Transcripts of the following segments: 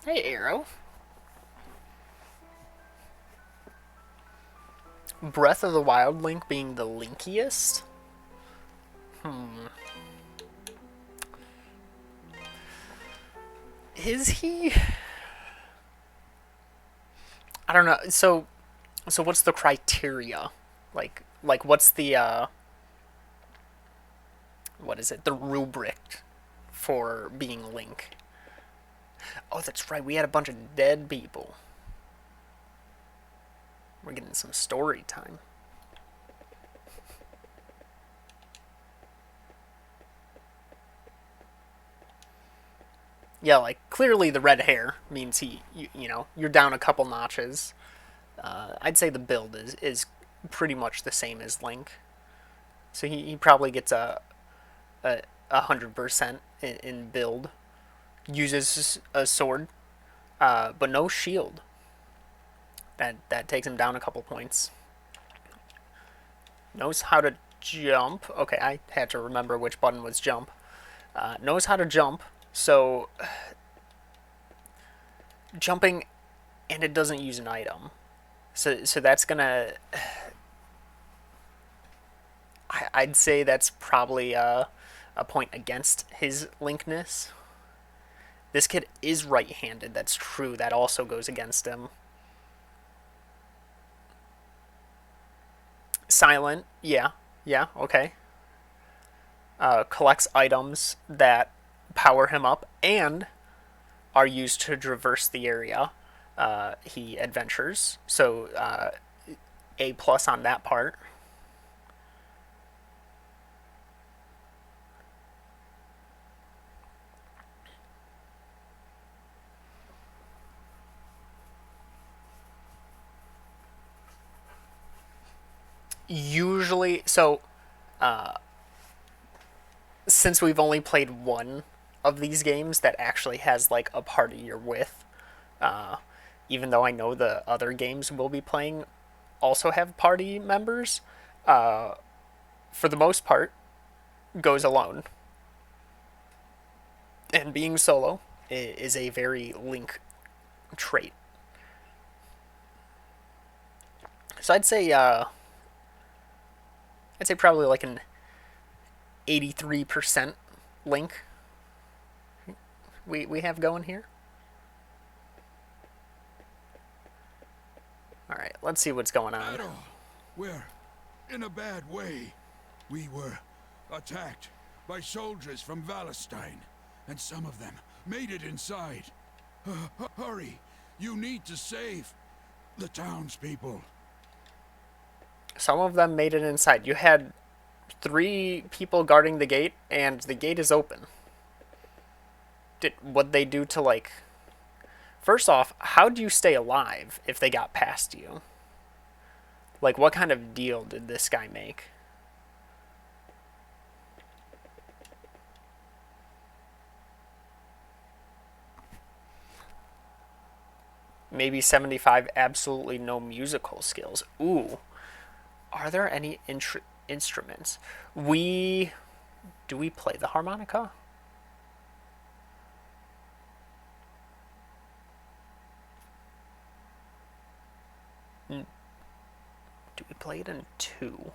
Hey, Arrow. Breath of the Wild Link being the linkiest? Hmm. Is he? I don't know. So what's the criteria? What's the what is it? The rubric for being Link? Oh, that's right. We had a bunch of dead people. We're getting some story time. Yeah, like clearly the red hair means you're down a couple notches. I'd say the build is pretty much the same as Link, so he probably gets a 100% in build. Uses a sword, but no shield. That takes him down a couple points. Knows how to jump. Okay, I had to remember which button was jump. Knows how to jump, so jumping, and it doesn't use an item. So that's gonna. I'd say that's probably a point against his linkness. This kid is right-handed. That's true. That also goes against him. Silent. Yeah. Yeah. Okay. Collects items that power him up and are used to traverse the area he adventures. So A plus on that part. Usually, so since we've only played one of these games that actually has like a party you're with, uh, even though I know the other games we'll be playing also have party members, uh, for the most part, goes alone. And being solo is a very Link trait. So I'd say probably like an 83% Link we have going here. All right, let's see what's going on. At all. We're in a bad way. We were attacked by soldiers from Valestein, and some of them made it inside. Hurry! You need to save the townspeople. Some of them made it inside. You had three people guarding the gate, and the gate is open. Did what they do to like? First off, how do you stay alive if they got past you? Like, what kind of deal did this guy make? Maybe 75, absolutely no musical skills. Ooh, are there any instruments? Do we play the harmonica? Do we play it in two?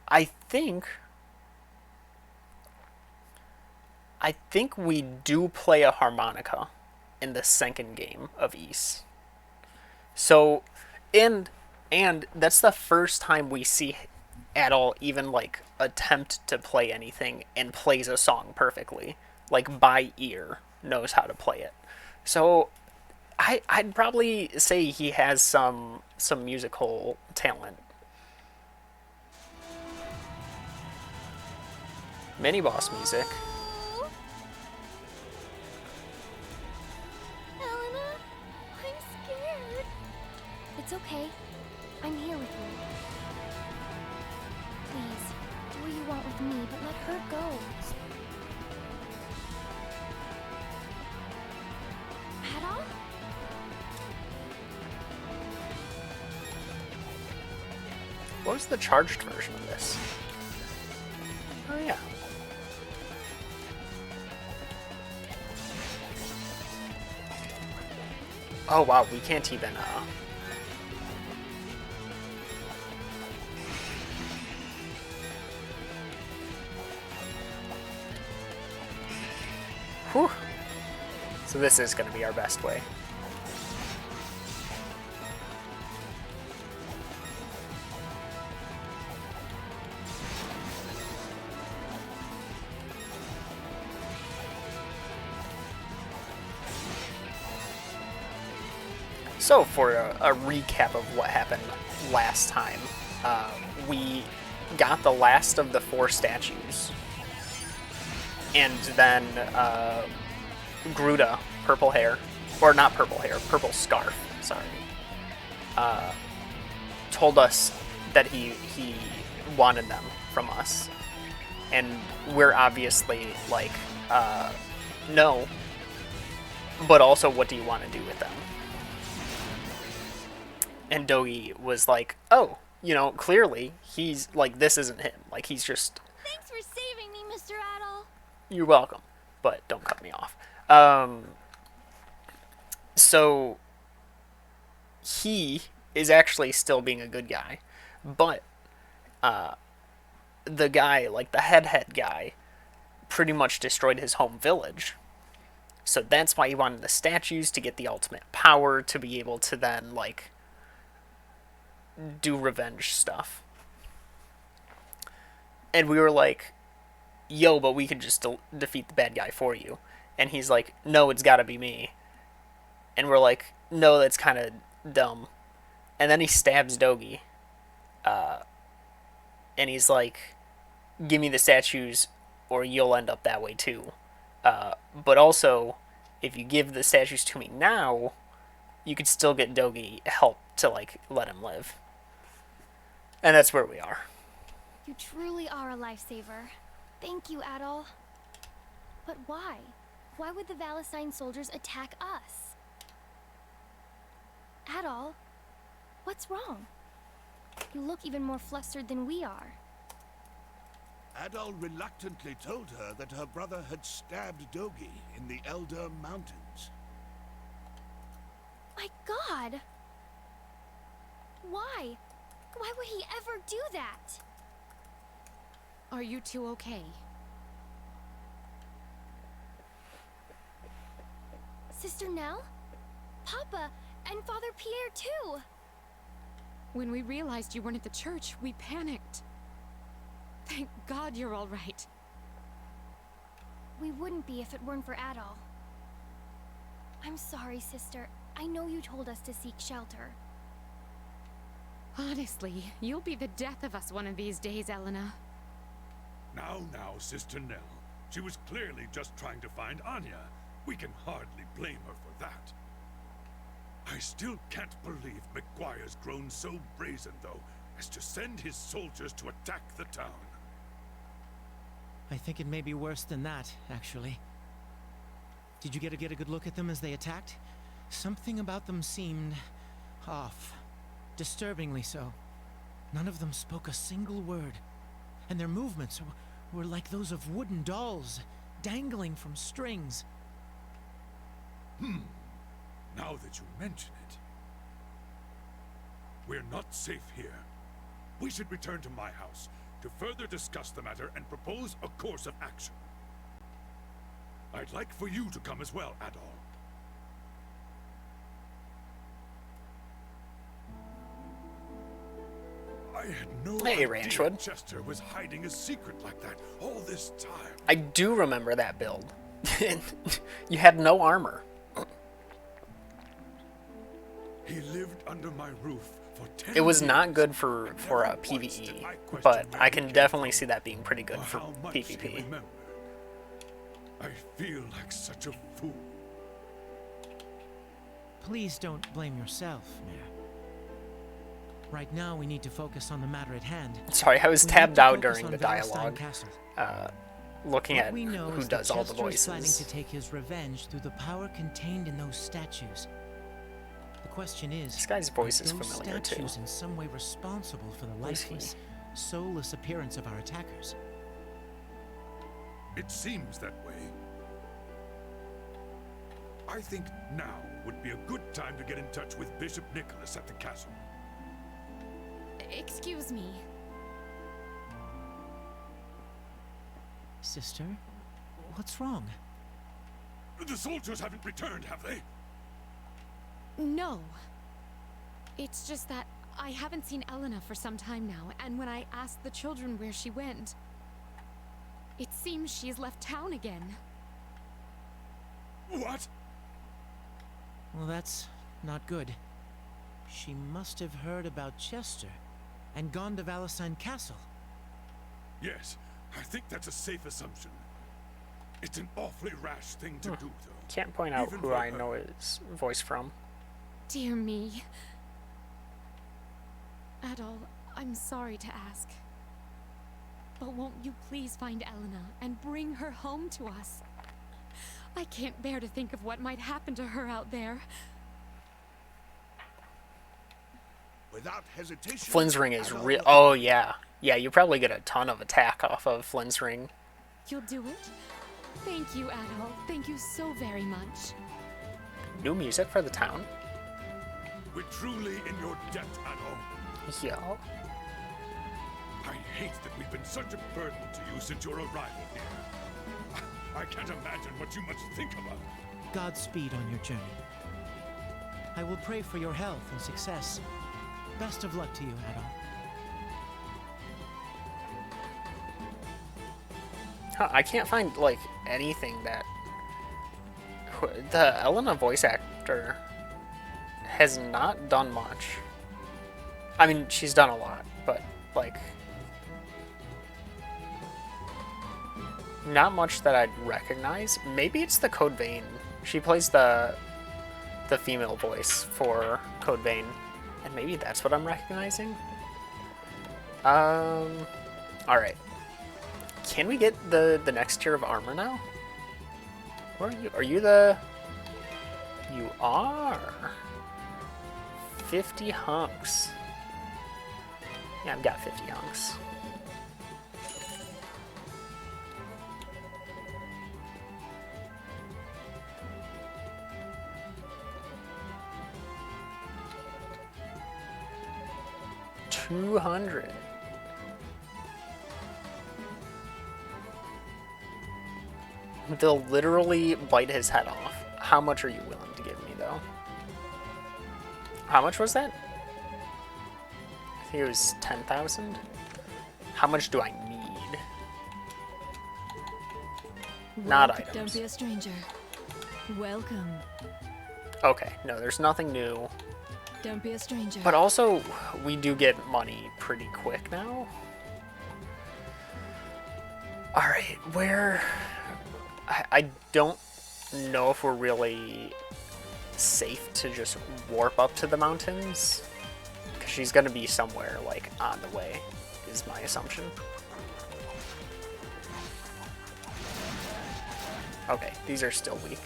I think I think we do play a harmonica in the second game of East. So, and and that's the first time we see at all even like attempt to play anything and plays a song perfectly, like by ear knows how to play it. So I'd probably say he has some musical talent. Mini boss music. Helena, I'm scared. It's okay. I'm here with you. Please, do what you want with me, but let her go. Ada? What was the charged version of this? Oh yeah. Oh wow, we can't even whew. So this is gonna be our best way. So, for a recap of what happened last time, we got the last of the 4 statues, and then Gruda, purple hair, or not purple hair, purple scarf, sorry, told us that he wanted them from us, and we're obviously like, no, but also what do you want to do with them? And Dogi was like, oh, you know, clearly he's like, this isn't him. Like, he's just. Thanks for saving me, Mr. Adol. You're welcome, but don't cut me off. So he is actually still being a good guy, but the guy, like the head guy, pretty much destroyed his home village. So that's why he wanted the statues, to get the ultimate power, to be able to then, like, do revenge stuff. And we were like, yo, but we could just defeat the bad guy for you. And he's like, no, it's gotta be me. And we're like, no, that's kind of dumb. And then he stabs Dogi. And he's like, give me the statues or you'll end up that way too. But also, if you give the statues to me now, you could still get Dogi help to, like, let him live. And that's where we are. You truly are a lifesaver. Thank you, Adol. But why? Why would the Valestine soldiers attack us? Adol, what's wrong? You look even more flustered than we are. Adol reluctantly told her that her brother had stabbed Dogi in the Elder Mountains. My God! Why? Why would he ever do that? Are you two okay? Sister Nell? Papa and Father Pierre too! When we realized you weren't at the church, we panicked. Thank God you're all right. We wouldn't be if it weren't for Adol. I'm sorry, sister. I know you told us to seek shelter. Honestly, you'll be the death of us one of these days, Elena. Now, Sister Nell. She was clearly just trying to find Anya. We can hardly blame her for that. I still can't believe McGuire's grown so brazen, though, as to send his soldiers to attack the town. I think it may be worse than that, actually. Did you get a good look at them as they attacked? Something about them seemed off. Disturbingly so. None of them spoke a single word. And their movements were like those of wooden dolls, dangling from strings. Now that you mention it. We're not safe here. We should return to my house to further discuss the matter and propose a course of action. I'd like for you to come as well, Adol. I had no Hey, idea Ranchwood. Chester was hiding a secret like that all this time. I do remember that build. You had no armor. He lived under my roof for 10 It was years not good for and a never once did PvE, I question but where I he can came definitely from see that being pretty good or for how much he PvP. remembered. I feel like such a fool. Please don't blame yourself, Mayor. Right now, we need to focus on the matter at hand. Sorry, I was We need tabbed to out focus during on the Valestine dialogue, Castle. looking What at we know who is that does all the Chester is planning voices. to take his revenge through the power contained in those statues. The question is, This guy's voice is are those familiar too. statues in some way responsible for the Who's he? lifeless, soulless appearance of our attackers? It seems that way. I think now would be a good time to get in touch with Bishop Nicholas at the castle. Excuse me. Sister, what's wrong? The soldiers haven't returned, have they? No. It's just that I haven't seen Elena for some time now, and when I asked the children where she went, it seems she's left town again. What? Well, that's not good. She must have heard about Chester and gone to Valentine Castle. Yes, I think that's a safe assumption. It's an awfully rash thing to do, though. Can't point out Even who for I her. know his voice from. Dear me. Adol, I'm sorry to ask. But won't you please find Elena and bring her home to us? I can't bear to think of what might happen to her out there. Without hesitation. Flynn's ring is Adol real. will- Oh, yeah. Yeah, you probably get a ton of attack off of Flynn's ring. You'll do it? Thank you, Adol. Thank you so very much. New music for the town. We're truly in your debt, Adol. Yeah. I hate that we've been such a burden to you since your arrival here. I can't imagine what you must think about. Godspeed on your journey. I will pray for your health and success. Best of luck to you, Adol. Huh, I can't find, like, anything that... The Elena voice actor has not done much. I mean, she's done a lot, but, like... Not much that I'd recognize. Maybe it's the Code Vein. She plays the female voice for Code Vein, and maybe that's what I'm recognizing. Alright. Can we get the next tier of armor now? Where are you? Are you the... You are. 50 hunks. Yeah, I've got 50 hunks. $200. They'll literally bite his head off. How much are you willing to give me, though? How much was that? I think it was 10,000. How much do I need? Not items. Don't be a stranger. Welcome. Okay, no, there's nothing new. Don't be a stranger. But also, we do get money pretty quick now. Alright, where... I don't know if we're really safe to just warp up to the mountains. Because she's going to be somewhere, like, on the way, is my assumption. Okay, these are still weak.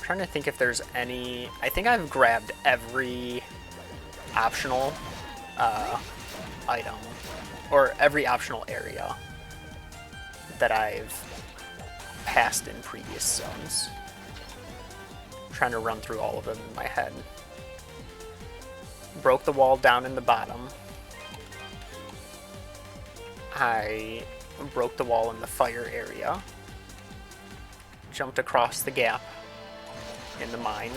Trying to think if there's any... I think I've grabbed every optional item, or every optional area that I've passed in previous zones. Trying to run through all of them in my head. Broke the wall down in the bottom. I broke the wall in the fire area. Jumped across the gap in the mine.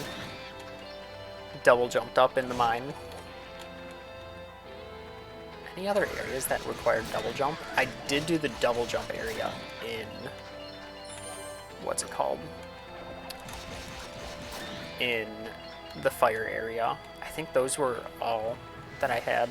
Double jumped up in the mine. Any other areas that required double jump? I did do the double jump area in... What's it called? In the fire area. I think those were all that I had.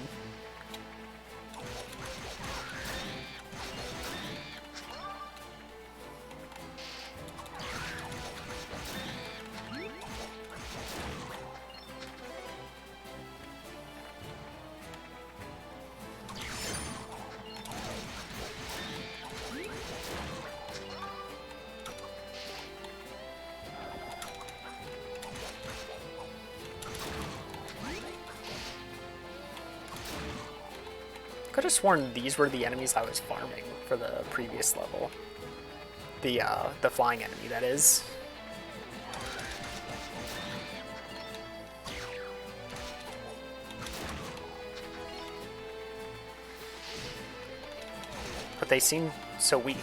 could have sworn these were the enemies I was farming for the previous level. The flying enemy, that is. But they seem so weak.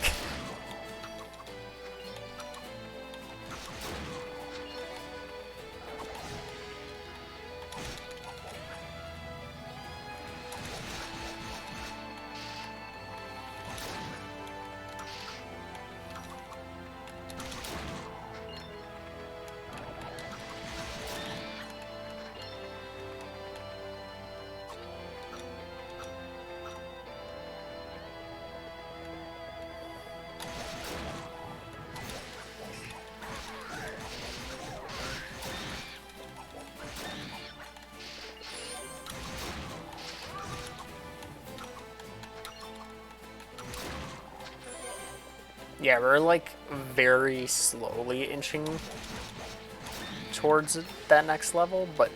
Yeah, we're like very slowly inching towards that next level, but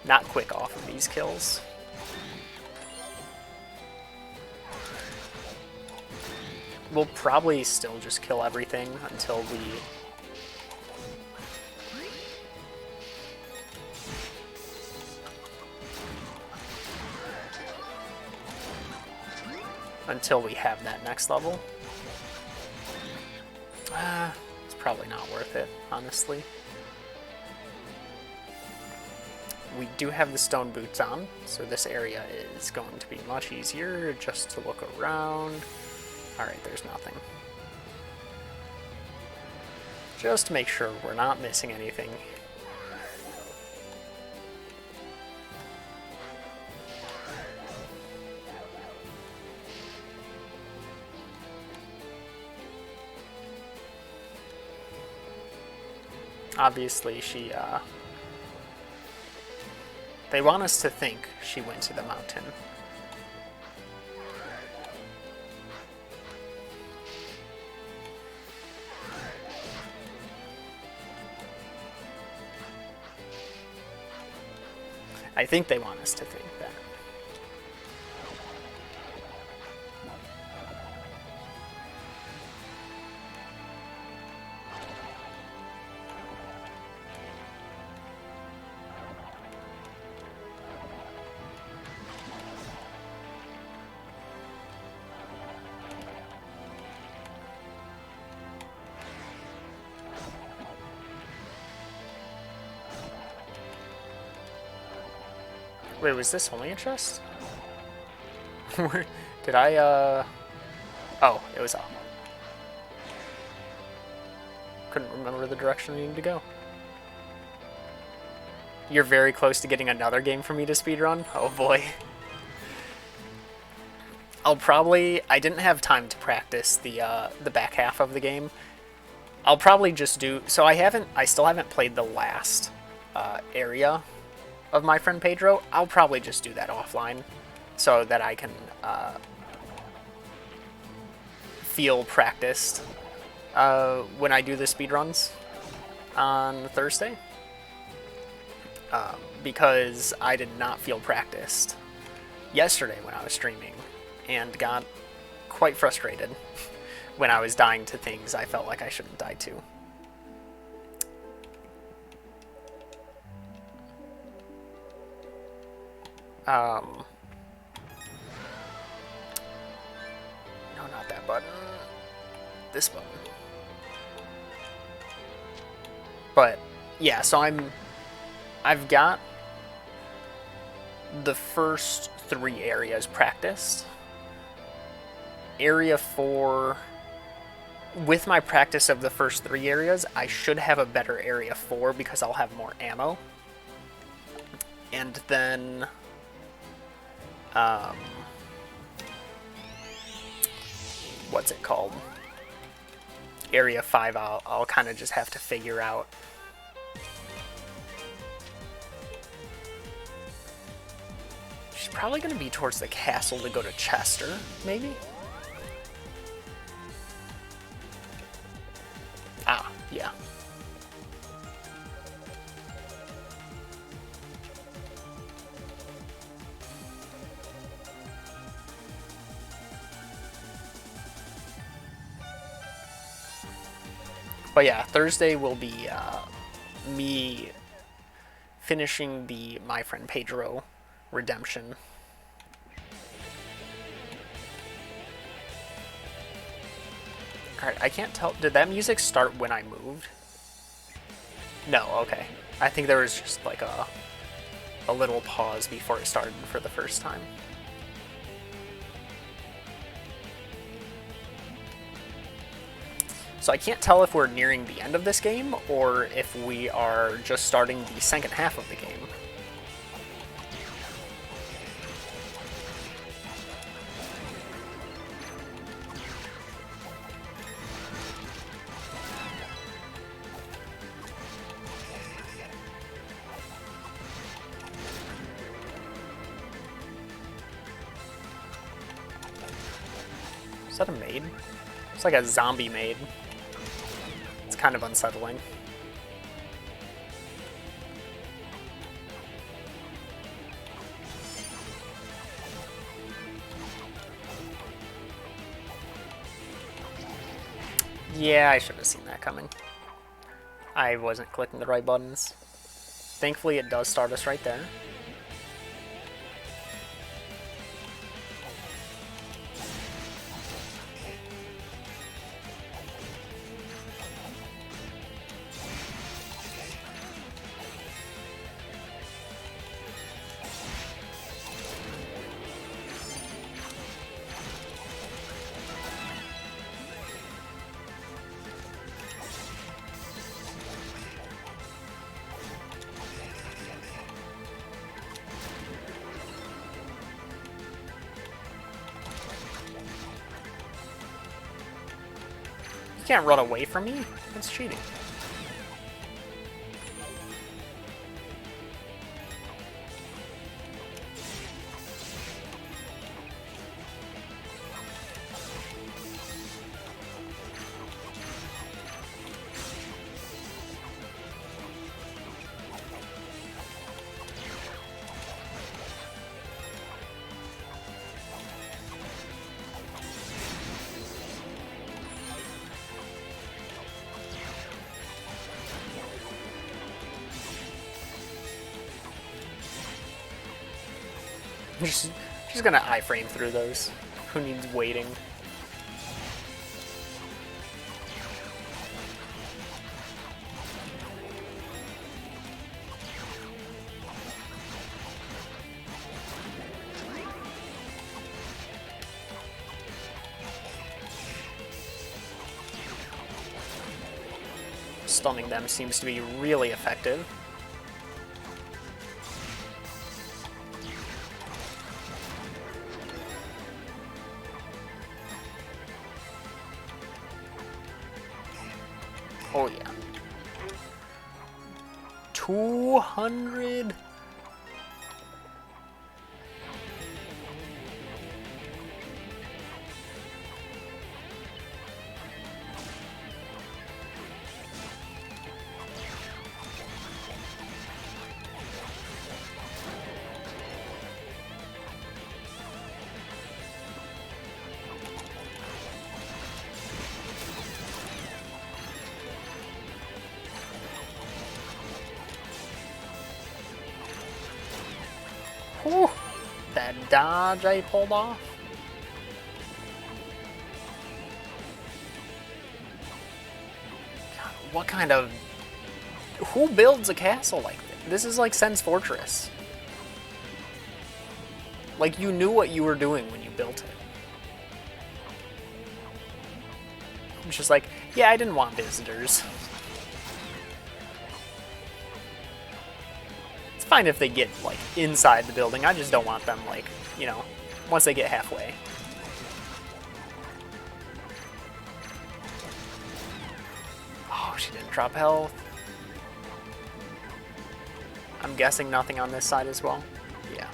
not quick off of these kills. We'll probably still just kill everything until we have that next level. It's probably not worth it, honestly. We do have the stone boots on, so this area is going to be much easier just to look around. Alright, there's nothing. Just to make sure we're not missing anything. Obviously, they want us to think she went to the mountain. I think they want us to think that. Wait, was this only a chest? Did I, Oh, it was off. Couldn't remember the direction I needed to go. You're very close to getting another game for me to speedrun? Oh boy. I didn't have time to practice the back half of the game. I'll probably just do, so I still haven't played the last area of My Friend Pedro. I'll probably just do that offline so that I can feel practiced when I do the speedruns on Thursday. Because I did not feel practiced yesterday when I was streaming and got quite frustrated when I was dying to things I felt like I shouldn't die to. No, not that button. This button. But yeah, so I've got the first 3 areas practiced. Area 4, with my practice of the first 3 areas, I should have a better area 4 because I'll have more ammo. And then what's it called? Area 5, I'll kind of just have to figure out. She's probably going to be towards the castle to go to Chester, maybe? Ah, yeah. But yeah, Thursday will be me finishing the My Friend Pedro redemption. Alright, I can't tell. Did that music start when I moved? No, okay. I think there was just like a little pause before it started for the first time. So I can't tell if we're nearing the end of this game or if we are just starting the second half of the game. Is that a maid? It's like a zombie maid. It's kind of unsettling. Yeah, I should have seen that coming. I wasn't clicking the right buttons. Thankfully, it does start us right there. You can't run away from me? That's cheating. Just gonna iframe through those. Who needs waiting? Stunning them seems to be really effective. Oh yeah. 200? Whew, that dodge I pulled off. God, what kind of... Who builds a castle like this? This is like Sen's Fortress. Like, you knew what you were doing when you built it. It's just like, yeah, I didn't want visitors. It's fine if they get, like, inside the building. I just don't want them, like, you know, once they get halfway. Oh, she didn't drop health. I'm guessing nothing on this side as well. Yeah.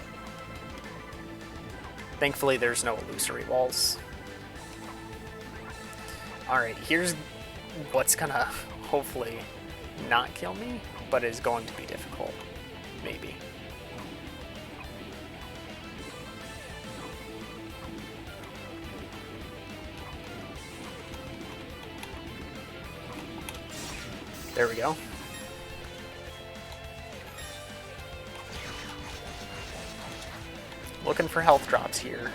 Thankfully, there's no illusory walls. Alright, here's what's gonna hopefully not kill me, but is going to be difficult. Maybe. There we go. Looking for health drops here.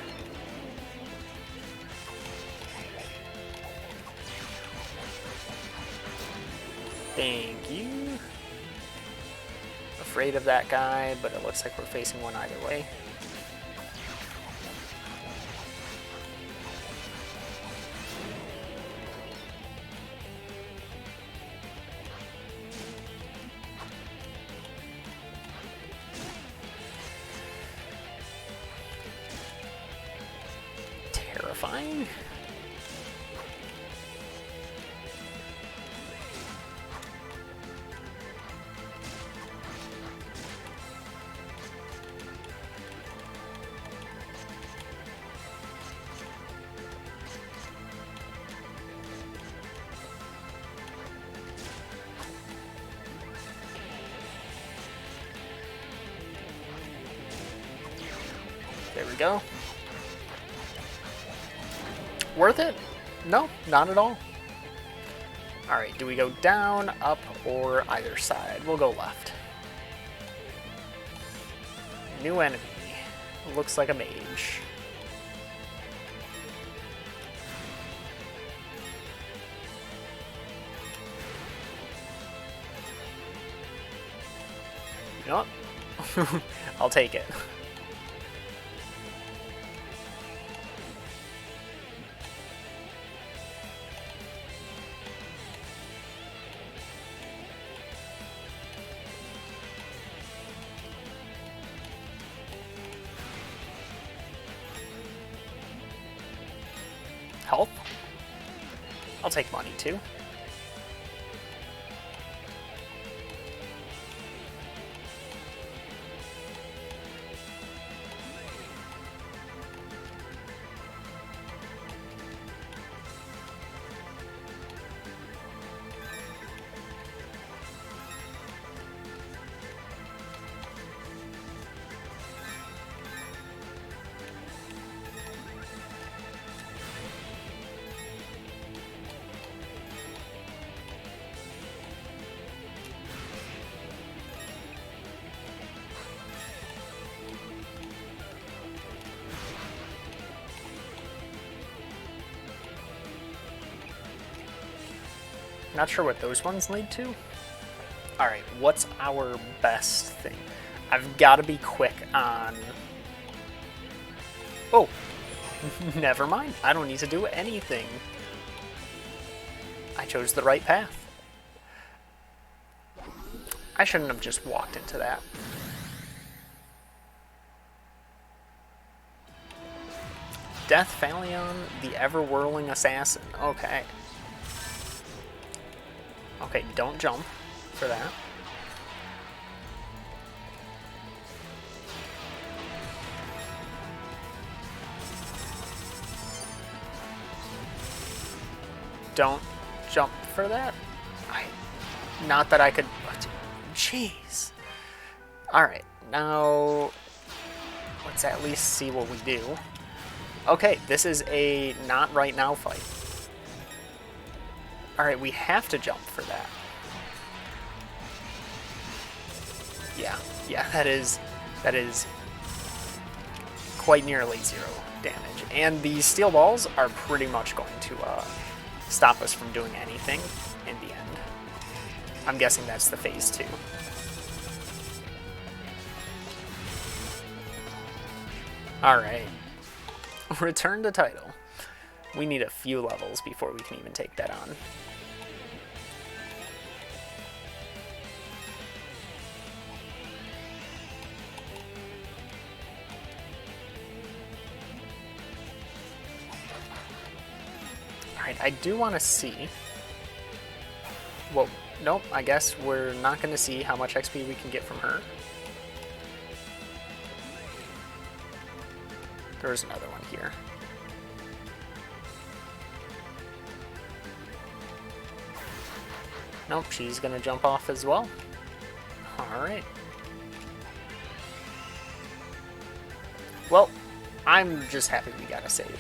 Thank you. Afraid of that guy, but it looks like we're facing one either way. Terrifying. There we go. Worth it? No, not at all. Alright, do we go down, up, or either side? We'll go left. New enemy. Looks like a mage. You know what? I'll take it. Health? I'll take money too. Not sure what those ones lead to. Alright, what's our best thing? I've got to be quick on... Oh! Never mind. I don't need to do anything. I chose the right path. I shouldn't have just walked into that. Death Phalion, the ever-whirling assassin. Okay. Okay, don't jump for that. Don't jump for that. Not that I could... Jeez. Alright, now... let's at least see what we do. Okay, this is a not right now fight. Alright, we have to jump for that. Yeah, that is quite nearly 0 damage. And these steel balls are pretty much going to stop us from doing anything in the end. I'm guessing that's the phase 2. Alright. Return to title. We need a few levels before we can even take that on. Alright, I do want to see... Well, nope, I guess we're not going to see how much XP we can get from her. There's another one here. Nope, she's gonna jump off as well. Alright. Well, I'm just happy we got a save.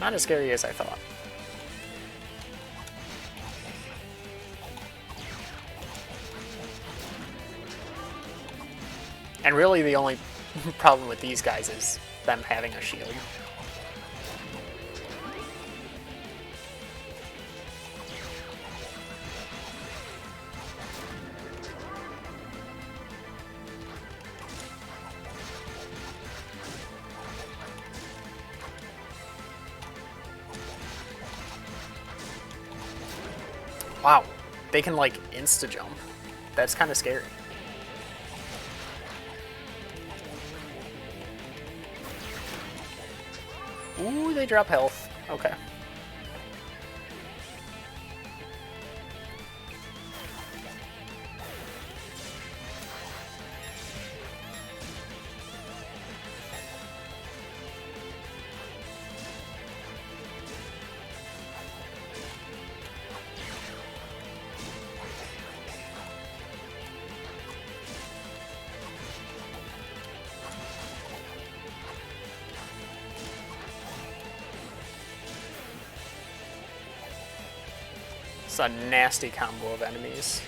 Not as scary as I thought. And really the only problem with these guys is them having a shield. Wow, they can like insta-jump. That's kind of scary. Ooh, they drop health. Okay. It's a nasty combo of enemies.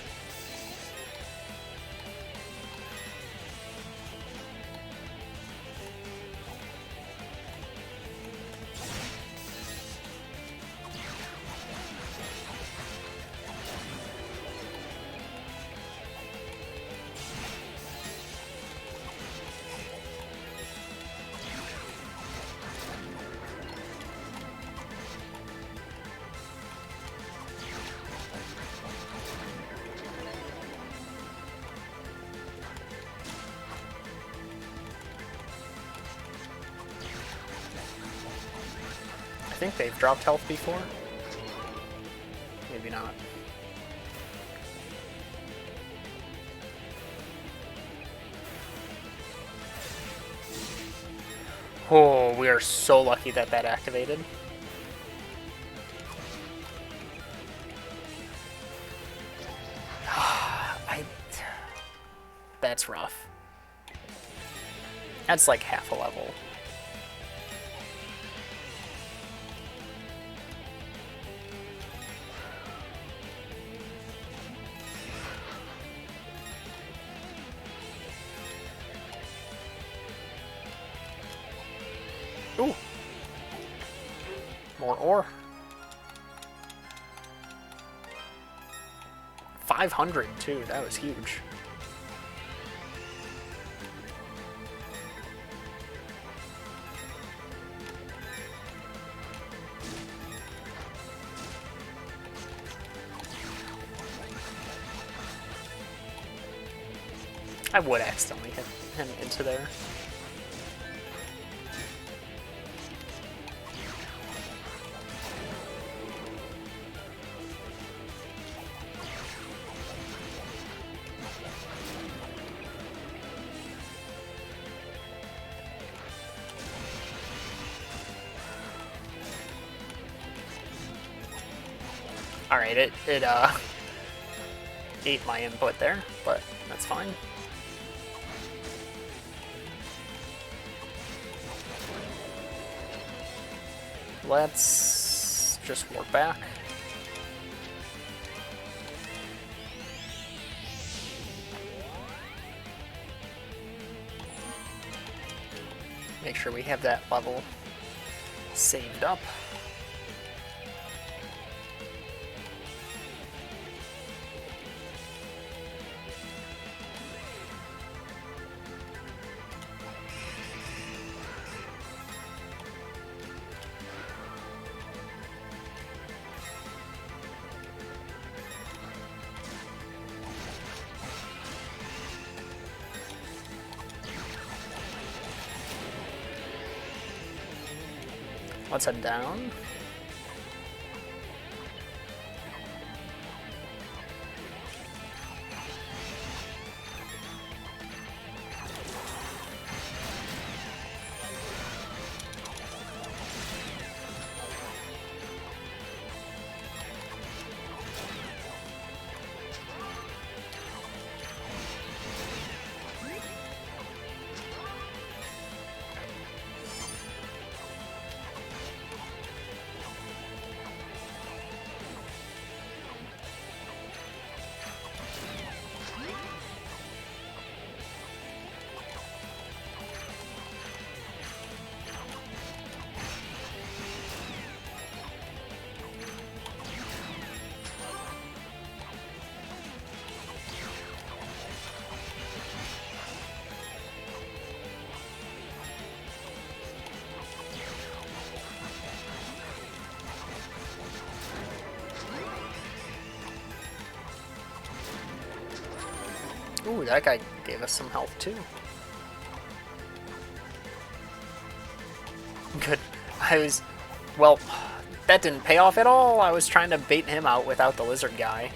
I think they've dropped health before. Maybe not. Oh, we are so lucky that that activated. That's rough. That's like half a level. Ooh. More ore. 500 too, that was huge. I would accidentally hit him into there. Alright, it ate my input there, but that's fine. Let's just warp back. Make sure we have that level saved up. Let's head down. that guy gave us some health too. Good. Well, that didn't pay off at all. I was trying to bait him out without the lizard guy.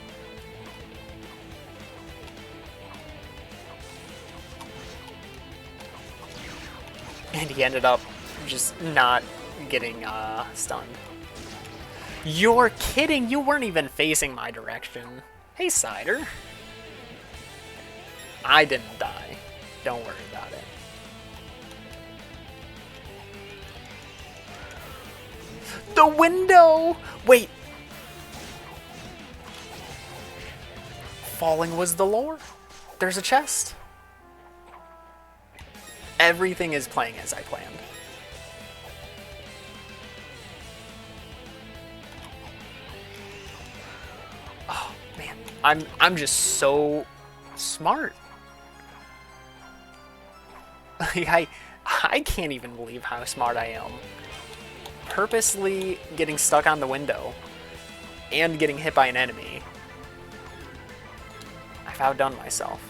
And he ended up just not getting stunned. You're kidding! You weren't even facing my direction. Hey, Cider. I didn't die. Don't worry about it. The window! Wait. Falling was the lore? There's a chest. Everything is playing as I planned. Oh man, I'm just so smart. Like, I can't even believe how smart I am. Purposely getting stuck on the window and getting hit by an enemy. I've outdone myself.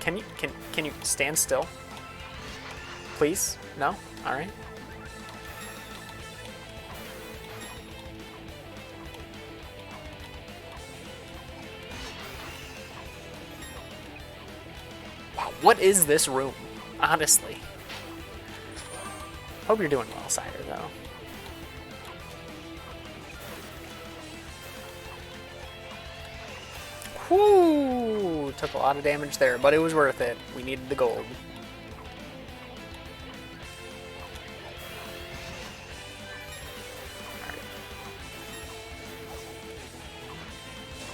Can you stand still? Please? No? Alright. Wow, what is this room? Honestly. Hope you're doing well, Cider, though. Whoo! Took a lot of damage there, but it was worth it. We needed the gold.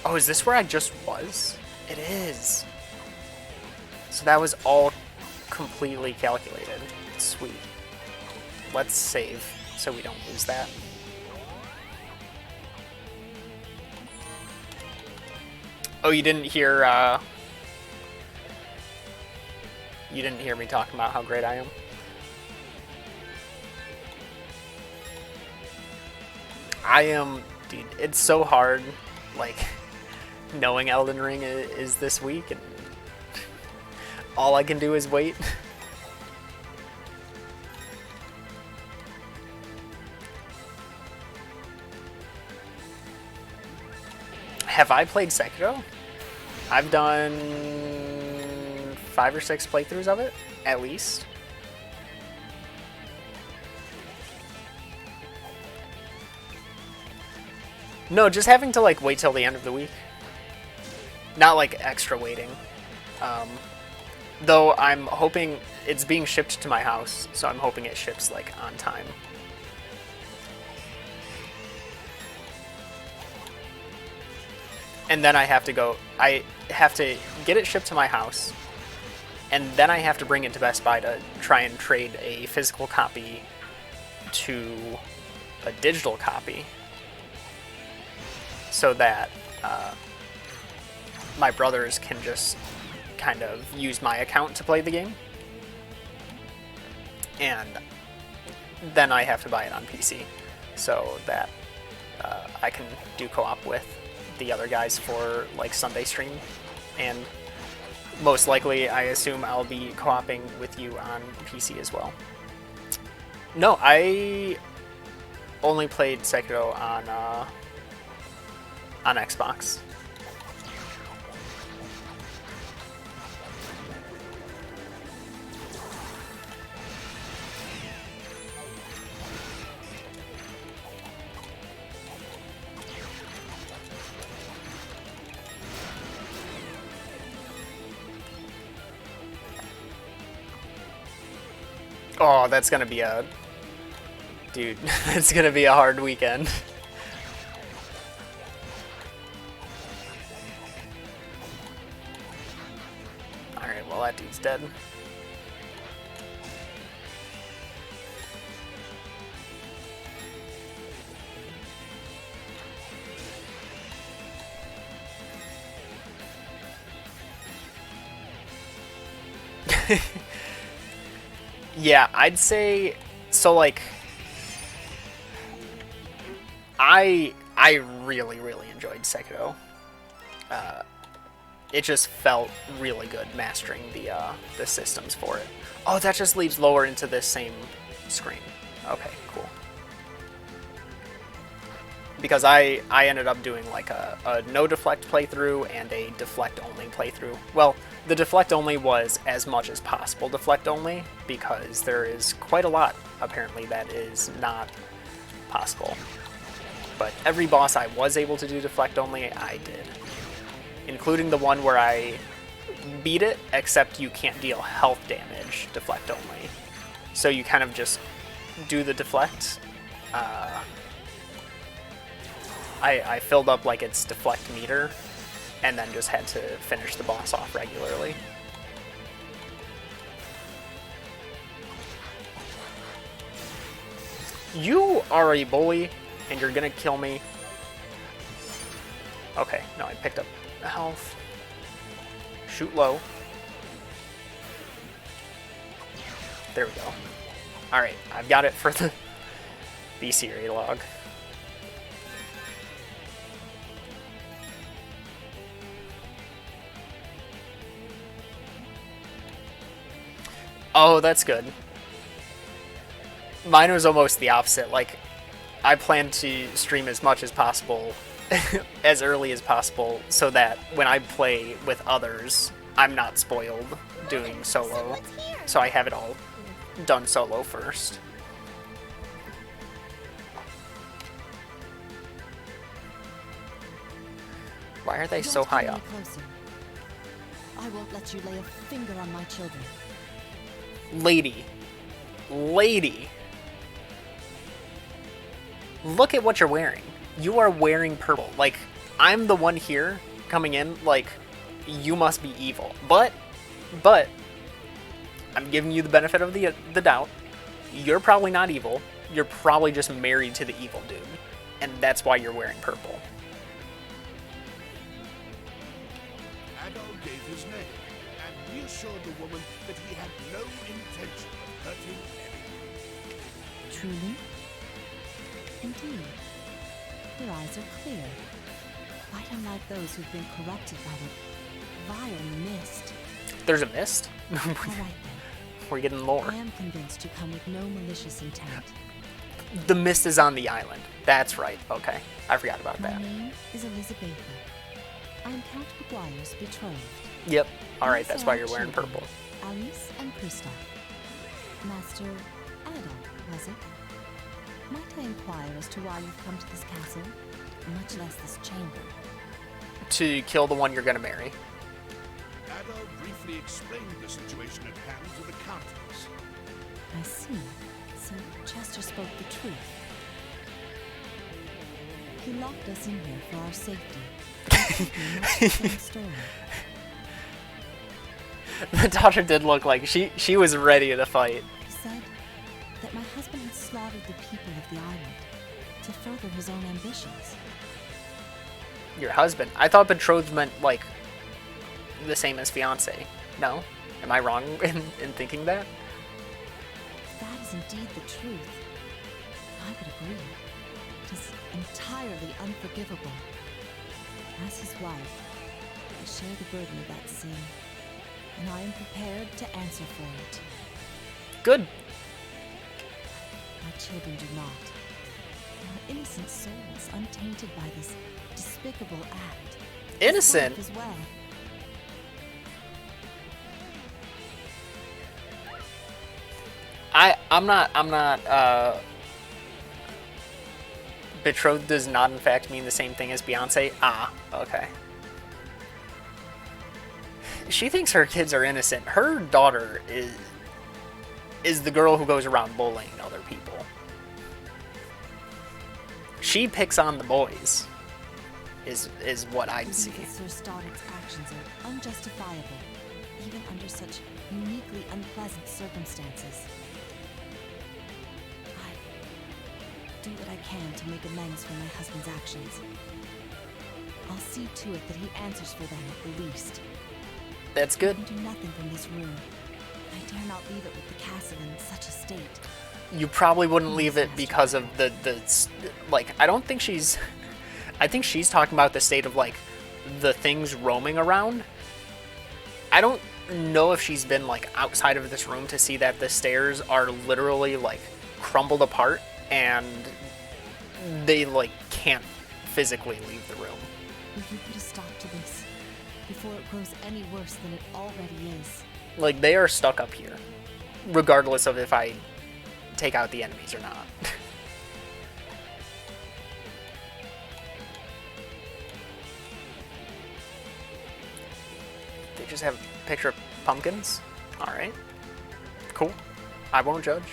Oh, is this where I just was? It is. So that was all completely calculated. Sweet. Let's save so we don't lose that. Oh, you didn't hear me talking about how great I am? I am, dude, it's so hard, like, knowing Elden Ring is this week, and all I can do is wait. Have I played Sekiro? I've done 5 or 6 playthroughs of it, at least. No, just having to like wait till the end of the week. Not like extra waiting. Though I'm hoping it's being shipped to my house, so I'm hoping it ships like on time. And then I have to get it shipped to my house, and then I have to bring it to Best Buy to try and trade a physical copy to a digital copy, so that my brothers can just kind of use my account to play the game. And then I have to buy it on PC, so that I can do co-op with the other guys for like Sunday stream, and most likely I assume I'll be co-oping with you on PC as well. No, I only played Sekiro on Xbox. Oh, that's gonna be a... Dude, it's gonna be a hard weekend. Alright, well that dude's dead. Yeah, I'd say, so like, I really enjoyed Sekiro. It just felt really good mastering the systems for it. Oh, that just leads lower into this same screen. Okay, cool. Because I ended up doing like a no deflect playthrough and a deflect only playthrough. Well, the deflect only was as much as possible deflect only, because there is quite a lot apparently that is not possible. But every boss I was able to do deflect only, I did. Including the one where I beat it, except you can't deal health damage deflect only. So you kind of just do the deflect. I filled up like its deflect meter, and then just had to finish the boss off regularly. You are a bully, and you're gonna kill me. Okay, no, I picked up health. Shoot low. There we go. Alright, I've got it for the BC area log. Oh, that's good. Mine was almost the opposite. Like, I planned to stream as much as possible, as early as possible, so that when I play with others, I'm not spoiled doing solo. So I have it all done solo first. Why are they so high up? I won't let you lay a finger on my children. Lady. Look at what you're wearing. You are wearing purple. Like, I'm the one here coming in, like, you must be evil. But, I'm giving you the benefit of the doubt. You're probably not evil. You're probably just married to the evil dude. And that's why you're wearing purple. Adol gave his name and reassured the woman that he had no intention of hurting anyone. Truly? Indeed. Your eyes are clear. Quite unlike those who've been corrupted by the vile mist. There's a mist? All right then. We're getting lore. I am convinced you come with no malicious intent. The mist is on the island. That's right. Okay. I forgot about My that. name is Elizabeth. I am Count Maguire's betrothed. Yep. Alright, These that's are why our you're wearing children, purple. Alice and Krista. Master Adol, was it? Might I inquire as to why you've come to this castle, much less this chamber? To kill the one you're gonna marry. Adol briefly explained the situation at hand to the Countess. I see. So Chester spoke the truth. He locked us in here for our safety. He told me not to tell the story. The daughter did look like she was ready to fight. He said that my husband had slaughtered the people of the island to further his own ambitions. Your husband. I thought betrothed meant, like, the same as fiancé. No? Am I wrong in thinking that? If that is indeed the truth, I would agree. It is entirely unforgivable. As his wife, I share the burden of that sin, and I am prepared to answer for it. Good. My children do not. They are innocent souls, untainted by this despicable act. His Innocent? wife as well. I'm not, betrothed does not in fact mean the same thing as fiancé. Ah, okay. She thinks her kids are innocent. Her daughter is the girl who goes around bullying other people. She picks on the boys, is what I see. Believe that Sir Stoddard's actions are unjustifiable, even under such uniquely unpleasant circumstances. I do what I can to make amends for my husband's actions. I'll see to it that he answers for them at the least. That's I good. can do nothing from this room. I dare not leave it with the castle in such a state. You probably wouldn't leave it because of like, I think she's talking about the state of, like, the things roaming around. I don't know if she's been, like, outside of this room to see that the stairs are literally, like, crumbled apart and they, like, can't physically leave the room. Will you put a stop to this before it grows any worse than it already is? Like, they are stuck up here, regardless of if I take out the enemies or not. They just have a picture of pumpkins? Alright. Cool. I won't judge.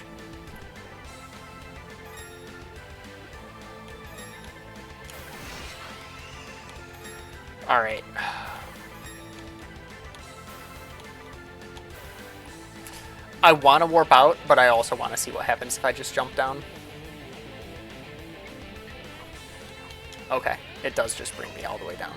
Alright. I want to warp out, but I also want to see what happens if I just jump down. Okay, it does just bring me all the way down.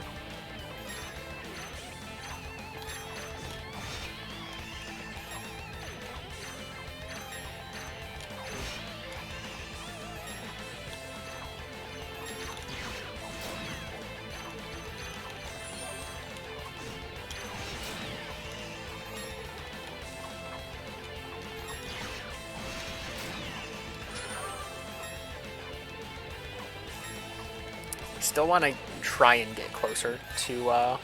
Still want to try and get closer to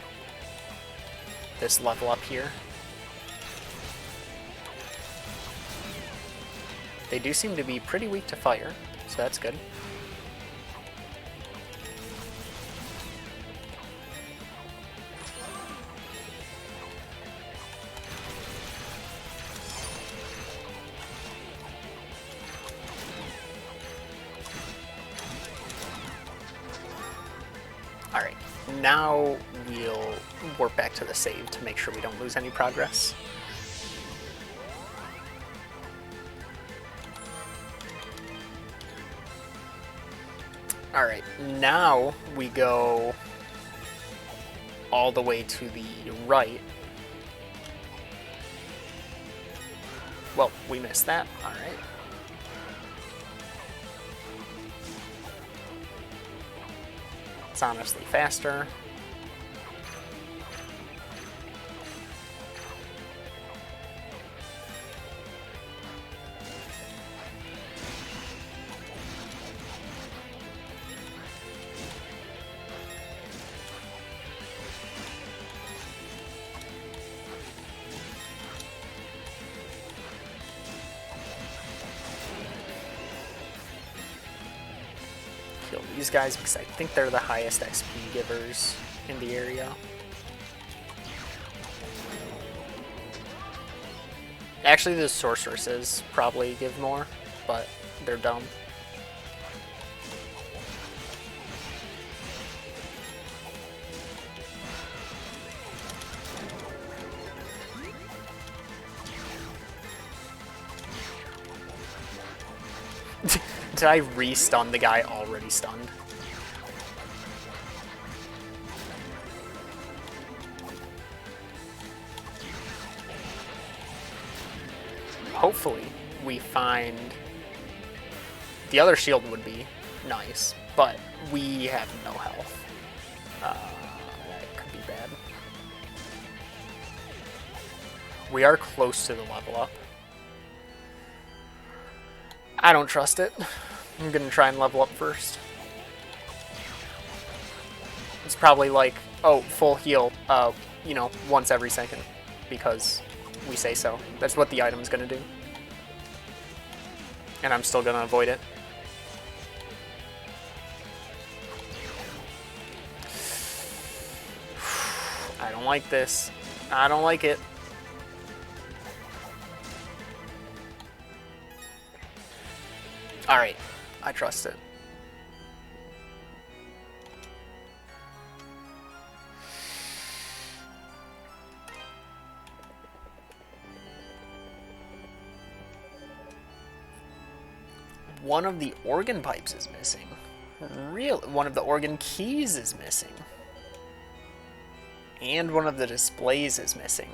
this level up here. They do seem to be pretty weak to fire, so that's good. Alright, now we'll warp back to the save to make sure we don't lose any progress. Alright, now we go all the way to the right. Well, we missed that. Alright. It's honestly faster. Kill these guys because I think they're the highest XP givers in the area. Actually, the sorceresses probably give more, but they're dumb. Did I re-stun the guy already stunned? Hopefully we find... The other shield would be nice, but we have no health. That could be bad. We are close to the level up. I don't trust it. I'm gonna try and level up first. It's probably like, oh, full heal, you know, once every second, because we say so. That's what the item's gonna do. And I'm still gonna avoid it. I don't like this. I don't like it. Alright, I trust it. One of the organ pipes is missing. One of the organ keys is missing. And one of the displays is missing.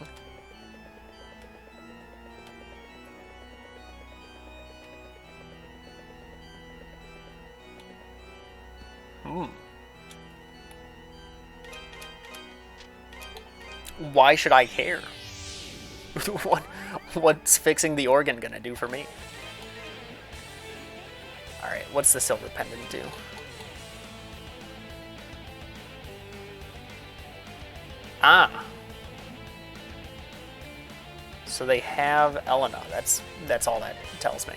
Why should I care? What's fixing the organ gonna do for me? Alright, what's the silver pendant do? Ah. So they have Elena. That's all that tells me.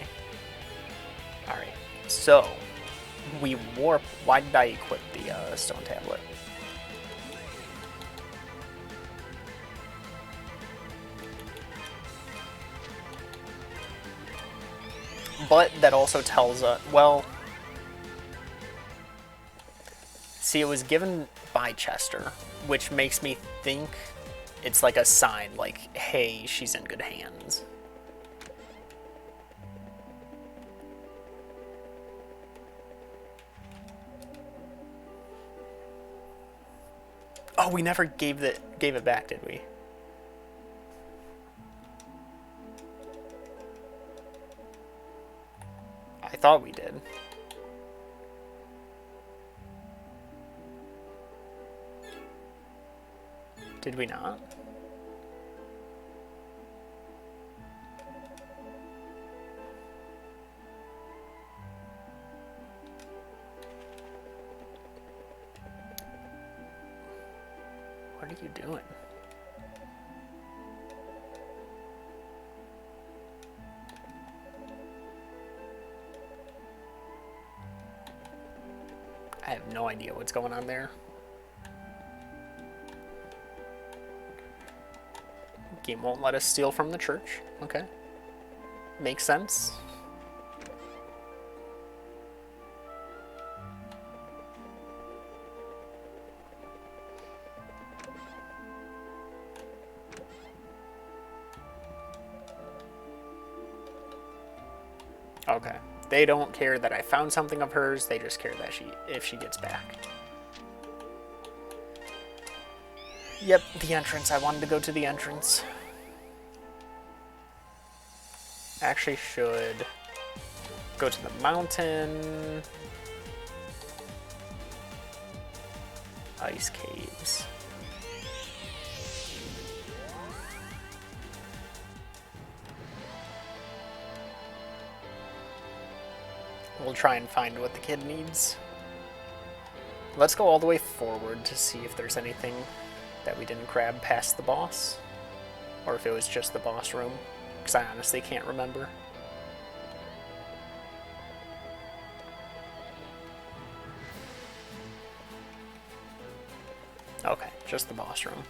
Alright. So we warp. Why did I equip the stone tablet? But that also tells us, well, see, it was given by Chester, which makes me think it's like a sign, like, hey, she's in good hands. Oh, we never gave it back, did we? I thought we did. Did we not? What are you doing? I have no idea what's going on there. Game won't let us steal from the church. Okay. Makes sense. Okay. They don't care that I found something of hers, they just care that if she gets back. Yep, the entrance. I wanted to go to the entrance. Actually should go to the mountain. Ice caves. We'll try and find what the kid needs. Let's go all the way forward to see if there's anything that we didn't grab past the boss. Or if it was just the boss room. Because I honestly can't remember. Okay, just the boss room.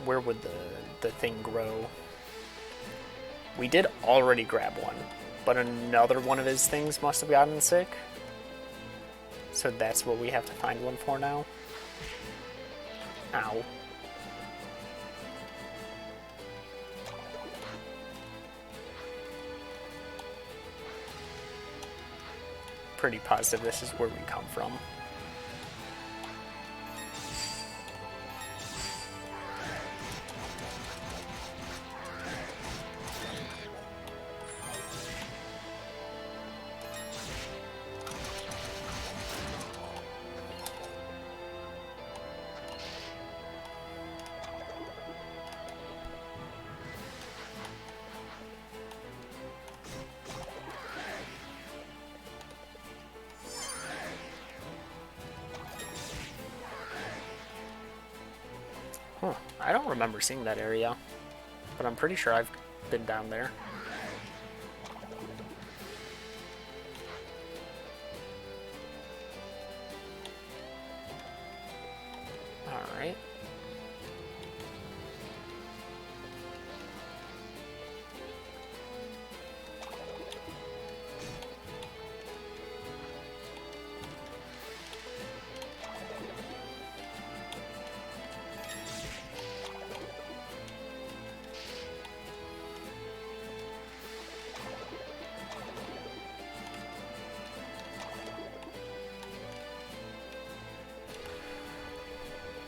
Where would the thing grow? We did already grab one, but another one of his things must have gotten sick. So that's what we have to find one for now. Ow. Pretty positive this is where we come from. Huh. I don't remember seeing that area, but I'm pretty sure I've been down there. Alright.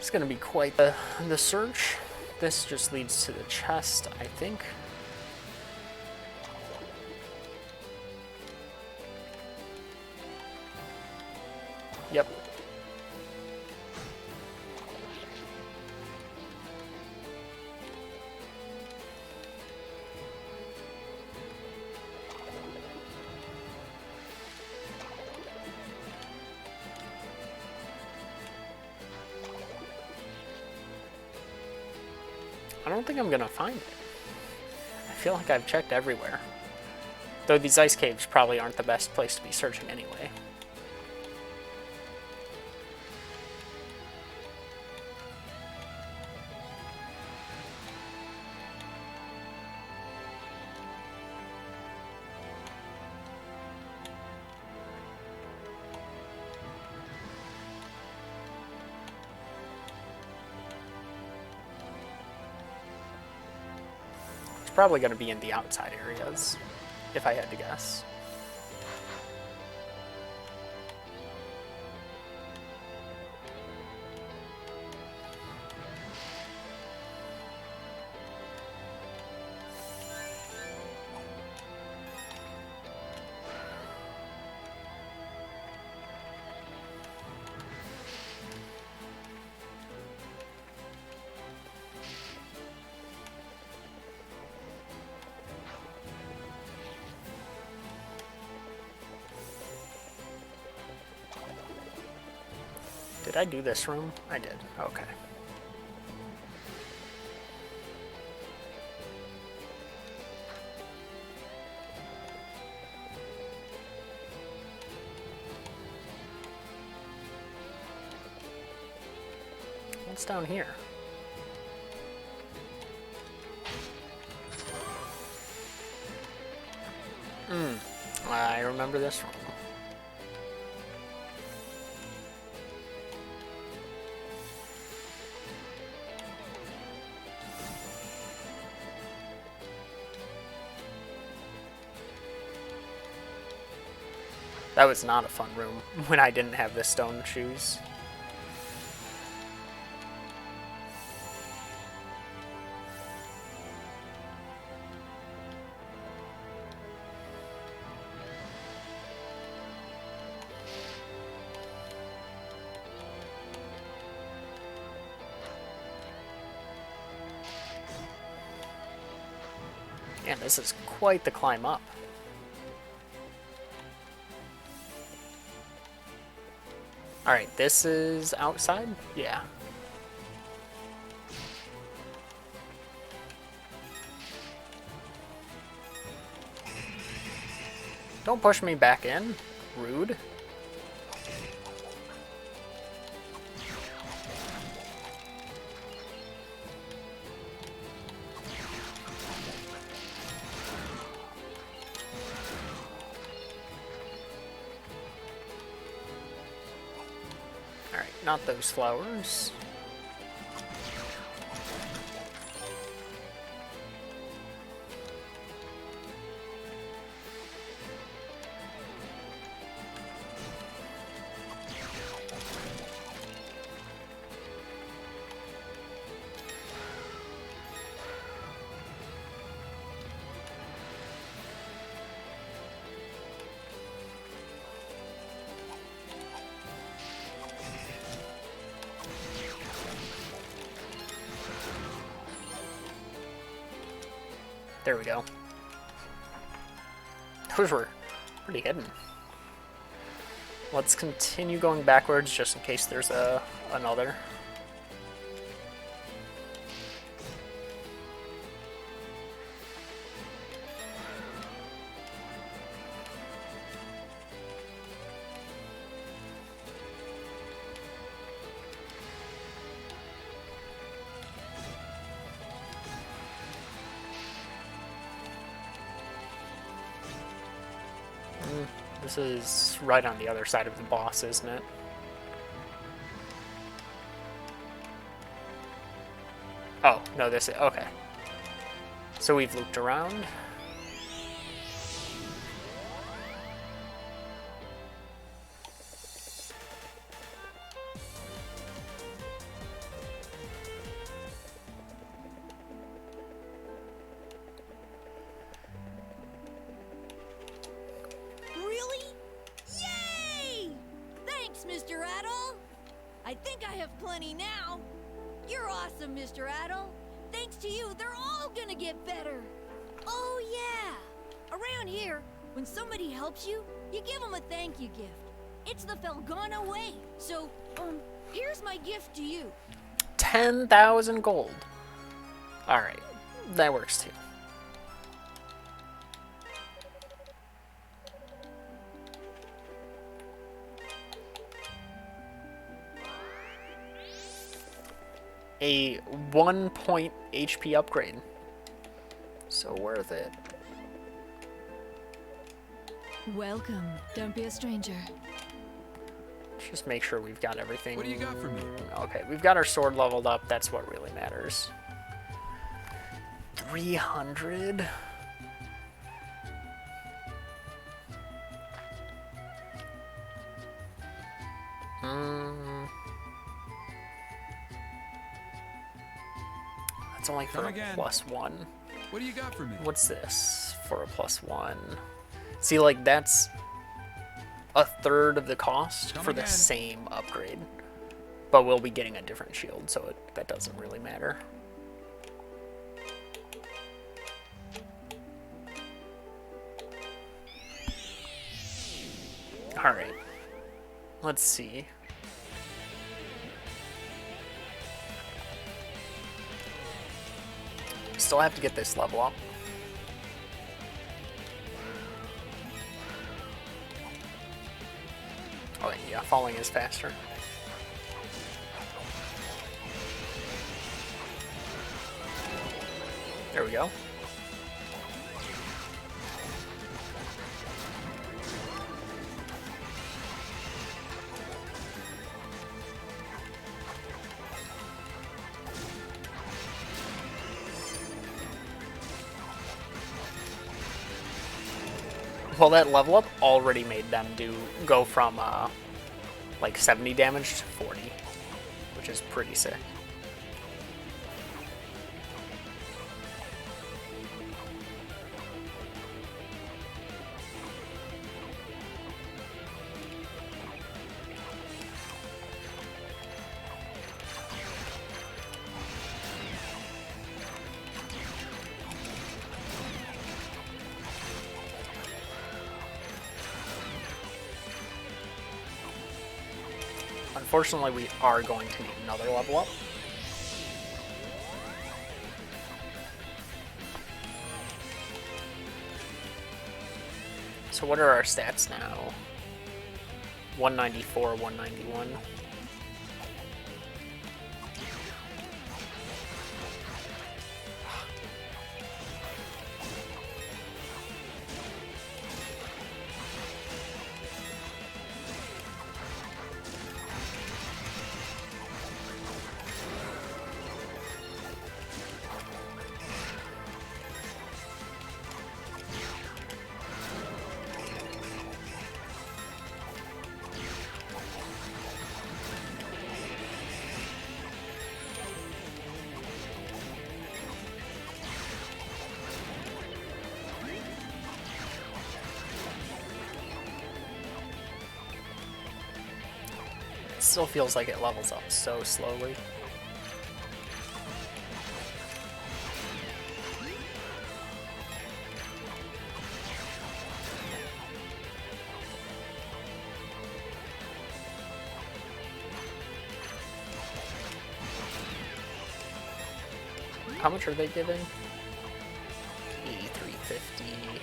It's gonna be quite the search. This just leads to the chest, I think. Yep. I don't think I'm gonna find it. I feel like I've checked everywhere. Though these ice caves probably aren't the best place to be searching anyway. Probably going to be in the outside areas, if I had to guess. Did I do this room? I did. Okay. What's down here? I remember this room. That was not a fun room when I didn't have the stone shoes. Man, this is quite the climb up. Alright, this is outside? Yeah. Don't push me back in. Rude. Not those flowers. There we go. Those were pretty hidden. Let's continue going backwards just in case there's another. This is right on the other side of the boss, isn't it? Oh, no, this is... okay. So we've looped around. have plenty now. You're awesome, Mr. Adel. Thanks to you, they're all gonna get better. Oh, yeah. Around here, when somebody helps you, you give them a thank you gift. It's the Felghana way. So, here's my gift to you. 10,000 gold. Alright, that works too. A 1 point HP upgrade. So worth it. Welcome. Don't be a stranger. Just make sure we've got everything. What do you got for me? Okay, we've got our sword leveled up. That's what really matters. 300. That's only for Come a again. +1. What do you got for me? What's this for a +1? See, like, that's a third of the cost Come for the again. same upgrade. But we'll be getting a different shield, so that doesn't really matter. Alright. Let's see. Still have to get this level up. Oh, yeah, falling is faster. There we go. Well, that level up already made them go from like 70 damage to 40, which is pretty sick. Unfortunately, we are going to need another level up. So what are our stats now? 194, 191. Still feels like it levels up so slowly. How much are they giving? 8350.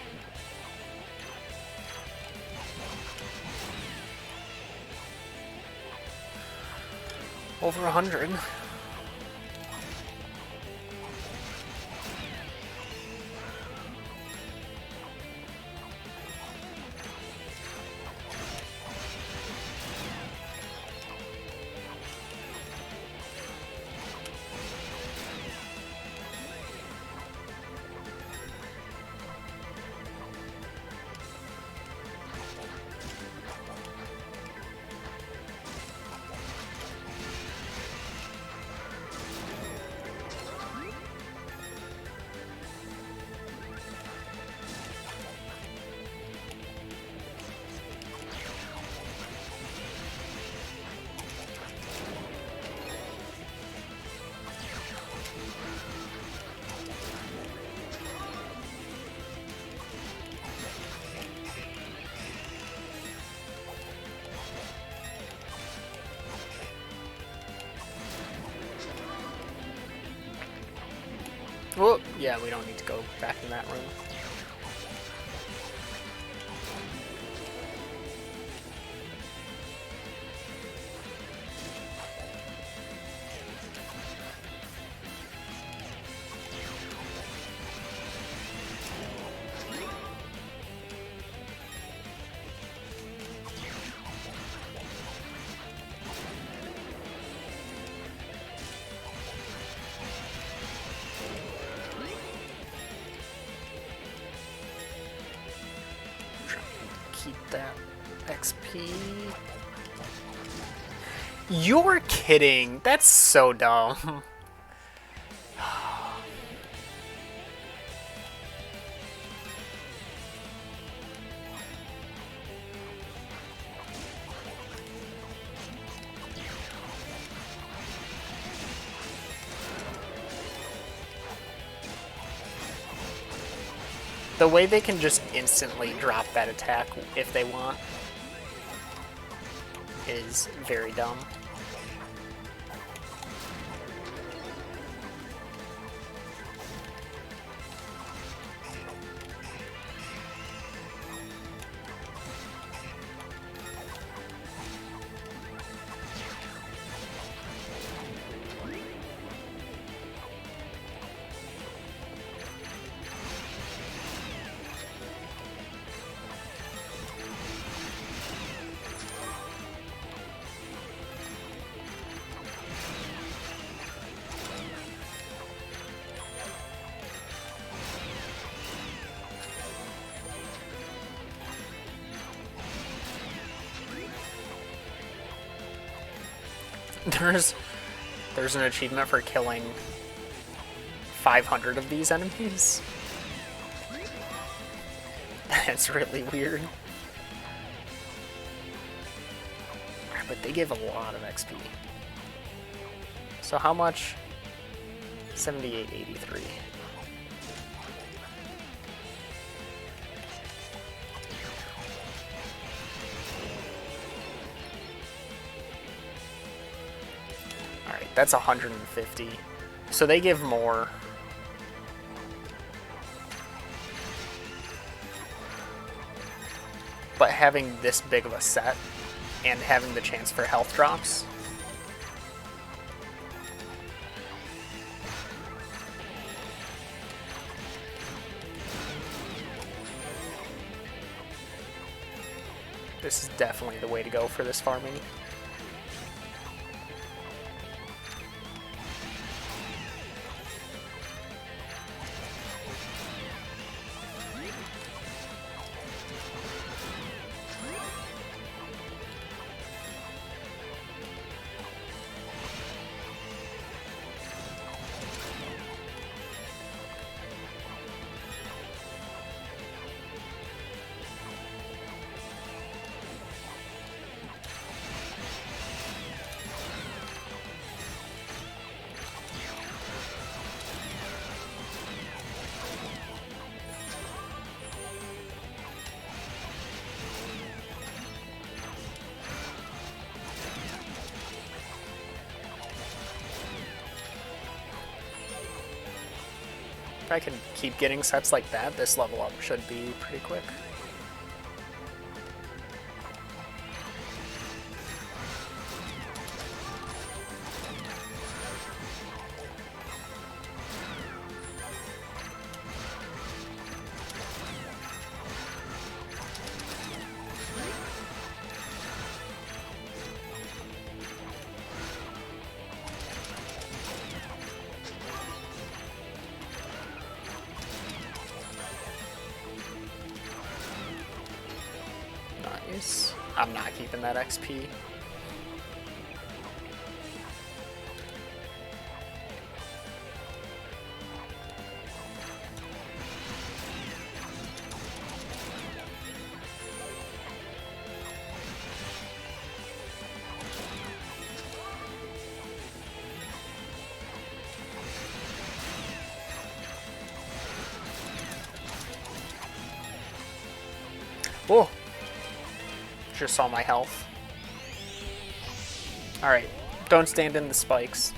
Over 100. Well, yeah, we don't need to go back in that room. Keep that XP. You're kidding. That's so dumb. The way they can just instantly drop that attack if they want is very dumb. There's an achievement for killing 500 of these enemies. That's really weird. But they give a lot of XP. So how much? 78.83. Alright, that's 150. So they give more. But having this big of a set and having the chance for health drops. This is definitely the way to go for this farming. If I can keep getting sets like that, this level up should be pretty quick. Nice. I'm not keeping that XP. Whoa. Just saw my health. Alright, don't stand in the spikes.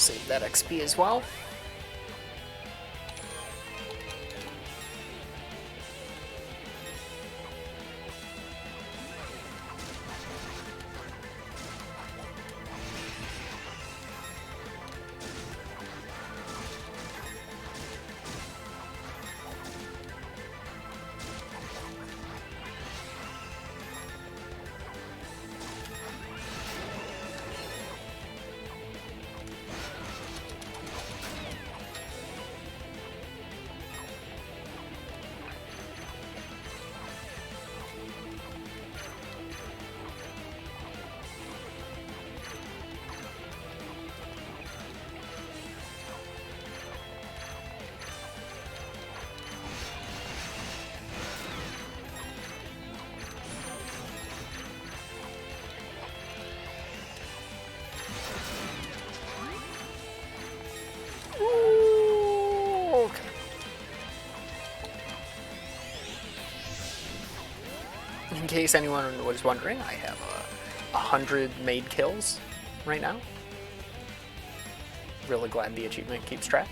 save that XP as well. In case anyone was wondering, I have 100 made kills right now. Really glad the achievement keeps track.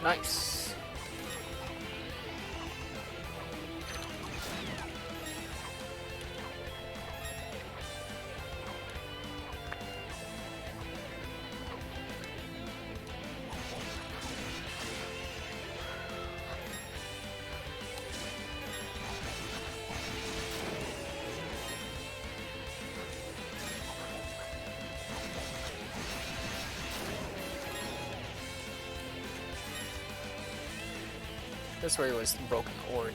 Nice. This way was Broken Organ.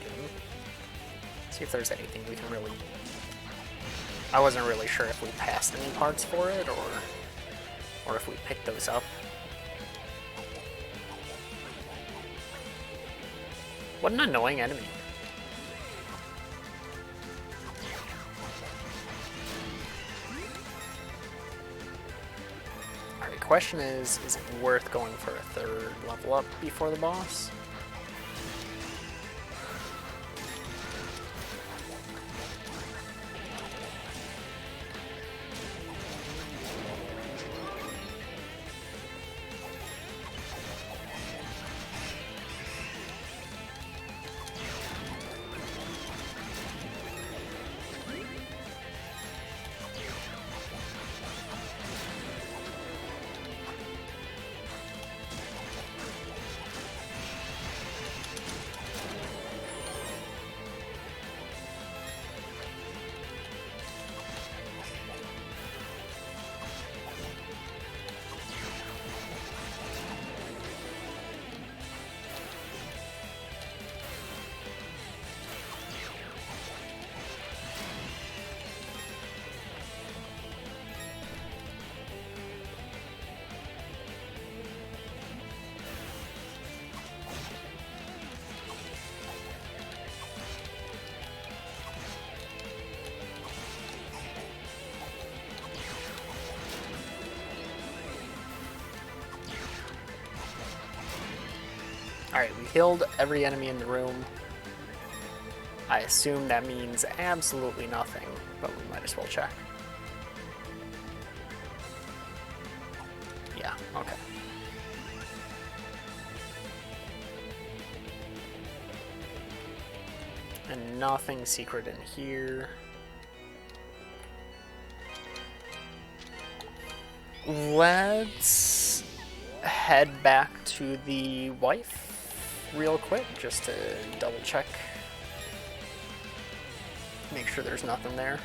See if there's anything we can really... I wasn't really sure if we passed any parts for it, or if we picked those up. What an annoying enemy. Alright, question is it worth going for a third level up before the boss? Alright, we healed every enemy in the room. I assume that means absolutely nothing, but we might as well check. Yeah, okay. And nothing secret in here. Let's head back to the wife real quick just to double check. Make sure there's nothing there.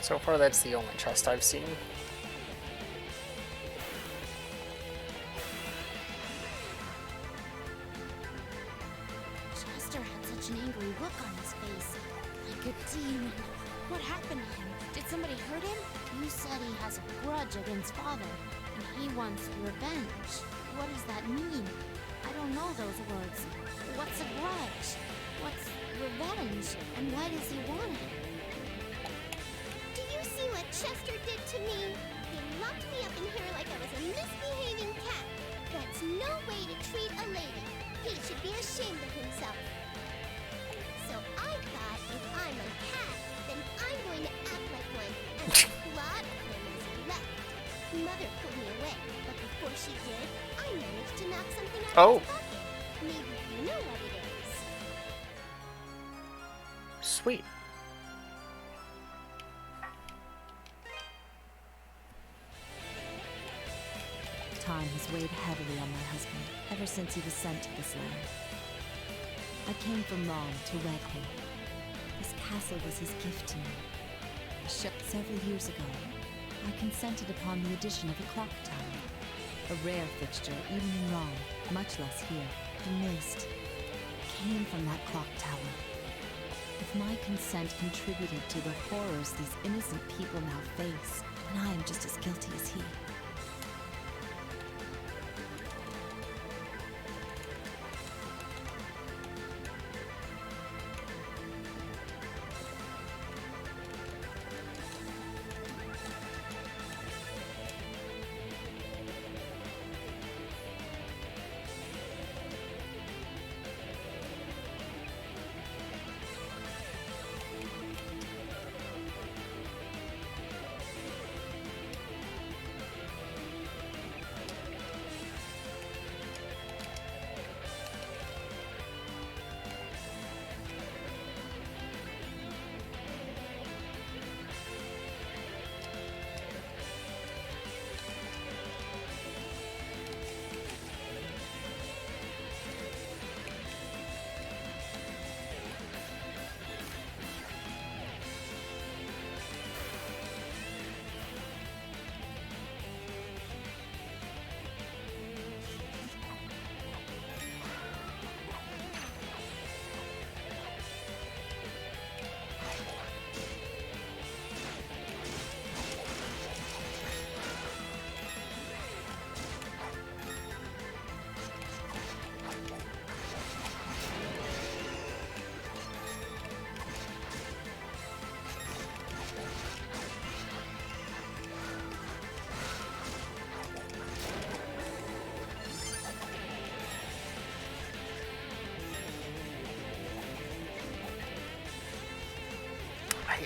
So far, that's the only chest I've seen. Chester had such an angry look on his face. Like a demon. What happened to him? Did somebody hurt him? You said he has a grudge against Father, and he wants revenge. What does that mean? I don't know those words. What's a grudge? What's revenge? And why does he want it? Do you see what Chester did to me? He locked me up in here like I was a misbehaving cat. That's no way to treat a lady. He should be ashamed of himself. So I thought if I'm a cat, then I'm going to act like one and claw at him as he left. Mother pulled me away, but before she did, I managed to knock something out of his pocket. Maybe you know what it is. Sweet. Time has weighed heavily on my husband ever since he was sent to this land. I came from Rome to wed him. This castle was his gift to me. Several years ago, I consented upon the addition of a clock tower. A rare fixture even in Rome, much less here. The mist came from that clock tower. If my consent contributed to the horrors these innocent people now face, then I am just as guilty as he.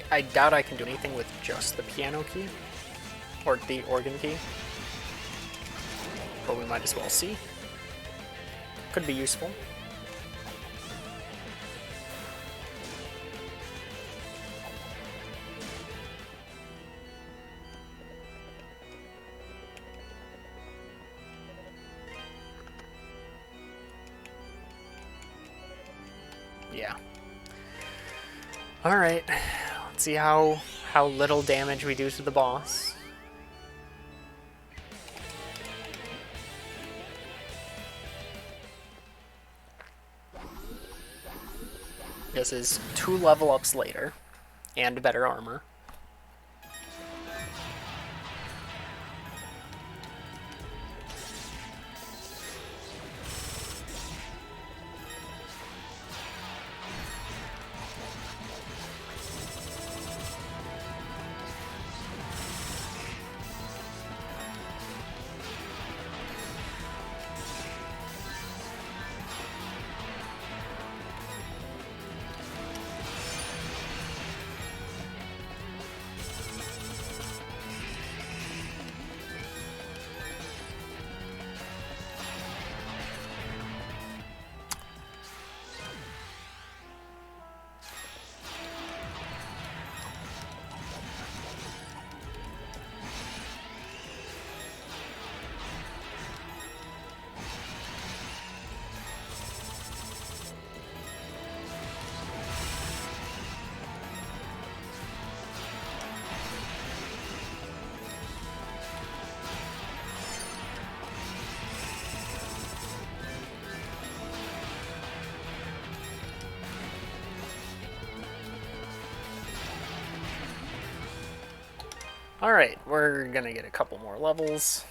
I doubt I can do anything with just the piano key. Or the organ key. But we might as well see. Could be useful. Yeah. Alright. Let's see how little damage we do to the boss. This is 2 level ups later, and better armor. Alright, we're gonna get a couple more levels.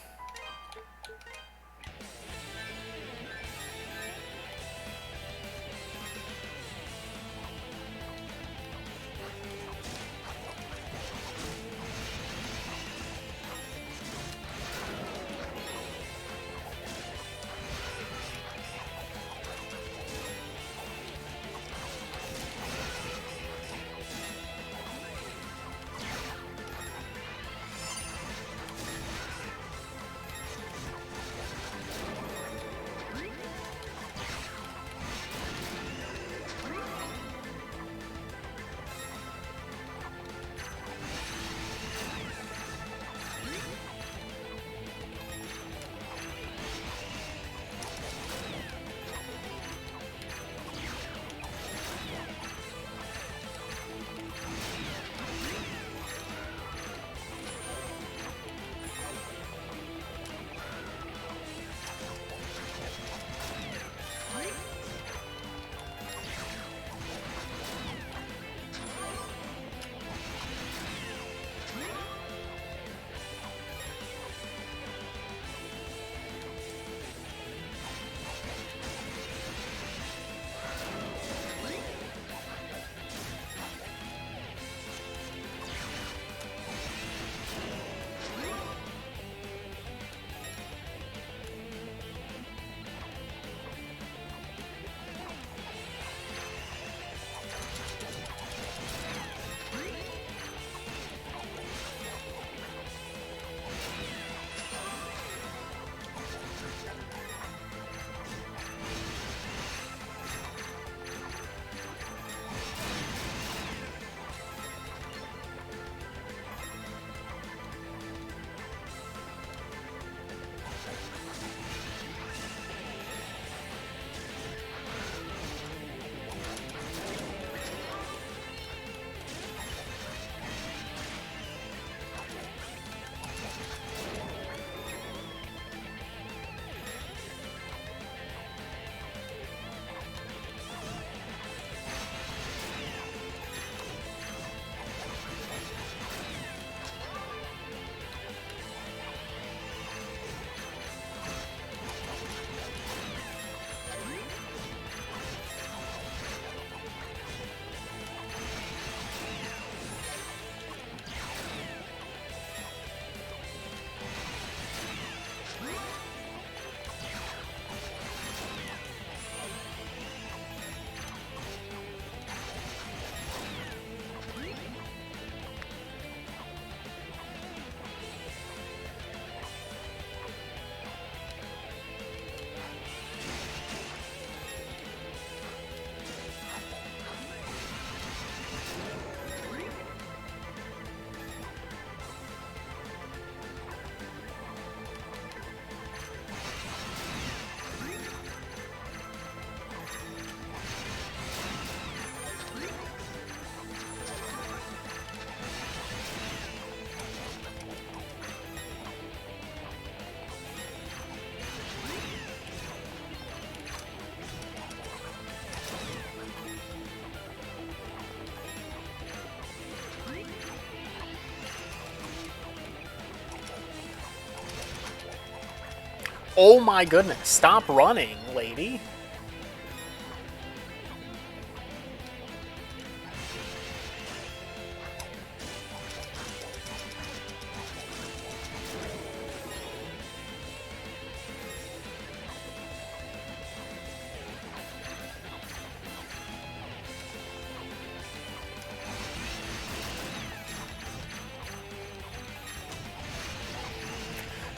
Oh my goodness. Stop running, lady.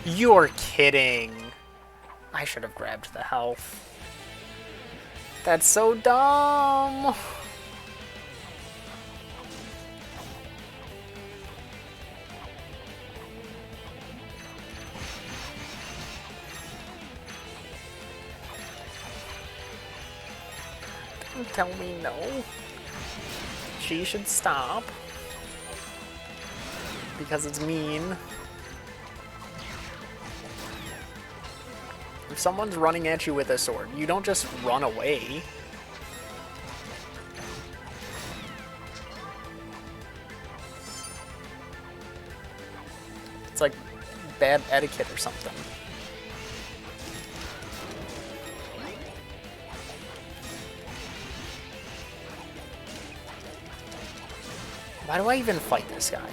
You're kidding. I should have grabbed the health. That's so dumb. Don't tell me no. She should stop. Because it's mean. If someone's running at you with a sword, you don't just run away. It's like bad etiquette or something. Why do I even fight this guy?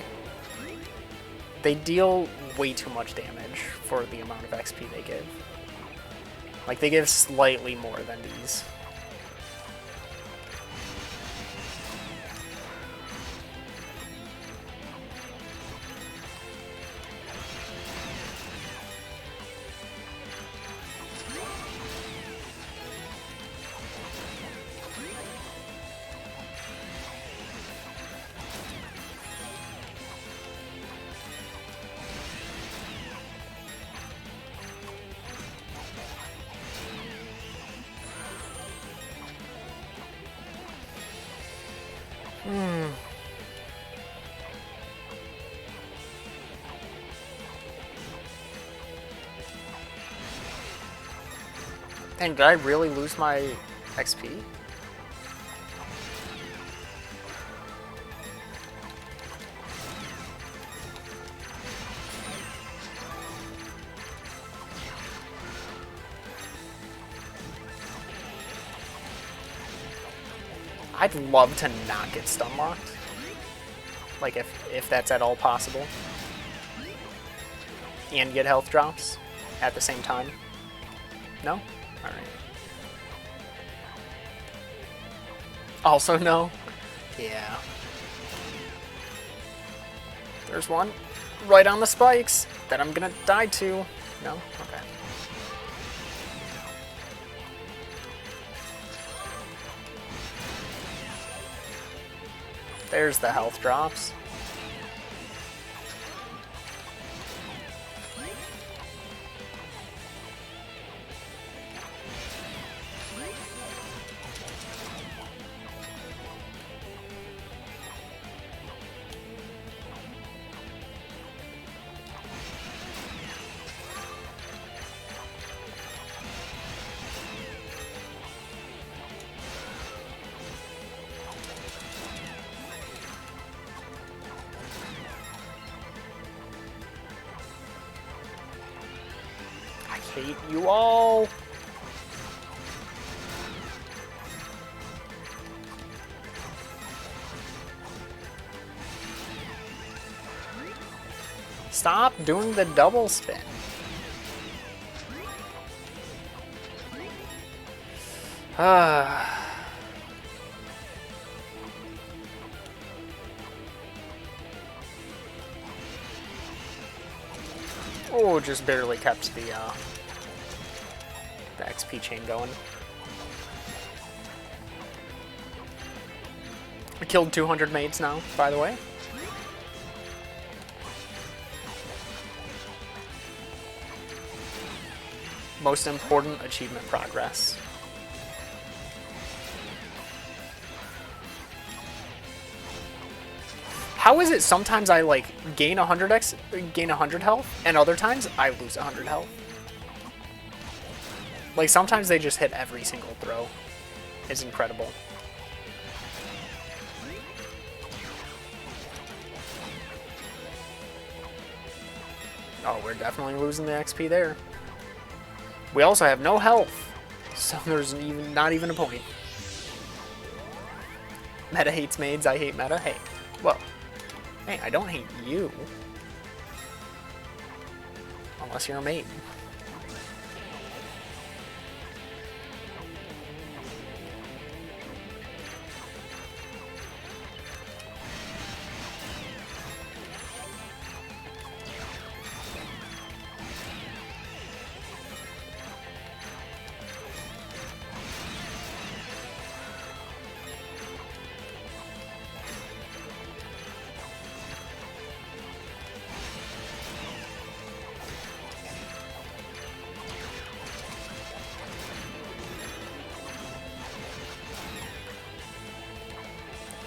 They deal way too much damage for the amount of XP they give. Like, they give slightly more than these. Dang, did I really lose my XP? I'd love to not get stun locked. Like, if that's at all possible. And get health drops at the same time. No? Alright. Also no? Yeah. There's one right on the spikes that I'm gonna die to. No? Okay. There's the health drops. I hate you all. Stop doing the double spin. Oh, just barely kept the XP chain going. I killed 200 maids now, by the way. Most important achievement progress. How is it sometimes I like gain 100 health, and other times I lose 100 health? Like, sometimes they just hit every single throw. It's incredible. Oh, we're definitely losing the XP there. We also have no health, so there's not even a point. Meta hates maids, I hate meta. Hey, well, hey, I don't hate you. Unless you're a maid.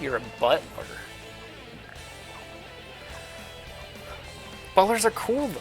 You're a butler. Butlers are cool, though.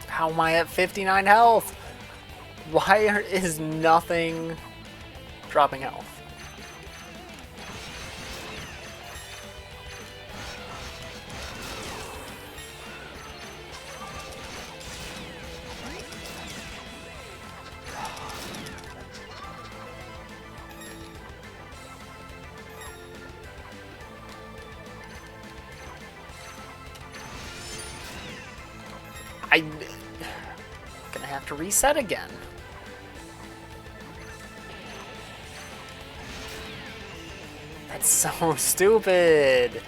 How am I at 59 health? Why is nothing dropping health? I'm gonna have to reset again. That's so stupid.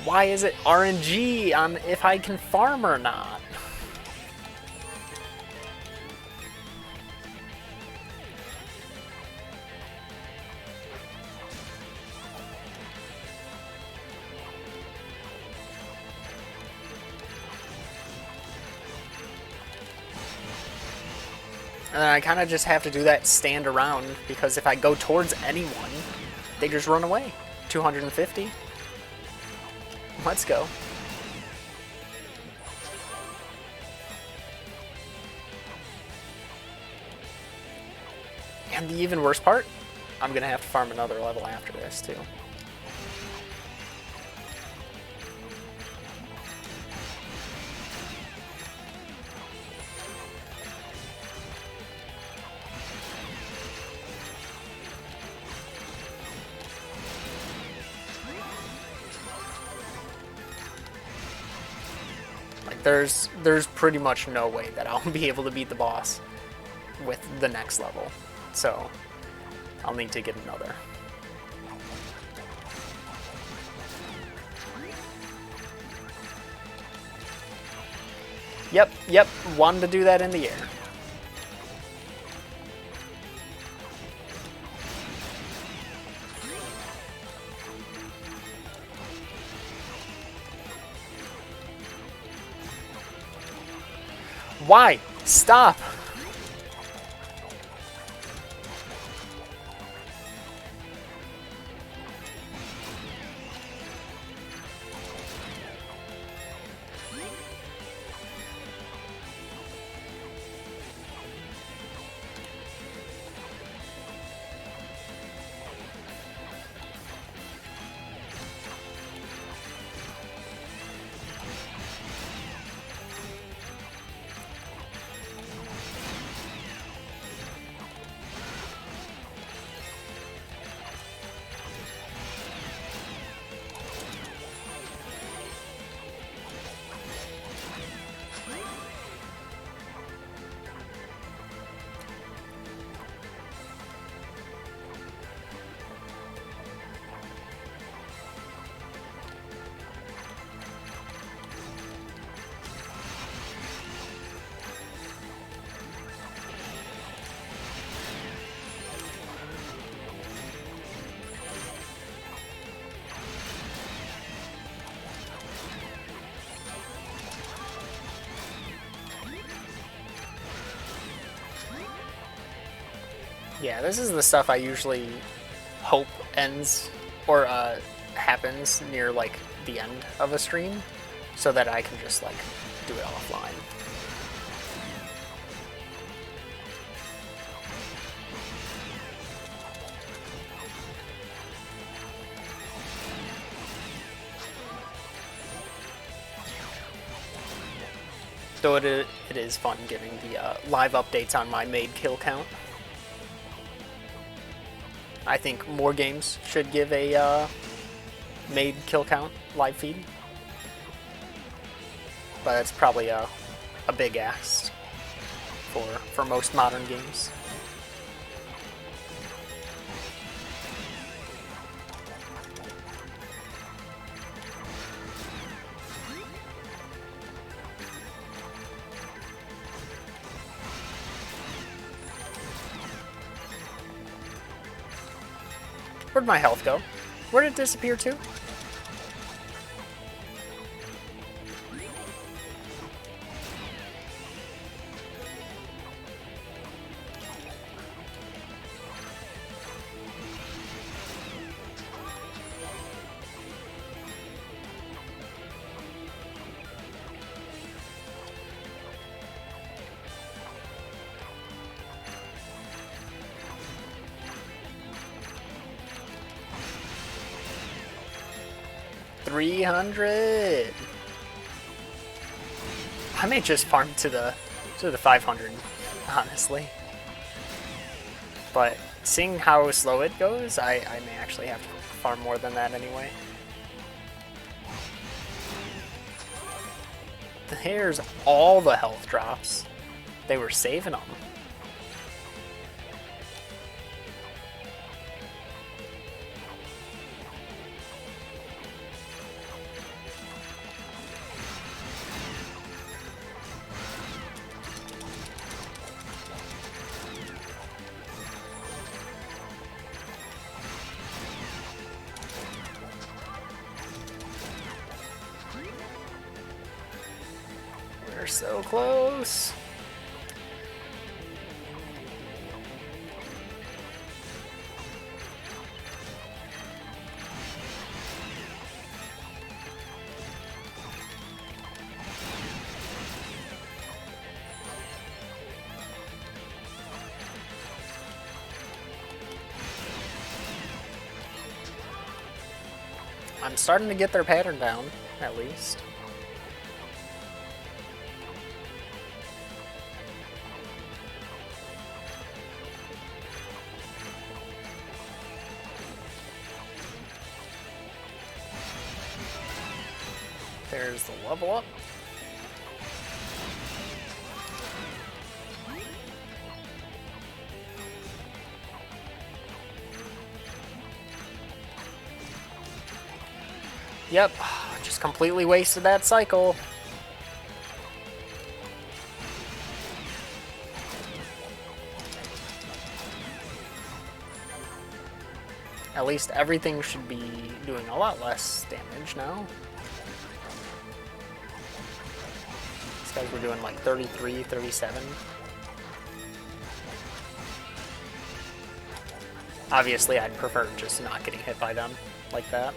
Why is it RNG on if I can farm or not? And then I kind of just have to do that stand around, because if I go towards anyone, they just run away. 250. Let's go. And the even worse part, I'm going to have to farm another level after this, too. There's pretty much no way that I'll be able to beat the boss with the next level. So I'll need to get another. Yep, wanted to do that in the air. Why? Stop! Yeah, this is the stuff I usually hope ends or happens near like the end of a stream so that I can just like do it offline. Though it is fun getting the live updates on my made kill count. I think more games should give a made kill count live feed. But it's probably a big ask for most modern games. Where'd my health go? Where did it disappear to? $300. I may just farm to the 500, honestly. But seeing how slow it goes, I may actually have to farm more than that anyway. There's all the health drops. They were saving them. We're so close. I'm starting to get their pattern down, at least. There's the level up. Yep, just completely wasted that cycle. At least everything should be doing a lot less damage now. These guys were doing like 33, 37. Obviously, I'd prefer just not getting hit by them like that.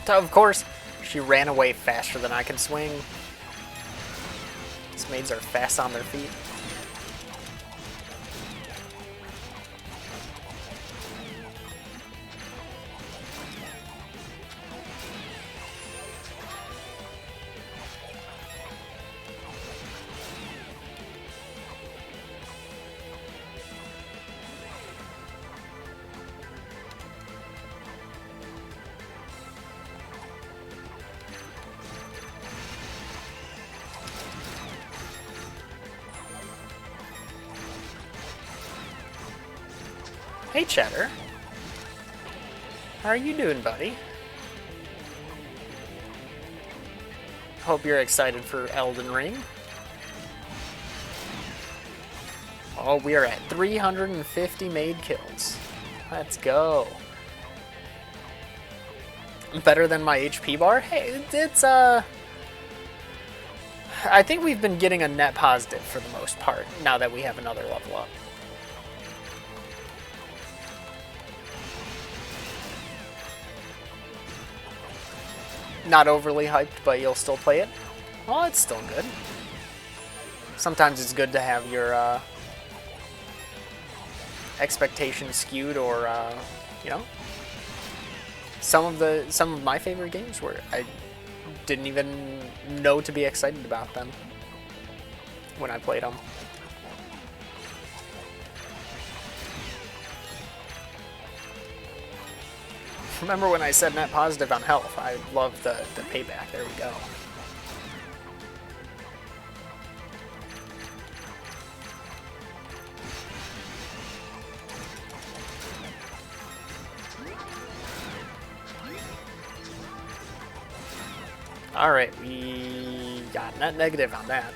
Of course, she ran away faster than I could swing. These maids are fast on their feet. Hey, Cheddar. How are you doing, buddy? Hope you're excited for Elden Ring. Oh, we are at 350 made kills. Let's go. Better than my HP bar? Hey, it's, I think we've been getting a net positive for the most part, now that we have another level up. Not overly hyped, but you'll still play it? Well, it's still good. Sometimes it's good to have your, expectations skewed, or, you know, some of my favorite games where I didn't even know to be excited about them when I played them. Remember when I said net positive on health? I love the payback. There we go. Alright, we got net negative on that.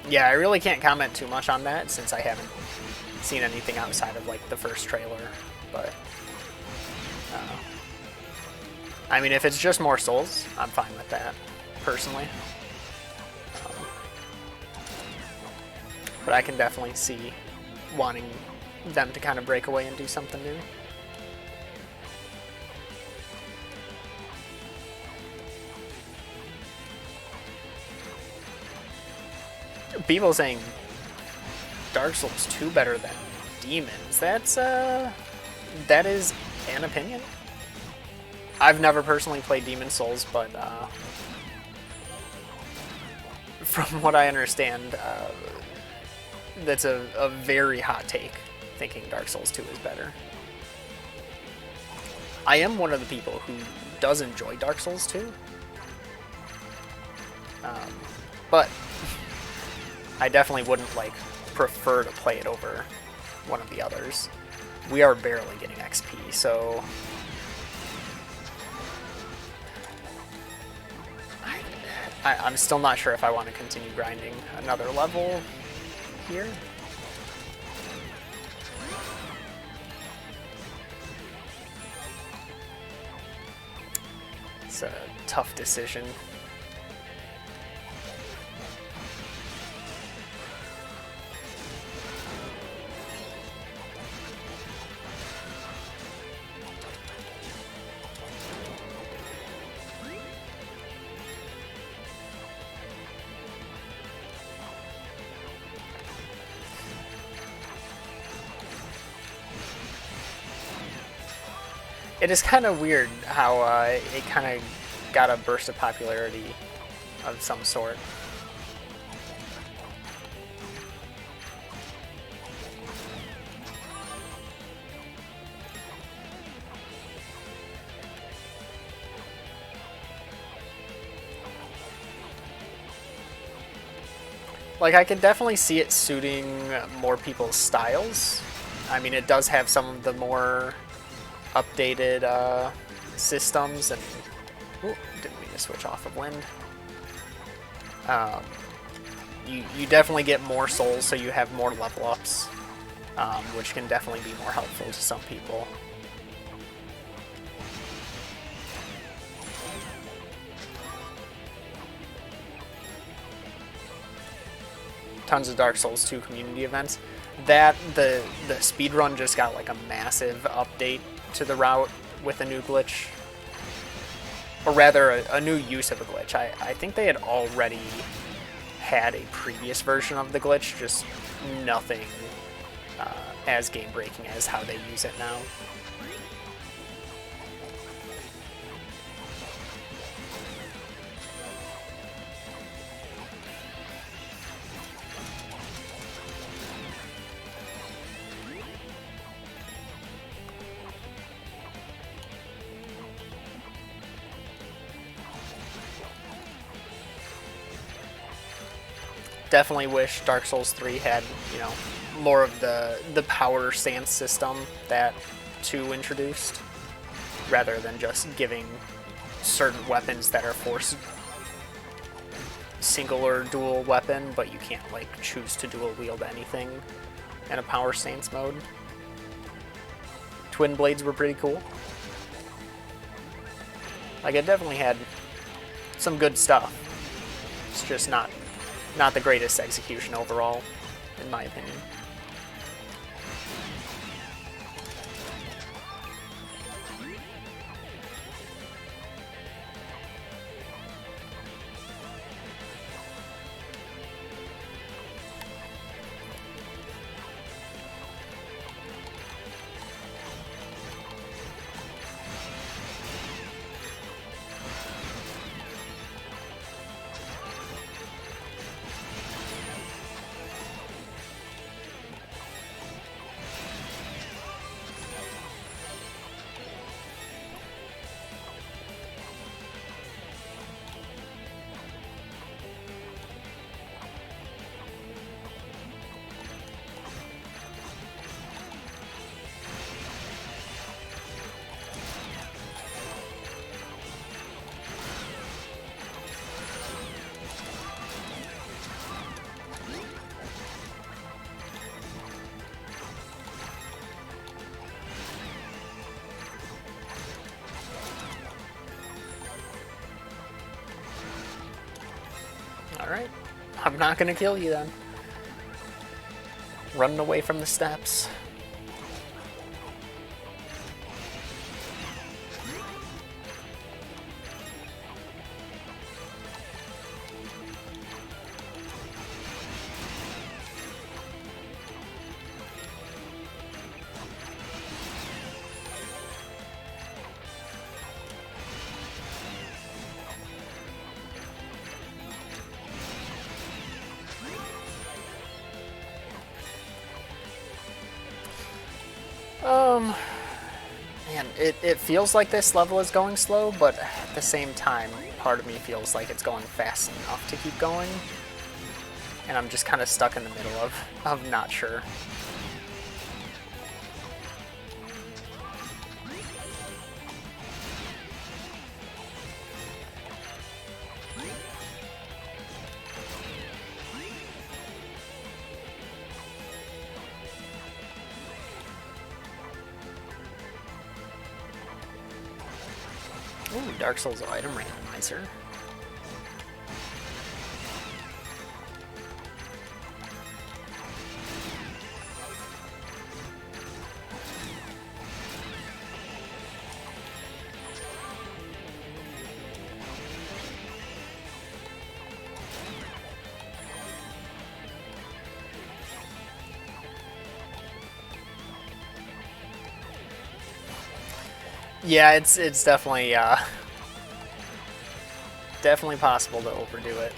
Yeah, I really can't comment too much on that since I haven't seen anything outside of like the first trailer, but I mean, if it's just more souls, I'm fine with that, personally. But I can definitely see wanting them to kind of break away and do something new. People saying Dark Souls 2 better than Demons. That's that is an opinion. I've never personally played Demon Souls, but from what I understand, that's a very hot take, thinking Dark Souls 2 is better. I am one of the people who does enjoy Dark Souls 2, but I definitely wouldn't like prefer to play it over one of the others. We are barely getting XP, so I'm still not sure if I want to continue grinding another level here. It's a tough decision. It is kind of weird how it kind of got a burst of popularity of some sort. Like, I can definitely see it suiting more people's styles. I mean, it does have some of the more updated systems, and ooh, didn't mean to switch off of wind. You definitely get more souls, so you have more level ups, which can definitely be more helpful to some people. Tons of Dark Souls 2 community events. That the speedrun just got like a massive update to the route with a new glitch, or rather a new use of a glitch. I think they had already had a previous version of the glitch, just nothing as game breaking as how they use it now. definitely wish Dark Souls 3 had, you know, more of the power stance system that 2 introduced, rather than just giving certain weapons that are forced single or dual weapon, but you can't like choose to dual wield anything in a power stance mode. Twin blades were pretty cool. Like, it definitely had some good stuff. It's just not the greatest execution overall, in my opinion. Alright, I'm not gonna kill you then. Running away from the steps. Man, it feels like this level is going slow, but at the same time, part of me feels like it's going fast enough to keep going. And I'm just kind of stuck in the middle of not sure. Ooh, Dark Souls item randomizer. Yeah, it's definitely definitely possible to overdo it.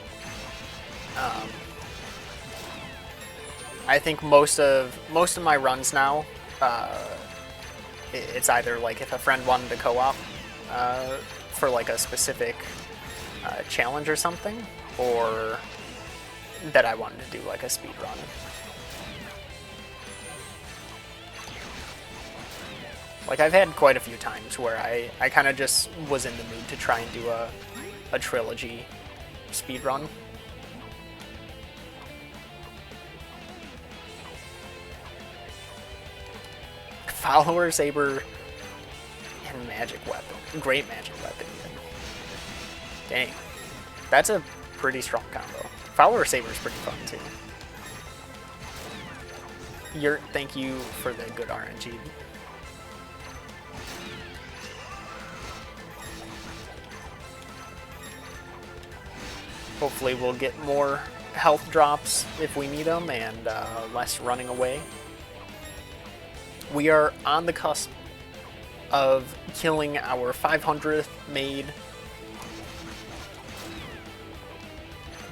I think most of my runs now, it's either like if a friend wanted to co-op for like a specific challenge or something, or that I wanted to do like a speed run. Like, I've had quite a few times where I kind of just was in the mood to try and do a trilogy speedrun. Follower Saber and magic weapon. Great magic weapon, even. Dang. That's a pretty strong combo. Follower Saber is pretty fun, too. Thank you for the good RNG. Hopefully we'll get more health drops if we need them, and less running away. We are on the cusp of killing our 500th maid.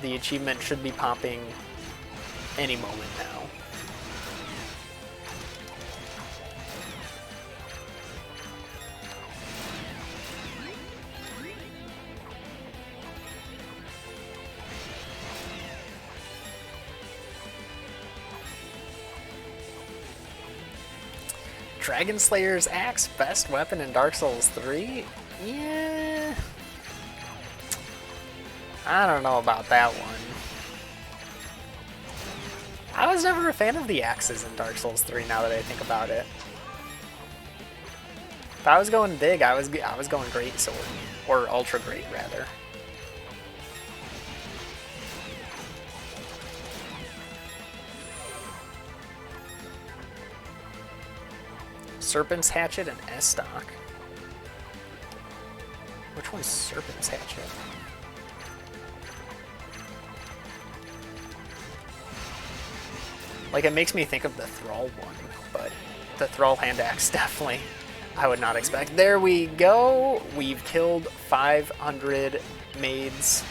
The achievement should be popping any moment now. Dragon Slayer's axe, best weapon in Dark Souls 3? Yeah. I don't know about that one. I was never a fan of the axes in Dark Souls 3 now that I think about it. If I was going big, I was going Great Sword. Or Ultra Great, rather. Serpent's Hatchet and S-Stock. Which one's Serpent's Hatchet? Like, it makes me think of the Thrall one, but the Thrall hand axe definitely I would not expect. There we go. We've killed 500 maids.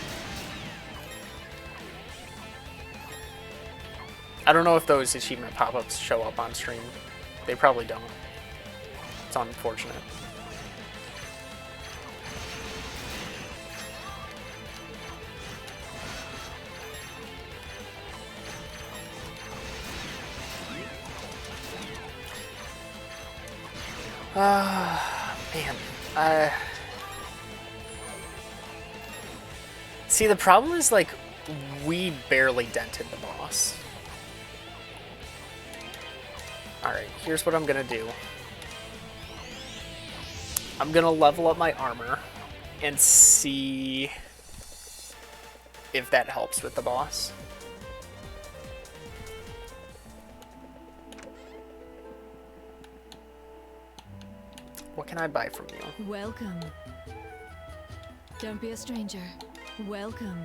I don't know if those achievement pop-ups show up on stream. They probably don't. It's unfortunate. Man. See, the problem is, like, we barely dented the boss. Alright, here's what I'm gonna do. I'm gonna level up my armor and see if that helps with the boss. What can I buy from you? Welcome. Don't be a stranger. Welcome.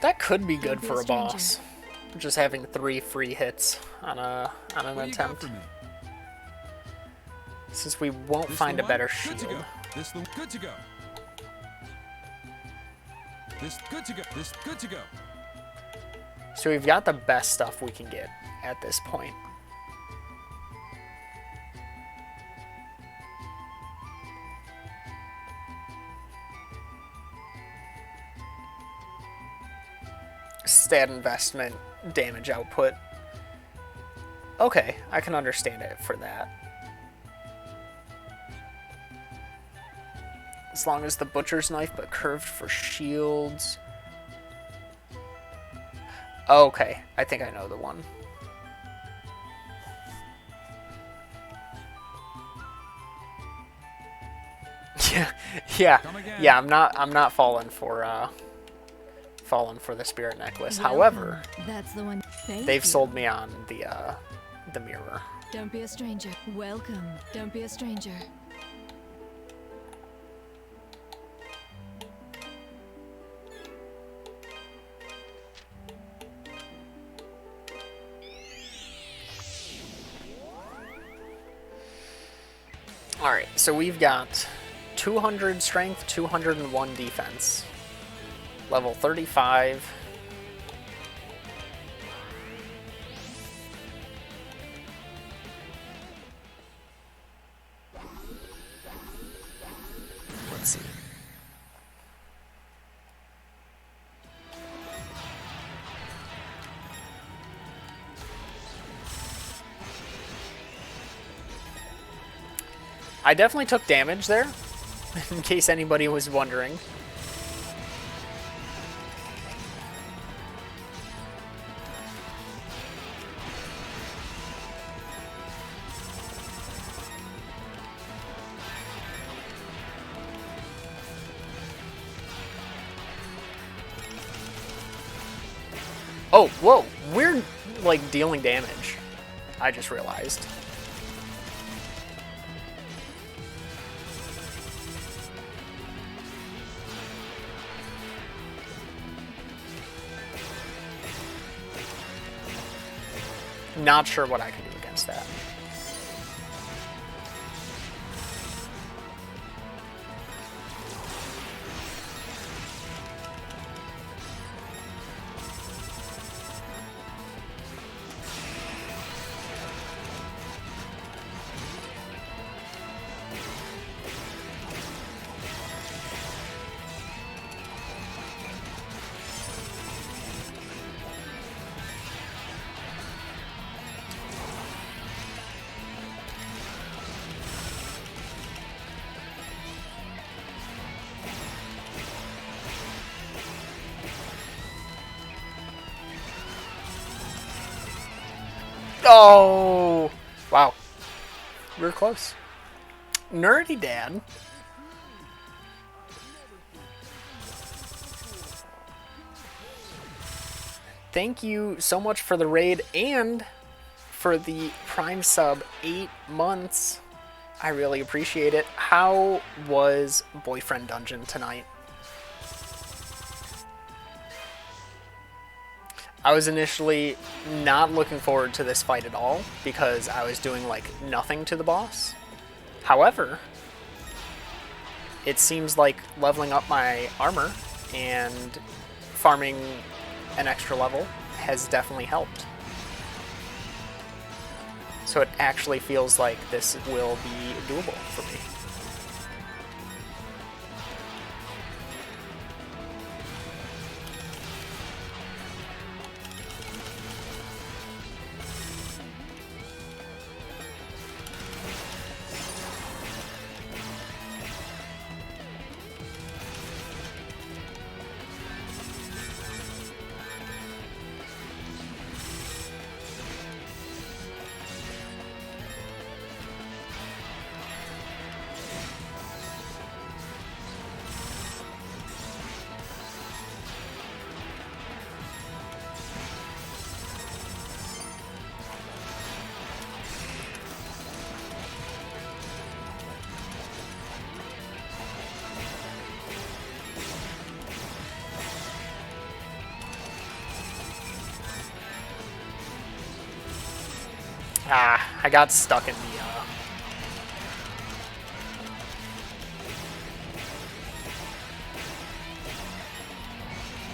That could be good Don't be for a a stranger. boss. Just having 3 free hits on an What do you got attempt. for me? Since we won't This find the a one? better Good to shield. go. This the good to go. This good to go. This good to go. So we've got the best stuff we can get at this point. Stat investment, damage output. Okay, I can understand it for that. As long as the butcher's knife, but curved for shields. Okay, I think I know the one. yeah. Come again. Yeah, I'm not falling for the spirit necklace. However, That's the one. Thank they've you. sold me on the mirror. Don't be a stranger. Welcome. Don't be a stranger. Alright, so we've got 200 strength, 201 defense. Level 35. Let's see. I definitely took damage there, in case anybody was wondering. Oh, whoa, we're, like, dealing damage. I just realized. Not sure what I can do against that. Oh! Wow. We were close. Nerdy Dad. Thank you so much for the raid and for the Prime sub 8 months. I really appreciate it. How was Boyfriend Dungeon tonight? I was initially not looking forward to this fight at all because I was doing like nothing to the boss. However, it seems like leveling up my armor and farming an extra level has definitely helped. So it actually feels like this will be doable for me. Ah, I got stuck in the,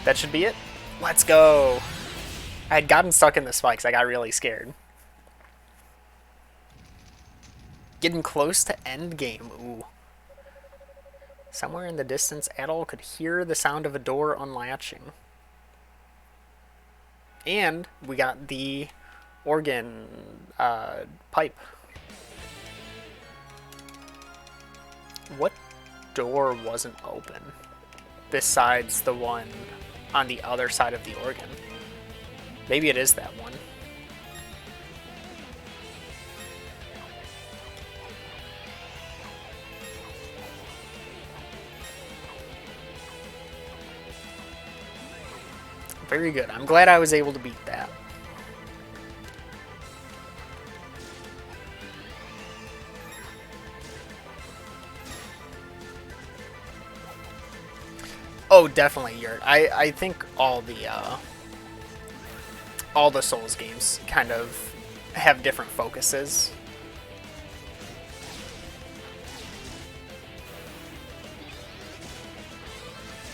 That should be it. Let's go. I had gotten stuck in the spikes. I got really scared. Getting close to end game. Ooh. Somewhere in the distance, Adol could hear the sound of a door unlatching. And we got the organ pipe. What door wasn't open besides the one on the other side of the organ? Maybe it is that one. Very good. I'm glad I was able to beat that. Oh, definitely, Yurt. I think all the Souls games kind of have different focuses.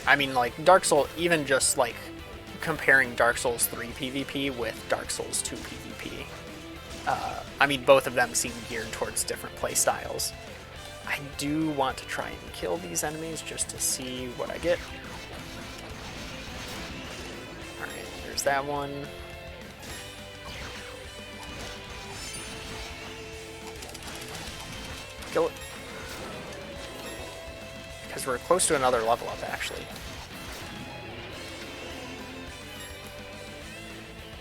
I mean, like, Dark Souls, even just, like, comparing Dark Souls 3 PvP with Dark Souls 2 PvP. I mean, both of them seem geared towards different playstyles. I do want to try and kill these enemies just to see what I get. Alright, there's that one. Kill it. Because we're close to another level up, actually.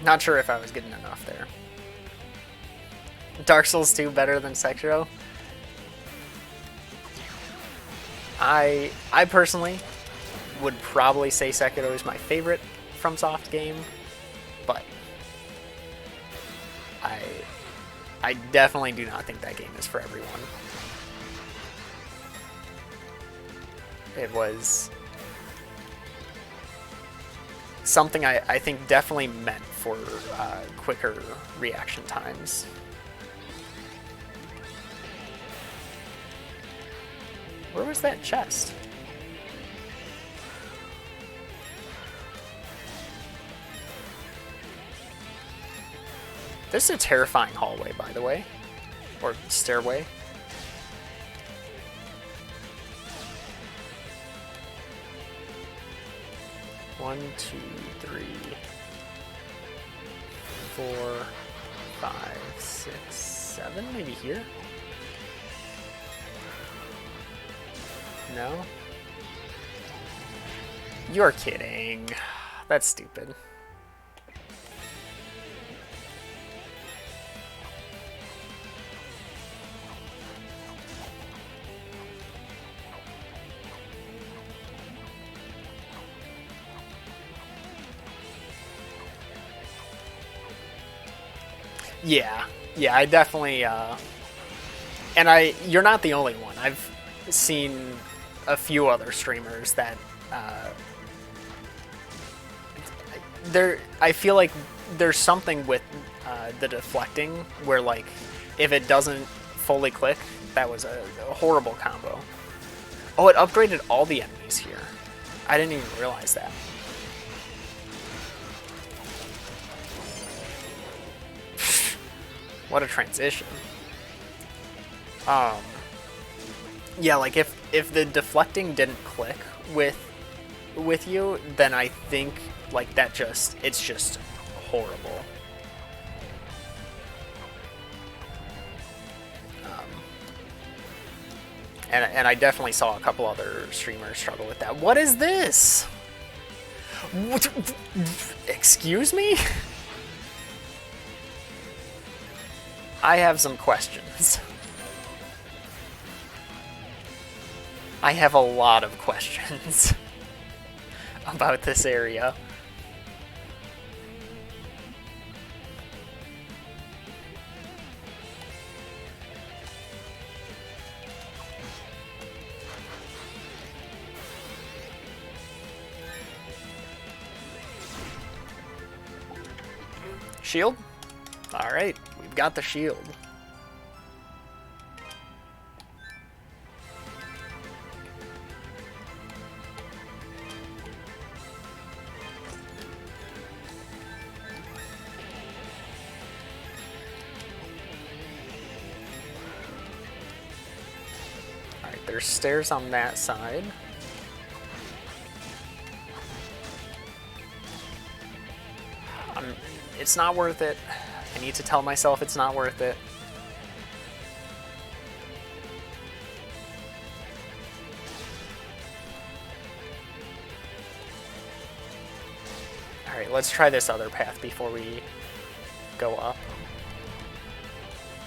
Not sure if I was getting enough there. Dark Souls 2 better than Sekiro? I personally would probably say Sekiro is my favorite FromSoft game, but I definitely do not think that game is for everyone. It was something I think definitely meant for quicker reaction times. Where was that chest? This is a terrifying hallway, by the way. Or stairway. One, two, three, 4, 5, 6, 7, maybe here? No? You're kidding. That's stupid. Yeah, yeah, I definitely, you're not the only one. I've seen a few other streamers that, I feel like there's something with the deflecting where, like, if it doesn't fully click, that was a horrible combo. Oh, it upgraded all the enemies here. I didn't even realize that. What a transition. Yeah, like if the deflecting didn't click with you, then I think like it's just horrible. And I definitely saw a couple other streamers struggle with that. What is this? Excuse me? I have some questions. I have a lot of questions about this area. Shield? Alright, we've got the shield. Alright, there's stairs on that side. It's not worth it. I need to tell myself it's not worth it. Alright, let's try this other path before we go up.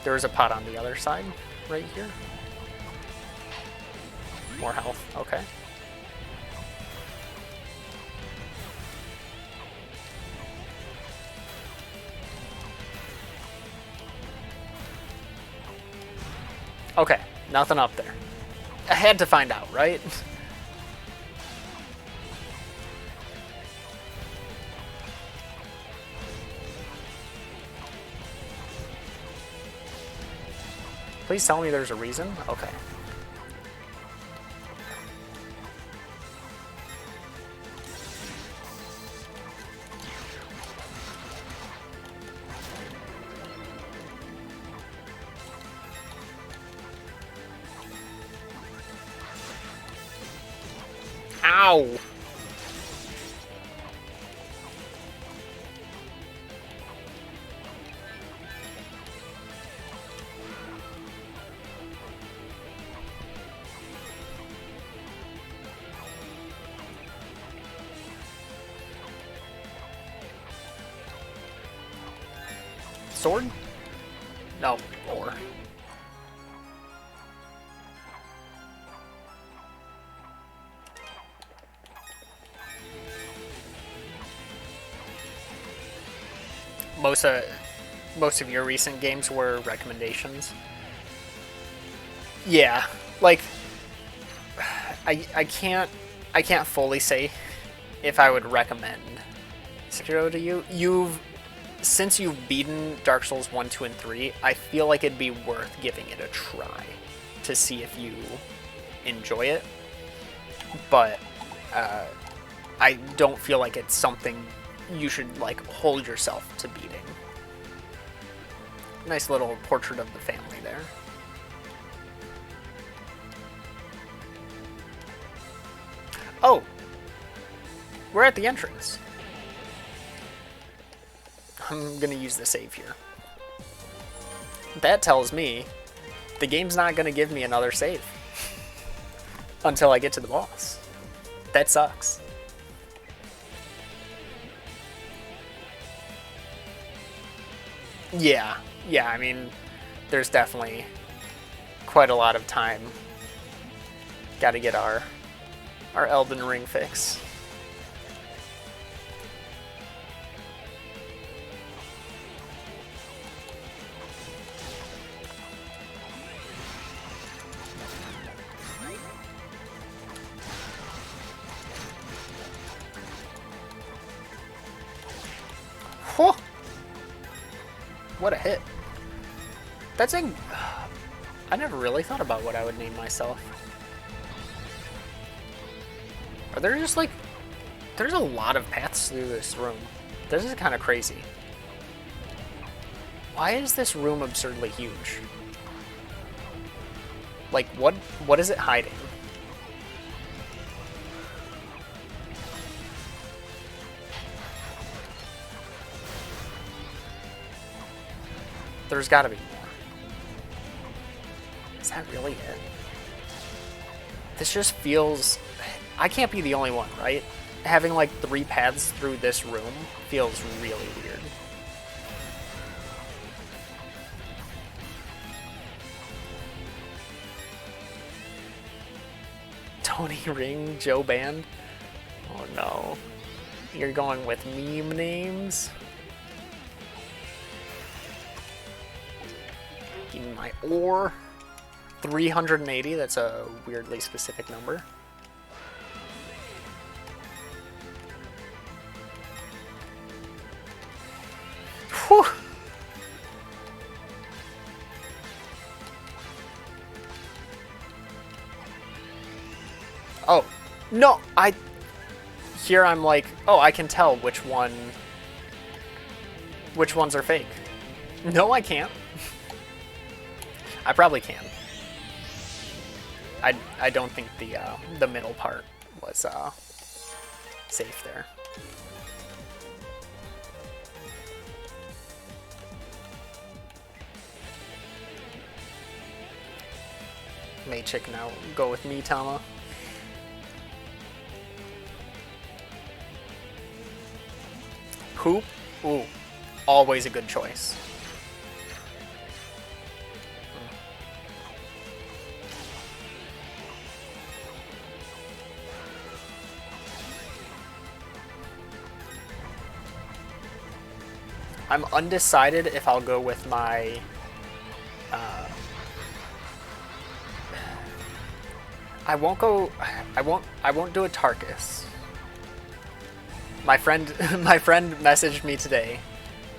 There was a pot on the other side, right here. More health, okay. Okay, nothing up there. I had to find out, right? Please tell me there's a reason? Okay. Ow! Sword? No, ore. Most of your recent games were recommendations. Yeah, like I can't fully say if I would recommend Sekiro to you. Since you've beaten Dark Souls 1, 2, and 3, I feel like it'd be worth giving it a try to see if you enjoy it. But I don't feel like it's something you should like hold yourself to beating. Nice little portrait of the family there. Oh, we're at the entrance. I'm gonna use the save here. That tells me the game's not gonna give me another save until I get to the boss. That sucks. Yeah, I mean, there's definitely quite a lot of time. Gotta get our Elden Ring fix. What a hit. That's a... I never really thought about what I would name myself. Are there just like... There's a lot of paths through this room. This is kind of crazy. Why is this room absurdly huge? Like, what is it hiding? There's gotta be more. Is that really it? This just feels... I can't be the only one, right? Having like 3 paths through this room feels really weird. Tony Ring, Joe Band? Oh no. You're going with meme names? Give me my ore. 380, that's a weirdly specific number. Whew. Oh, no, here I'm like, oh, I can tell which ones are fake. No, I can't. I probably can. I don't think the middle part was safe there. May chicken out. Go with me, Tama. Hoop? Ooh. Always a good choice. I'm undecided if I'll go with my I won't do a Tarkus. My friend messaged me today.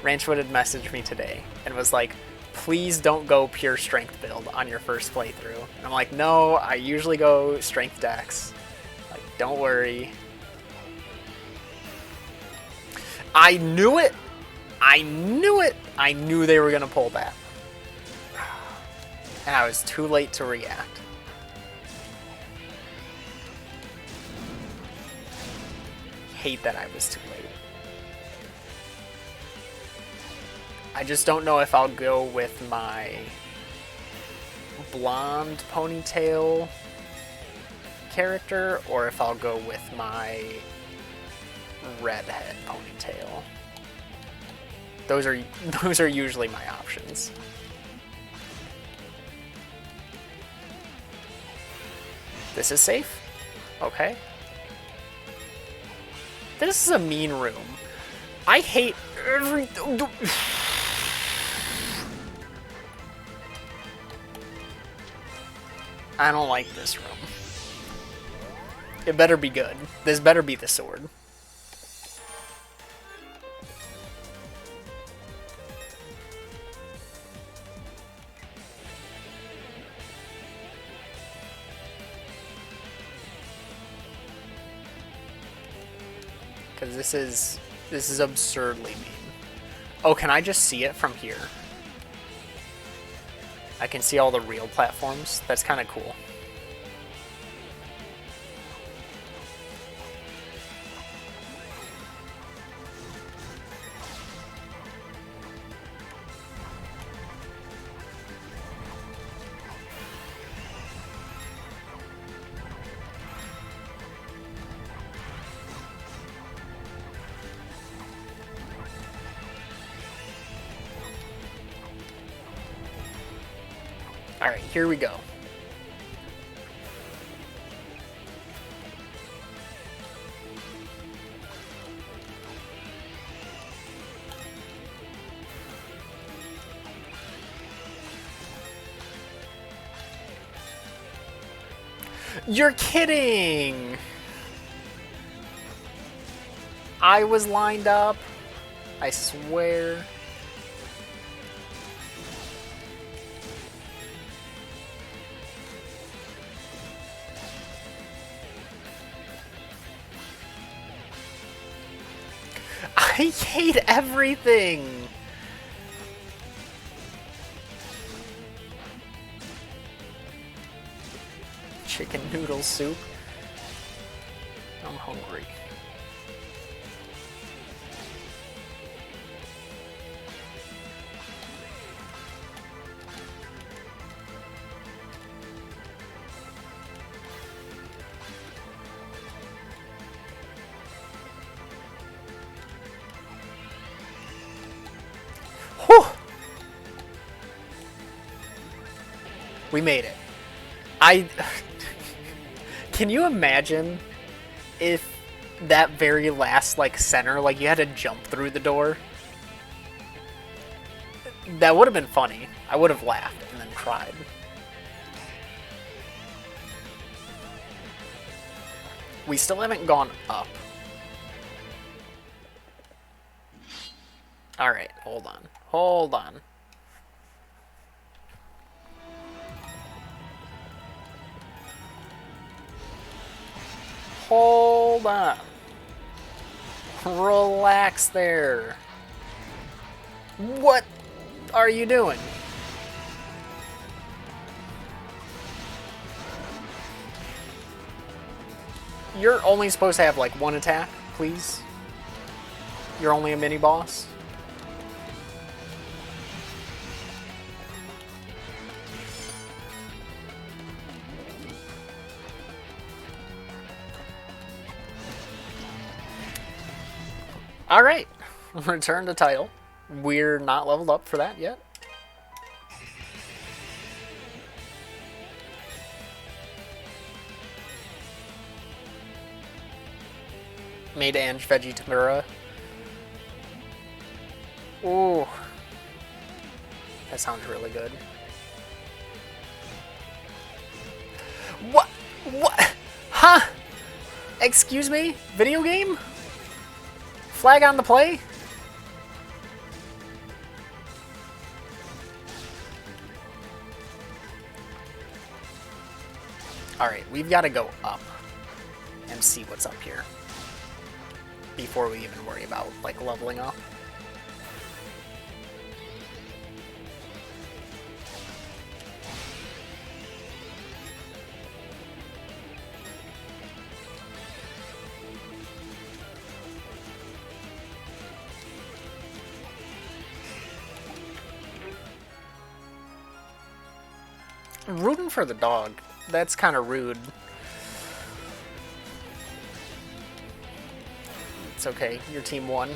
Ranchwood had messaged me today and was like, please don't go pure strength build on your first playthrough. And I'm like, no, I usually go strength dex. Like, don't worry. I knew it! I knew it! I knew they were gonna pull that. And I was too late to react. Hate that I was too late. I just don't know if I'll go with my blonde ponytail character or if I'll go with my redhead ponytail. Those are usually my options. This is safe? Okay. This is a mean room. I hate every... I don't like this room. It better be good. This better be the sword. Because this is absurdly mean. Oh, can I just see it from here? I can see all the real platforms. That's kind of cool. Alright, here we go. You're kidding! I was lined up. I swear. I hate everything! Chicken noodle soup. I'm hungry. Whew! We made it. Can you imagine if that very last, like, center, like, you had to jump through the door? That would have been funny. I would have laughed and then cried. We still haven't gone up. Alright, hold on. Hold on. Hold on. Relax there. What are you doing? You're only supposed to have like one attack, please. You're only a mini boss. Alright, return to title. We're not leveled up for that yet. Made Ange Veggie Tempura. Ooh. That sounds really good. What? What? Huh? Excuse me? Video game? Flag on the play? Alright, we've got to go up and see what's up here before we even worry about, like, leveling up. Rooting for the dog. That's kind of rude. It's okay. Your team won.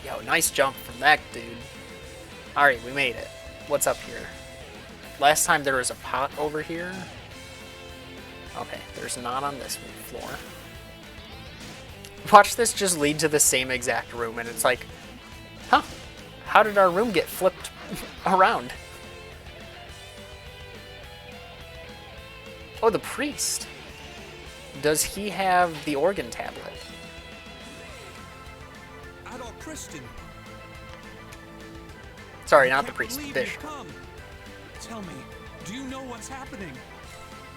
Yo, nice jump from that dude. Alright, we made it. What's up here? Last time there was a pot over here. Okay, there's not on this floor. Watch this just lead to the same exact room, and it's like, huh? How did our room get flipped around? Oh, the priest. Does he have the organ tablet? Adol Christian. Sorry, not the priest, the bishop. Tell me, do you know what's happening?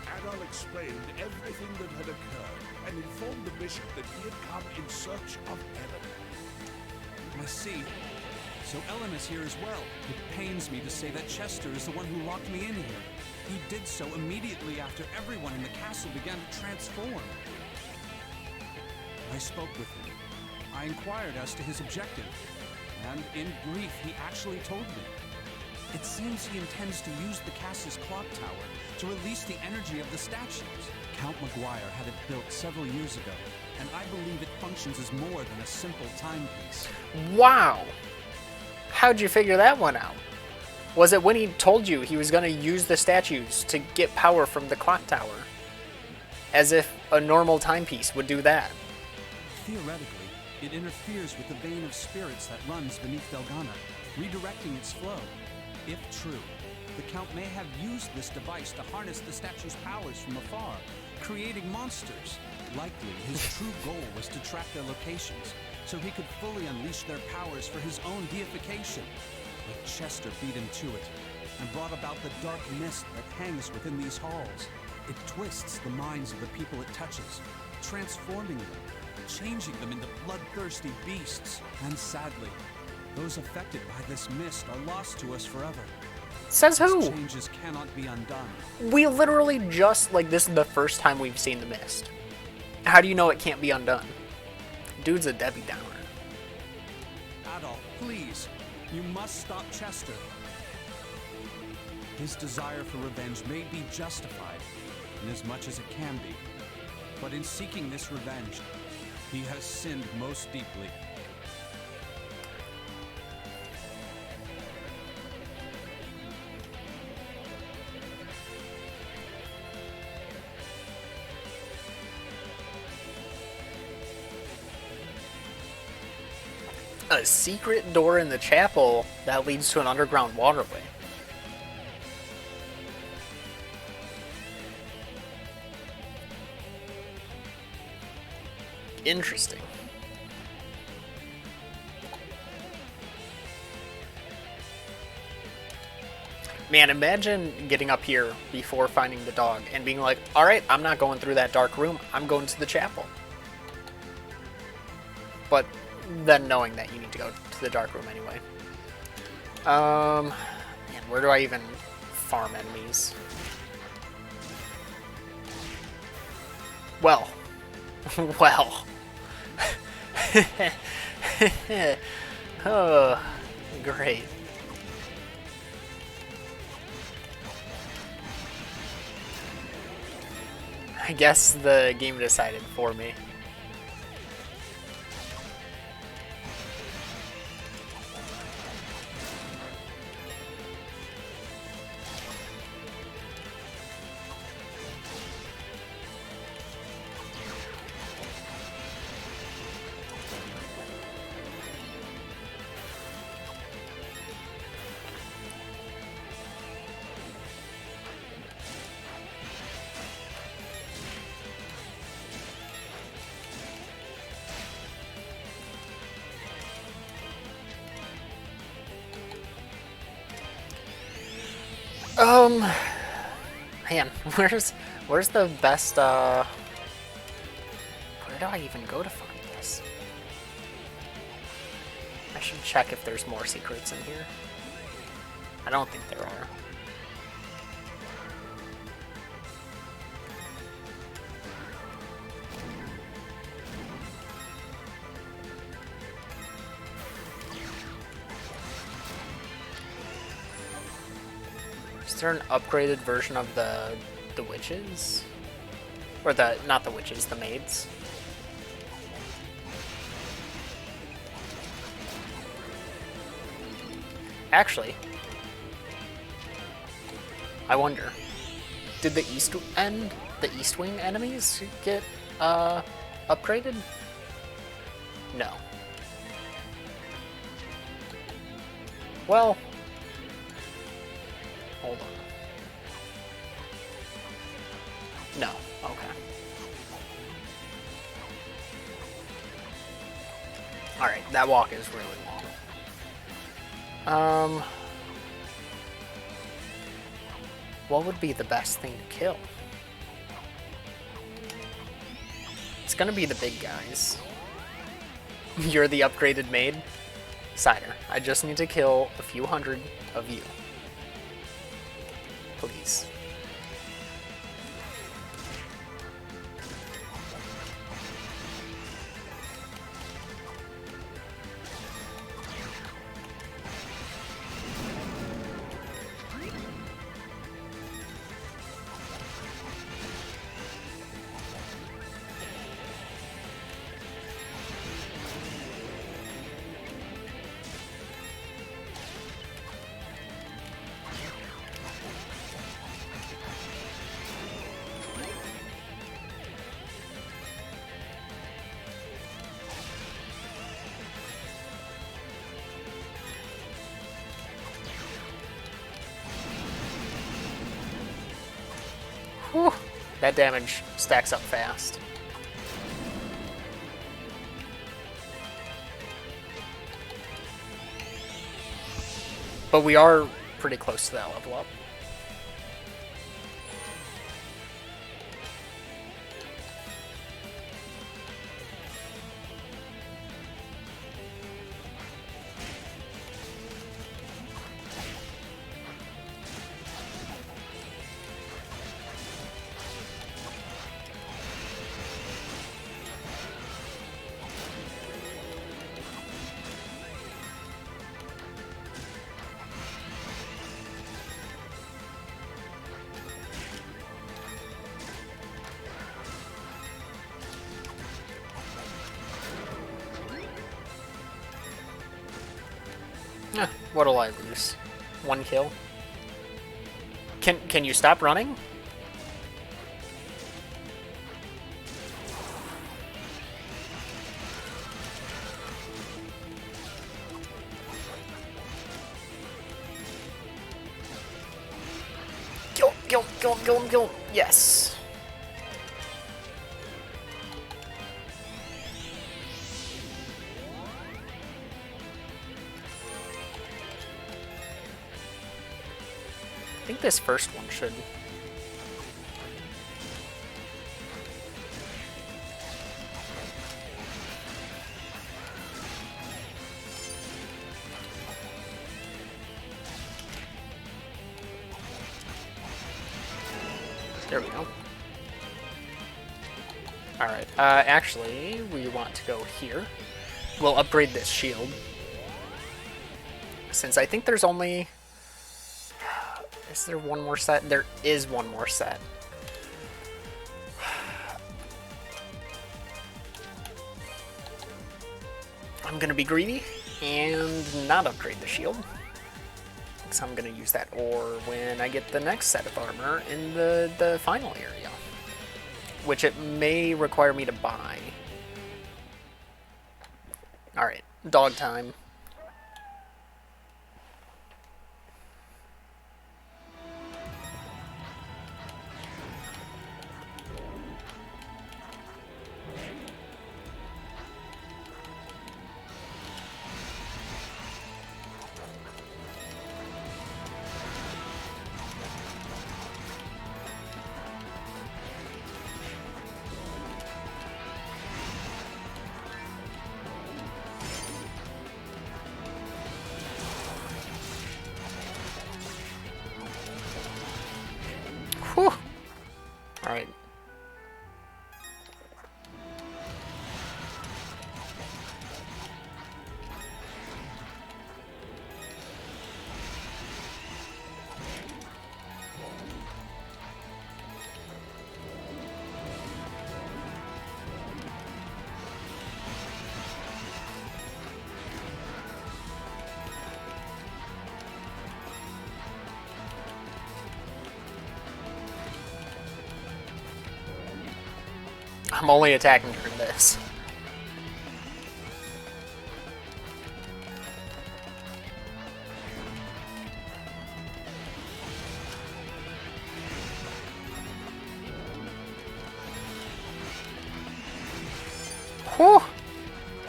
Adol explained everything that had occurred and informed the bishop that he had come in search of Ellen. I see. So Ellen is here as well. It pains me to say that Chester is the one who locked me in here. He did so immediately after everyone in the castle began to transform. I spoke with him. I inquired as to his objective, and in brief, he actually told me. It seems he intends to use the castle's clock tower to release the energy of the statues. Count Maguire had it built several years ago, and I believe it functions as more than a simple timepiece. Wow! How'd you figure that one out? Was it when he told you he was going to use the statues to get power from the clock tower? As if a normal timepiece would do that. Theoretically, it interferes with the vein of spirits that runs beneath Felghana, redirecting its flow. If true, the Count may have used this device to harness the statue's powers from afar, creating monsters. Likely, his true goal was to track their locations, so he could fully unleash their powers for his own deification. But Chester beat him to it, and brought about the dark mist that hangs within these halls. It twists the minds of the people it touches, transforming them, changing them into bloodthirsty beasts. And sadly, those affected by this mist are lost to us forever. Says who? These changes cannot be undone. We literally just, like, this is the first time we've seen the mist. How do you know it can't be undone? Dude's a Debbie Downer. Adolf, please, you must stop Chester. His desire for revenge may be justified, in as much as it can be. But in seeking this revenge, he has sinned most deeply. A secret door in the chapel that leads to an underground waterway. Interesting. Man, imagine getting up here before finding the dog and being like, alright, I'm not going through that dark room, I'm going to the chapel. But then knowing that you need to go to the dark room anyway. Man, where do I even farm enemies? Well. Well. Oh, great. I guess the game decided for me. Man, where's the best, where do I even go to find this? I should check if there's more secrets in here. I don't think there are. Is there an upgraded version of the witches? Or not the witches, the maids? Actually, I wonder, did the East Wing enemies get upgraded? No. Well, hold on. No. Okay. Alright, that walk is really long. What would be the best thing to kill? It's gonna be the big guys. You're the upgraded maid? Cider, I just need to kill a few hundred of you. Please. Whew, that damage stacks up fast. But we are pretty close to that level up. What'll I lose? 1 kill? Can you stop running? Kill him. Yes. I think this first one should. There we go. Alright, actually, we want to go here. We'll upgrade this shield. Since I think there's only... Is there one more set? There is one more set. I'm gonna be greedy and not upgrade the shield. So I'm gonna use that ore when I get the next set of armor in the final area. Which it may require me to buy. Alright, dog time. Whew. Alright. I'm only attacking during this. Whew!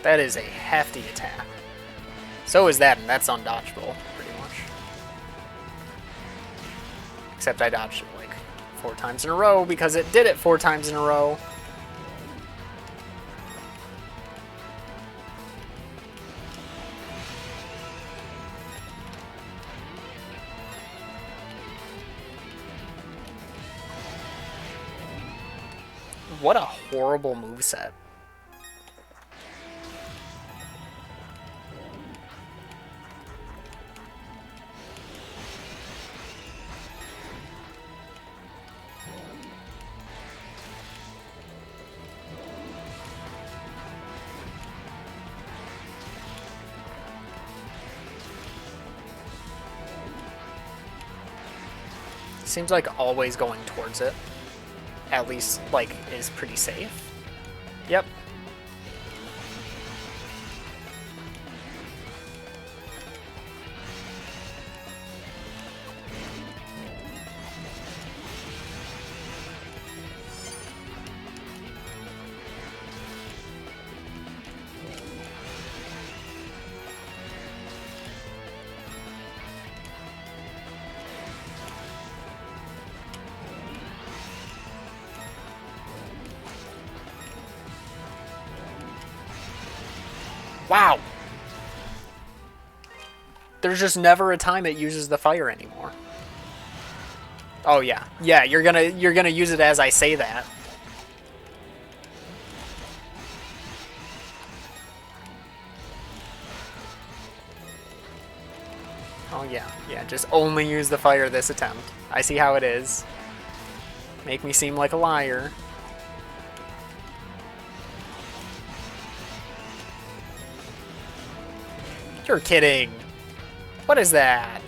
That is a hefty attack. So is that, and that's undodgeable, pretty much. Except I dodged it like 4 times in a row because it did it 4 times in a row. What a horrible moveset. Seems like always going towards it. At least, like, is pretty safe. Yep. Wow. There's just never a time it uses the fire anymore. Oh yeah. Yeah, you're gonna use it as I say that. Oh yeah. Yeah, just only use the fire this attempt. I see how it is. Make me seem like a liar. You're kidding. What is that?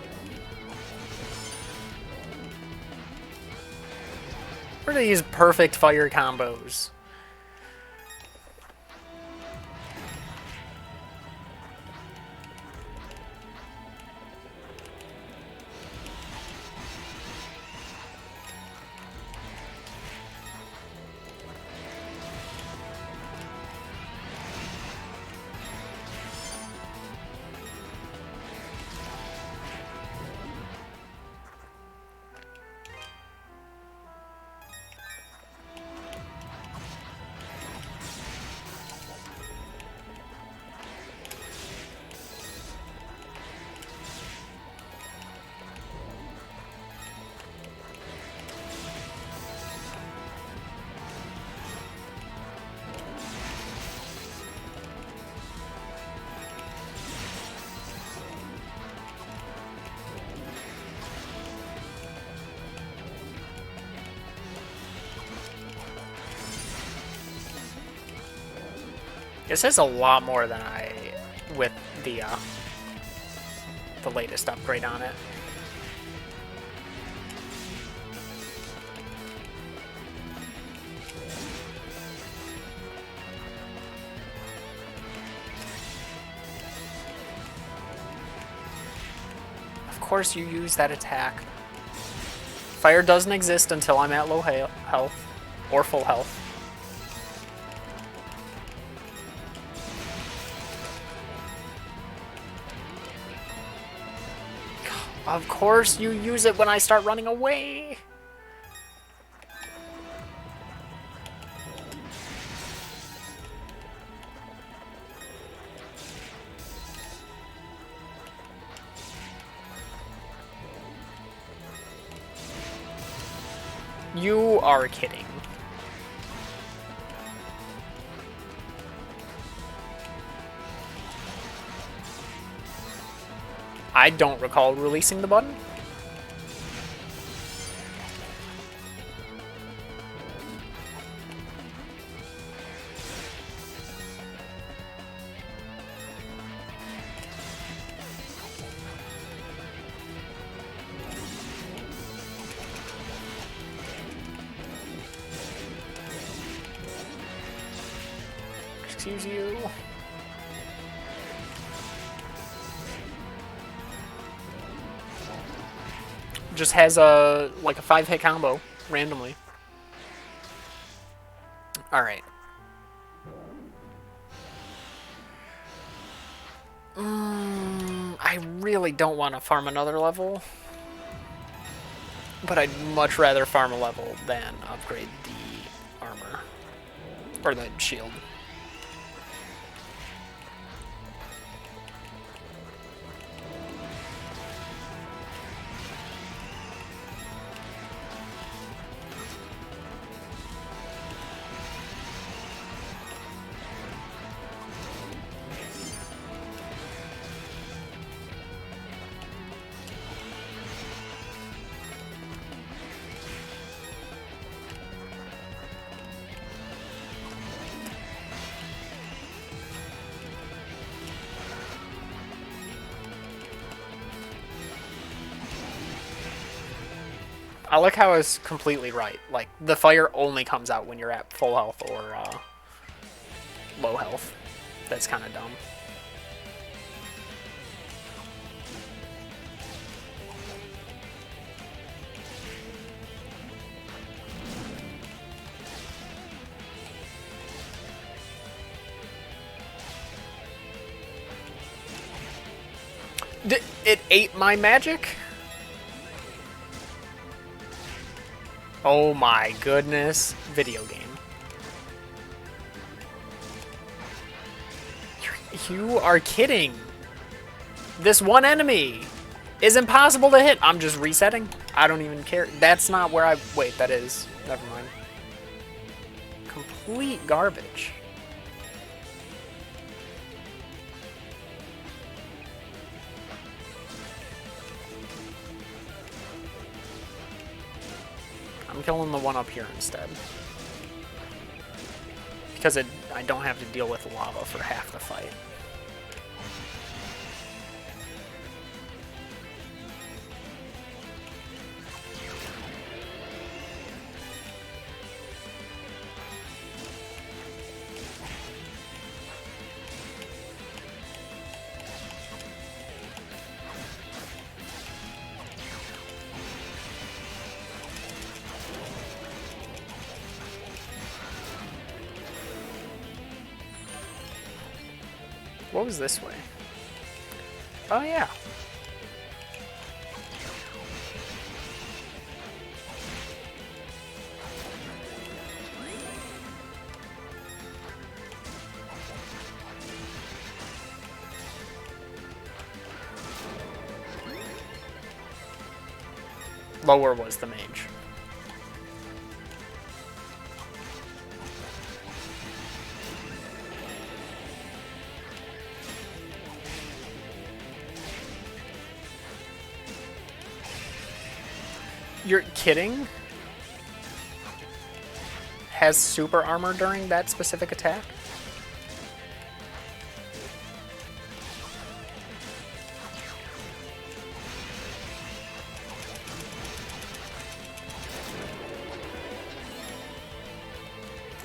What are these perfect fire combos? This is a lot more than I with the latest upgrade on it. Of course you use that attack. Fire doesn't exist until I'm at low health or full health. Of course you use it when I start running away. You are kidding. I don't recall releasing the button. Excuse you. Just has a like a 5-hit combo randomly. All right. I really don't want to farm another level, but I'd much rather farm a level than upgrade the armor or the shield. I like how I was completely right. Like, the fire only comes out when you're at full health or low health. That's kind of dumb. It ate my magic? Oh my goodness. Video game. You are kidding. This one enemy is impossible to hit. I'm just resetting. I don't even care. That's not where I... Wait, that is... Never mind. Complete garbage. I'm killing the one up here instead. Because I don't have to deal with lava for half the fight. What was this way? Oh, yeah. Lower was the mage. You're kidding? Has super armor during that specific attack?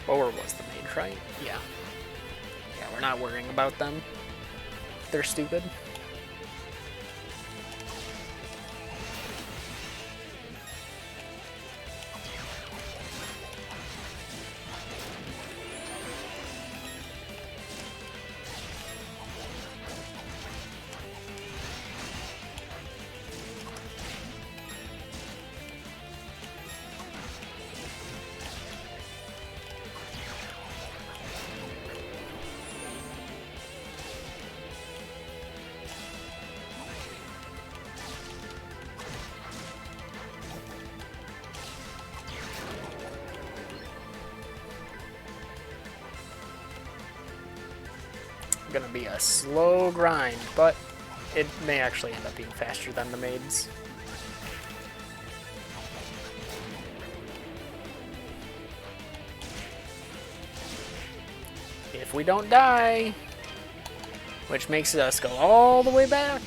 Lower was the mage, right? Yeah. Yeah, we're not worrying about them. They're stupid. Gonna be a slow grind, but it may actually end up being faster than the maids. If we don't die, which makes us go all the way back,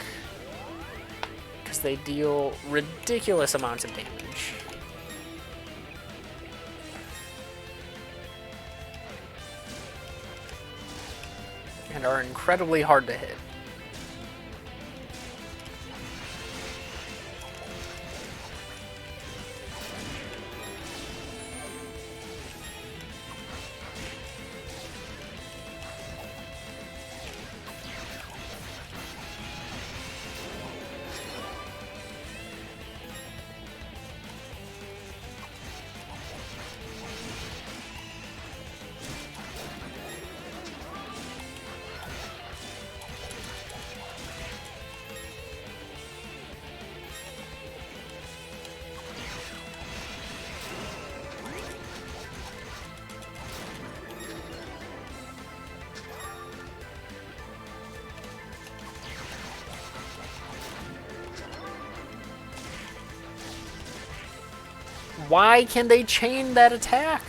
because they deal ridiculous amounts of damage. And are incredibly hard to hit. Why can they chain that attack?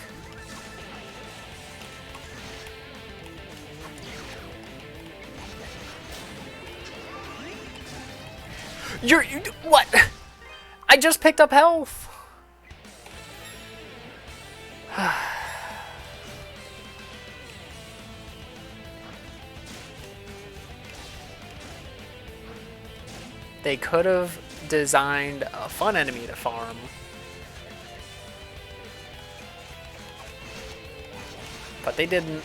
What? I just picked up health. They could have designed a fun enemy to farm. But they didn't.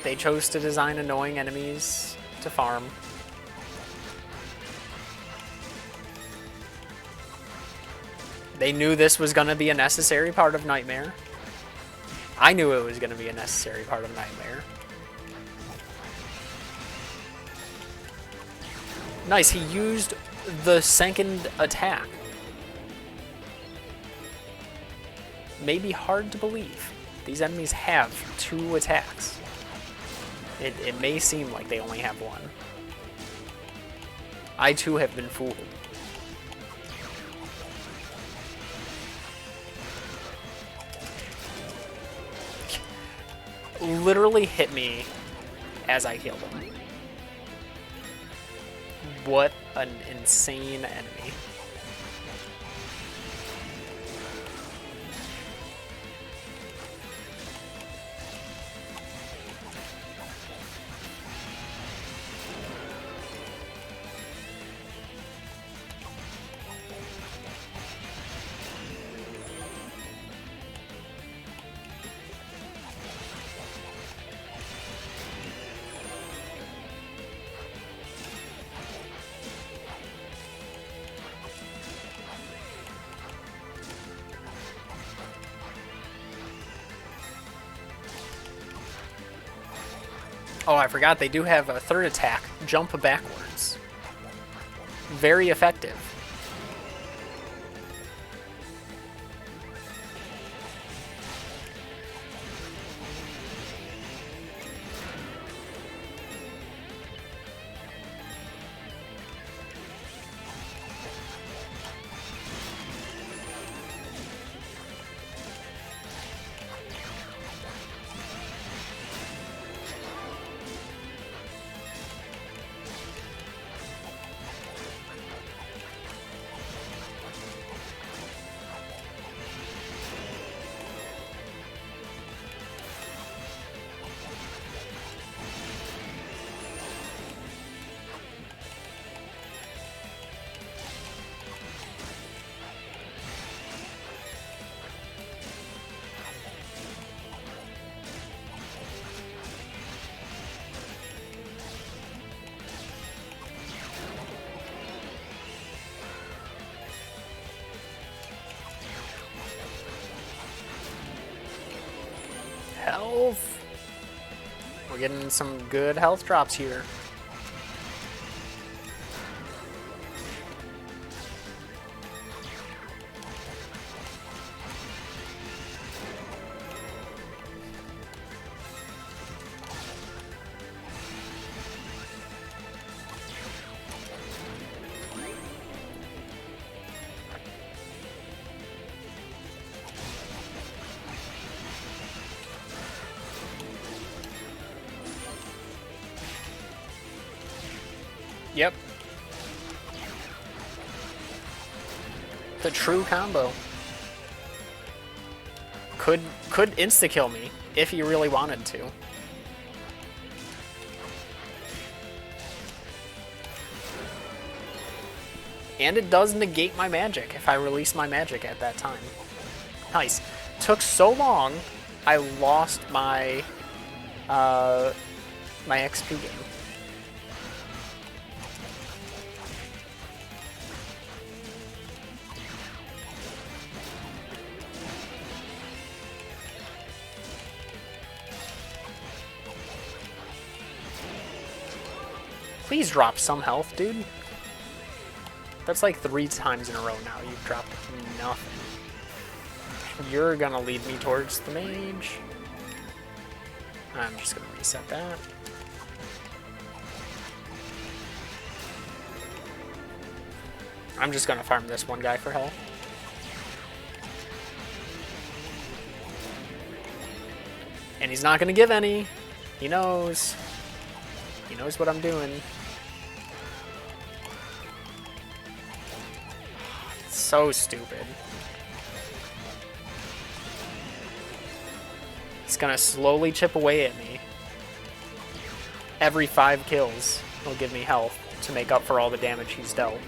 They chose to design annoying enemies to farm. They knew this was going to be a necessary part of Nightmare. I knew it was going to be a necessary part of Nightmare. Nice, he used the second attack. Maybe hard to believe. These enemies have 2 attacks. It may seem like they only have 1. I too have been fooled. Literally hit me as I killed him. What an insane enemy. Oh, I forgot they do have a third attack, jump backwards. Very effective. Health. We're getting some good health drops here. Yep. The true combo. Could insta-kill me if he really wanted to. And it does negate my magic if I release my magic at that time. Nice. Took so long, I lost my my XP game. Please drop some health, dude. That's like 3 times in a row now. You've dropped nothing. You're gonna lead me towards the mage. I'm just gonna reset that. I'm just gonna farm this one guy for health. And he's not gonna give any. He knows. He knows what I'm doing. So stupid. He's gonna slowly chip away at me. Every 5 kills, he'll give me health to make up for all the damage he's dealt.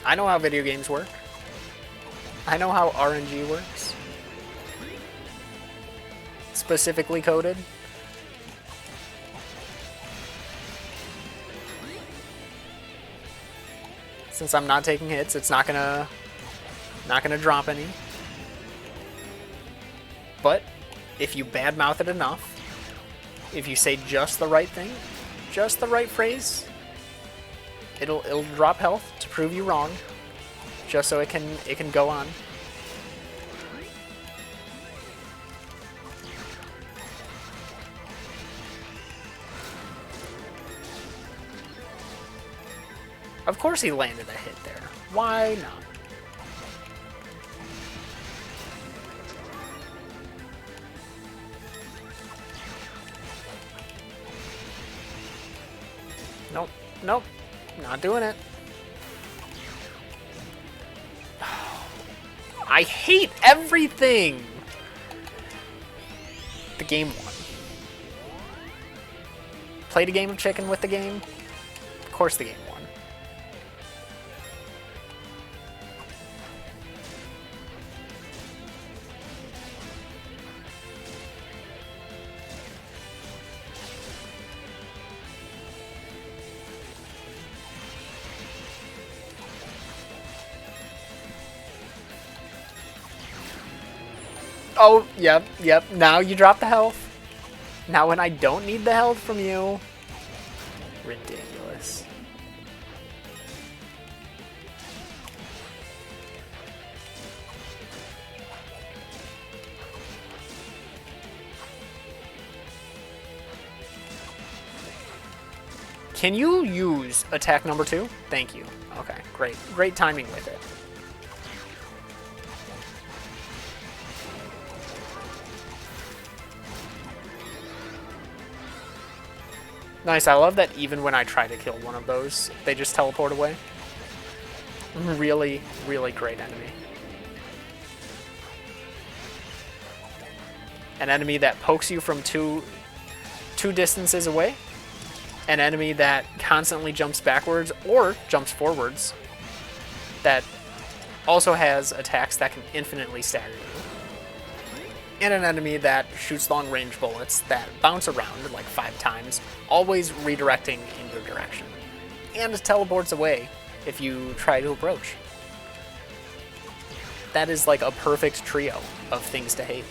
I know how video games work. I know how RNG works. Specifically coded. Since I'm not taking hits, it's not gonna drop any. But if you badmouth it enough, if you say just the right thing, just the right phrase, it'll drop health to prove you wrong, just so it can go on. Of course he landed a hit there. Why not? Nope. Nope. Not doing it. I hate everything! The game won. Played a game of chicken with the game? Of course the game won. Oh, yep. Now you drop the health. Now when I don't need the health from you. Ridiculous. Can you use attack number 2? Thank you. Okay, great. Great timing with it. Nice, I love that even when I try to kill one of those, they just teleport away. Really, really great enemy. An enemy that pokes you from two distances away. An enemy that constantly jumps backwards or jumps forwards. That also has attacks that can infinitely stagger you. And an enemy that shoots long-range bullets that bounce around like 5 times, always redirecting in your direction. And teleports away if you try to approach. That is like a perfect trio of things to hate.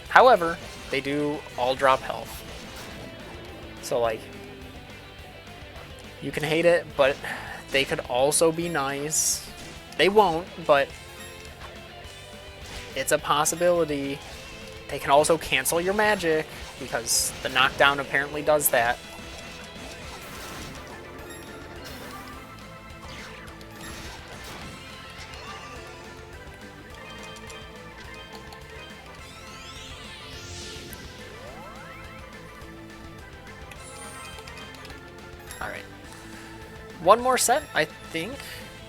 However, they do all drop health. So like, you can hate it, but they could also be nice. They won't, but it's a possibility. They can also cancel your magic, because the knockdown apparently does that. Alright. One more set, I think,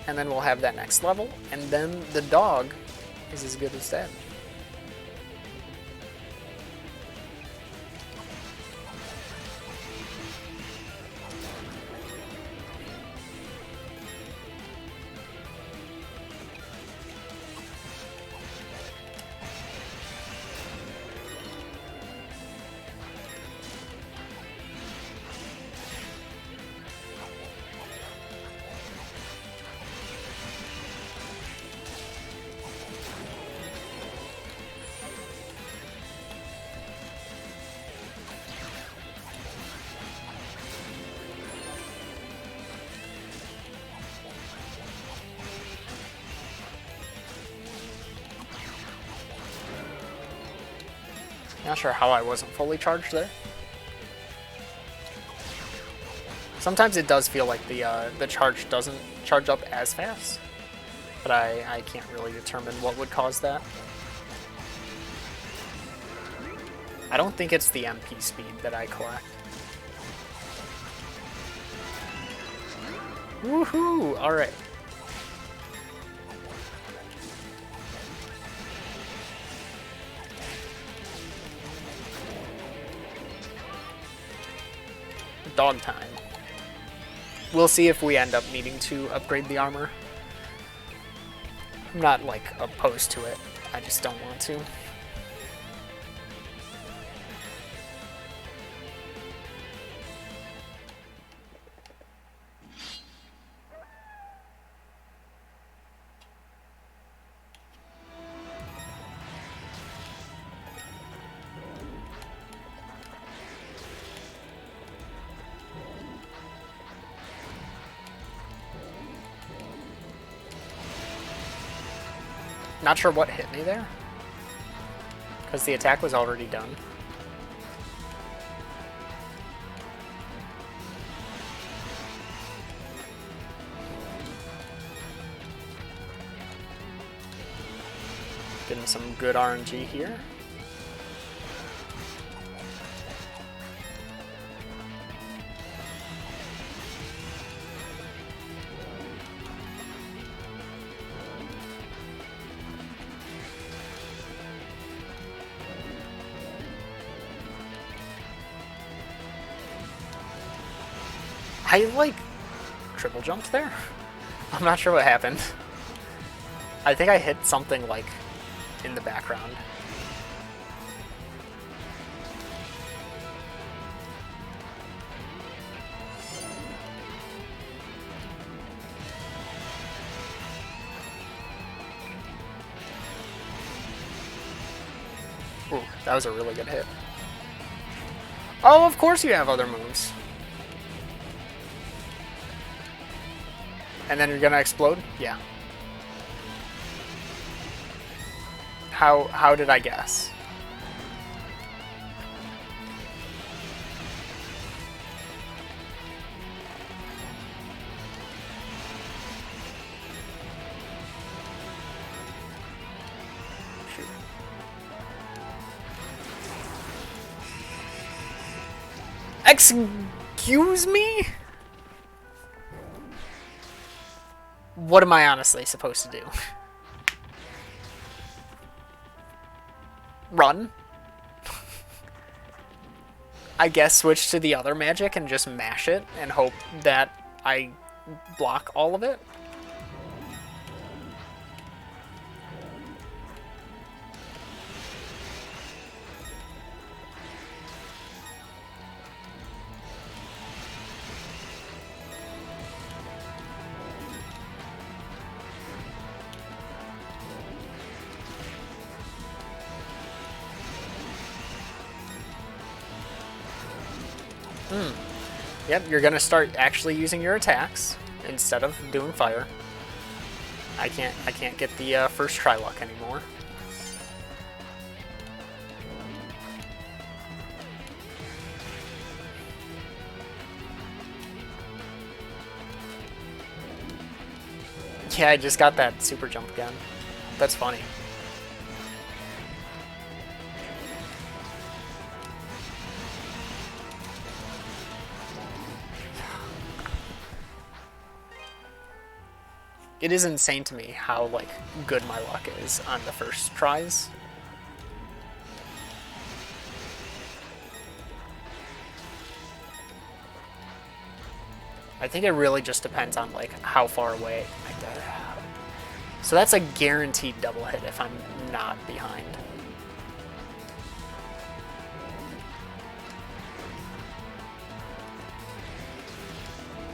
and then we'll have that next level, and then the dog is as good as dead. Not sure how I wasn't fully charged there. Sometimes it does feel like the charge doesn't charge up as fast, but I can't really determine what would cause that. I don't think it's the MP speed that I collect. Woohoo! Alright. Dog time. We'll see if we end up needing to upgrade the armor. I'm not, like, opposed to it. I just don't want to. Not sure what hit me there, because the attack was already done. Getting some good RNG here. I, like, triple jumped there? I'm not sure what happened. I think I hit something, like, in the background. Ooh, that was a really good hit. Oh, of course you have other moves. And then you're gonna explode? Yeah. How did I guess? Shoot. Excuse me? What am I honestly supposed to do? Run? I guess switch to the other magic and just mash it and hope that I block all of it? Yep, you're gonna start actually using your attacks instead of doing fire. I can't get the first try luck anymore. Yeah, I just got that super jump again. That's funny. It is insane to me how, like, good my luck is on the first tries. I think it really just depends on, like, how far away I get. So that's a guaranteed double hit if I'm not behind.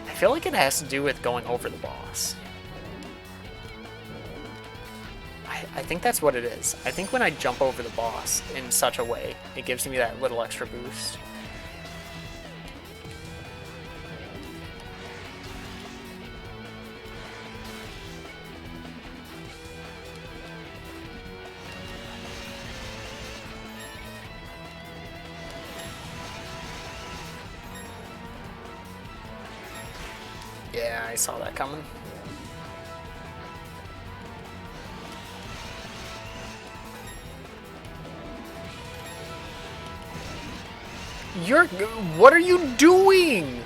I feel like it has to do with going over the boss. I think that's what it is. I think when I jump over the boss in such a way, it gives me that little extra boost. Yeah, I saw that coming. What are you doing?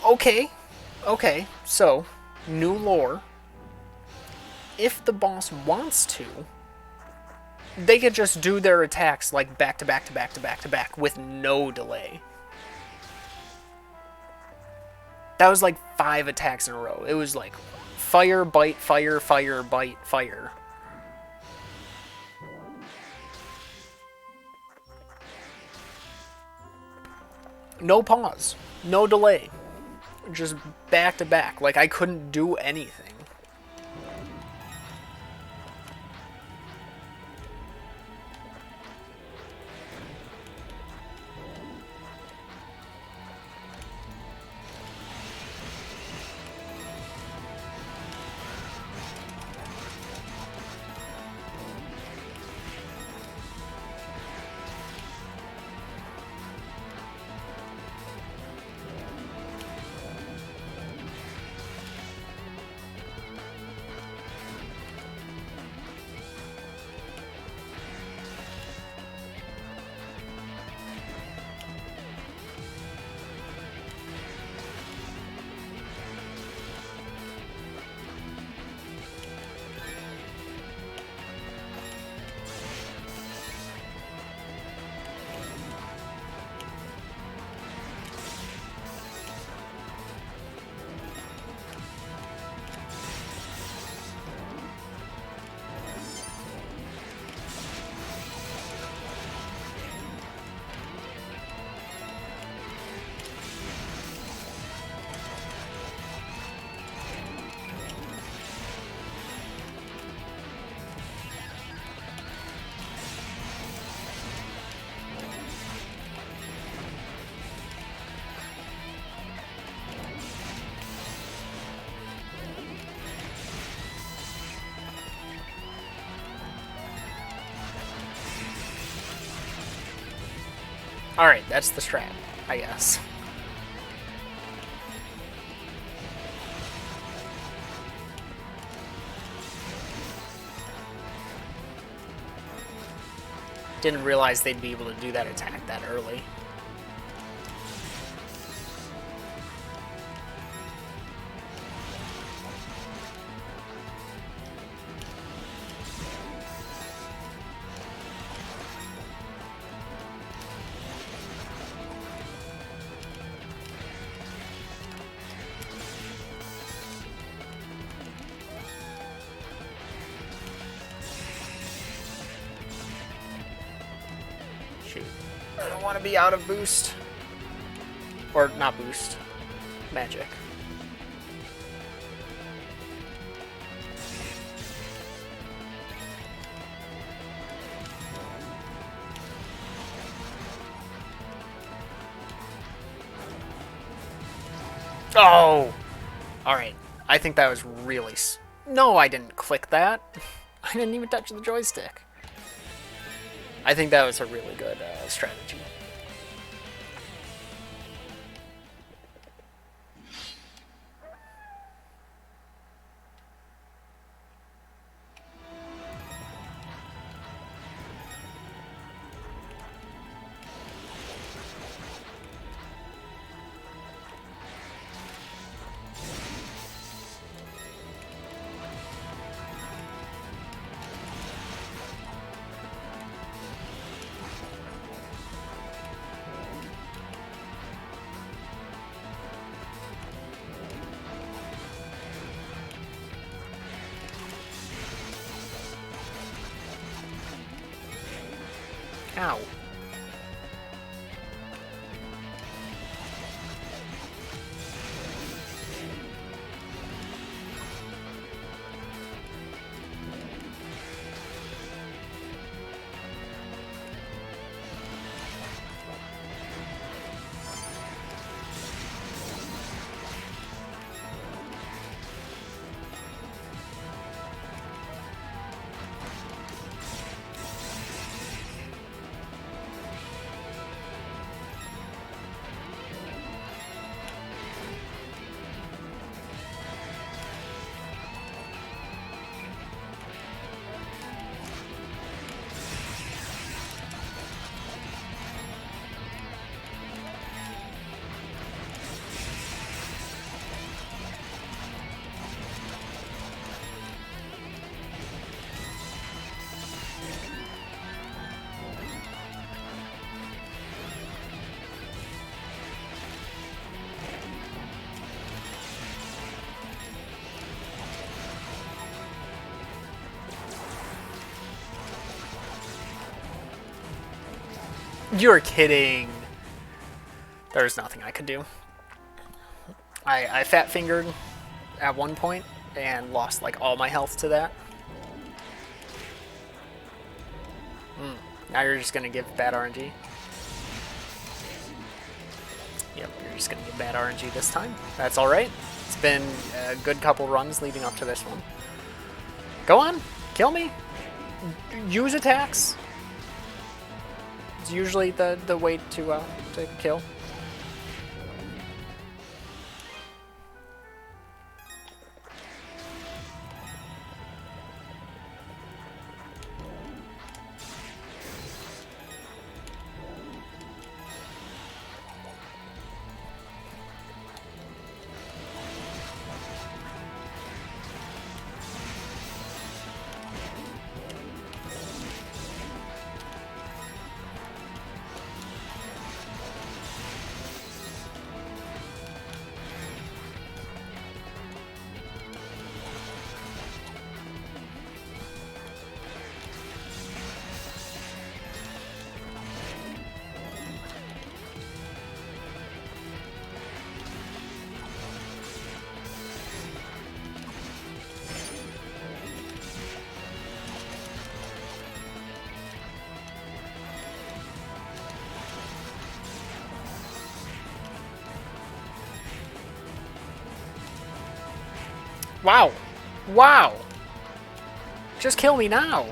Okay, so, new lore. If the boss wants to, they could just do their attacks like back to back to back to back to back with no delay. That was like 5 attacks in a row. It was like fire, bite, fire, fire, bite, fire. No pause, no delay, just back to back. Like I couldn't do anything. Alright, that's the strat, I guess. Didn't realize they'd be able to do that attack that early. I don't want to be out of boost. Or not boost. Magic. Oh! Alright. I think that was really... No, I didn't click that. I didn't even touch the joystick. I think that was a really good strategy. Ow. You're kidding. There's nothing I could do. I fat fingered at one point and lost like all my health to that. Now you're just gonna give bad RNG. Yep, you're just gonna give bad RNG this time. That's alright. It's been a good couple runs leading up to this one. Go on, kill me. Use attacks. It's usually the way to kill. Wow. Wow. Just kill me now.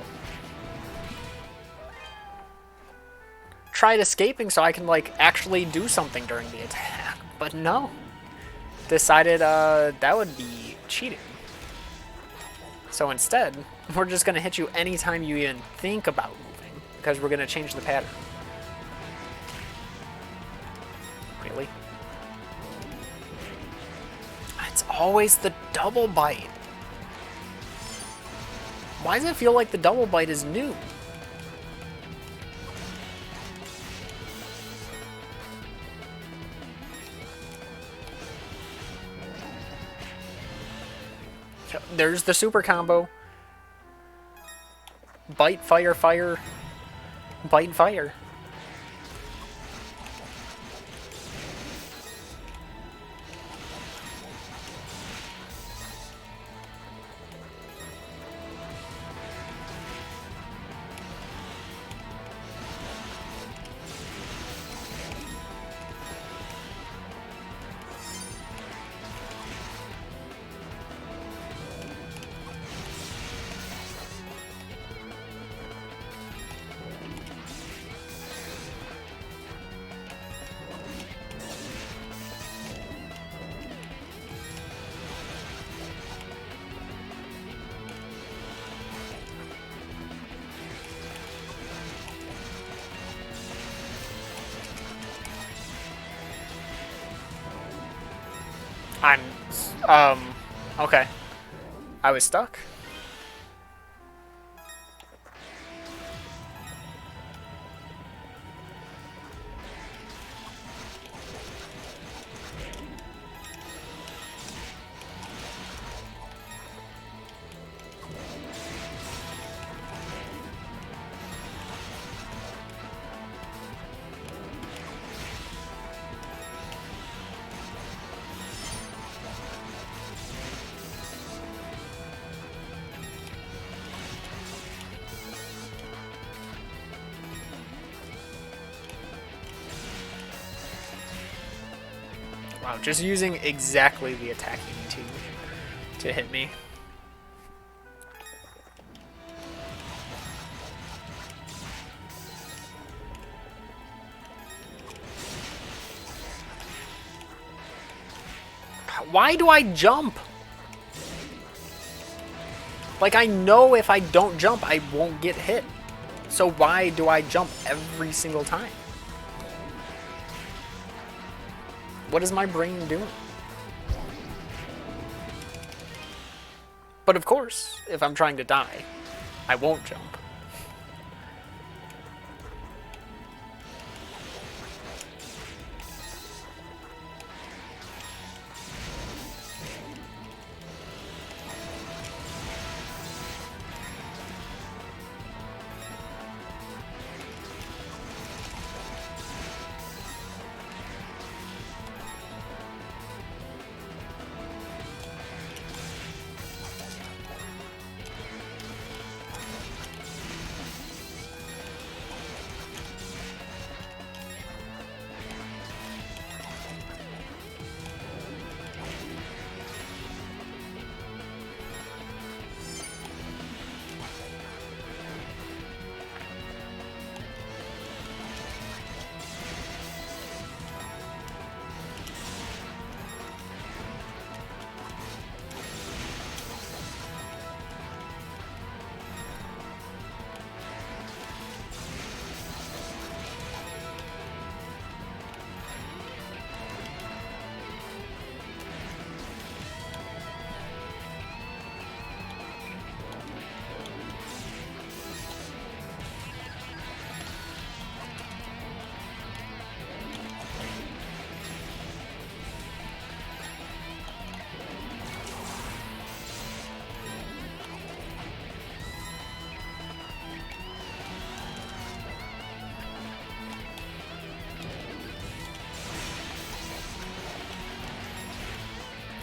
tried escaping so I can, like, actually do something during the attack. But no. Decided that would be cheating. So instead, we're just going to hit you anytime you even think about moving, because we're going to change the pattern. Really? It's always the double bite. Why does it feel like the double bite is new? There's the super combo. Bite, fire, fire. Bite, fire. Okay. I was stuck. Wow, just using exactly the attacking to hit me. Why do I jump? Like, I know if I don't jump, I won't get hit. So why do I jump every single time? What is my brain doing? But of course, if I'm trying to die, I won't jump.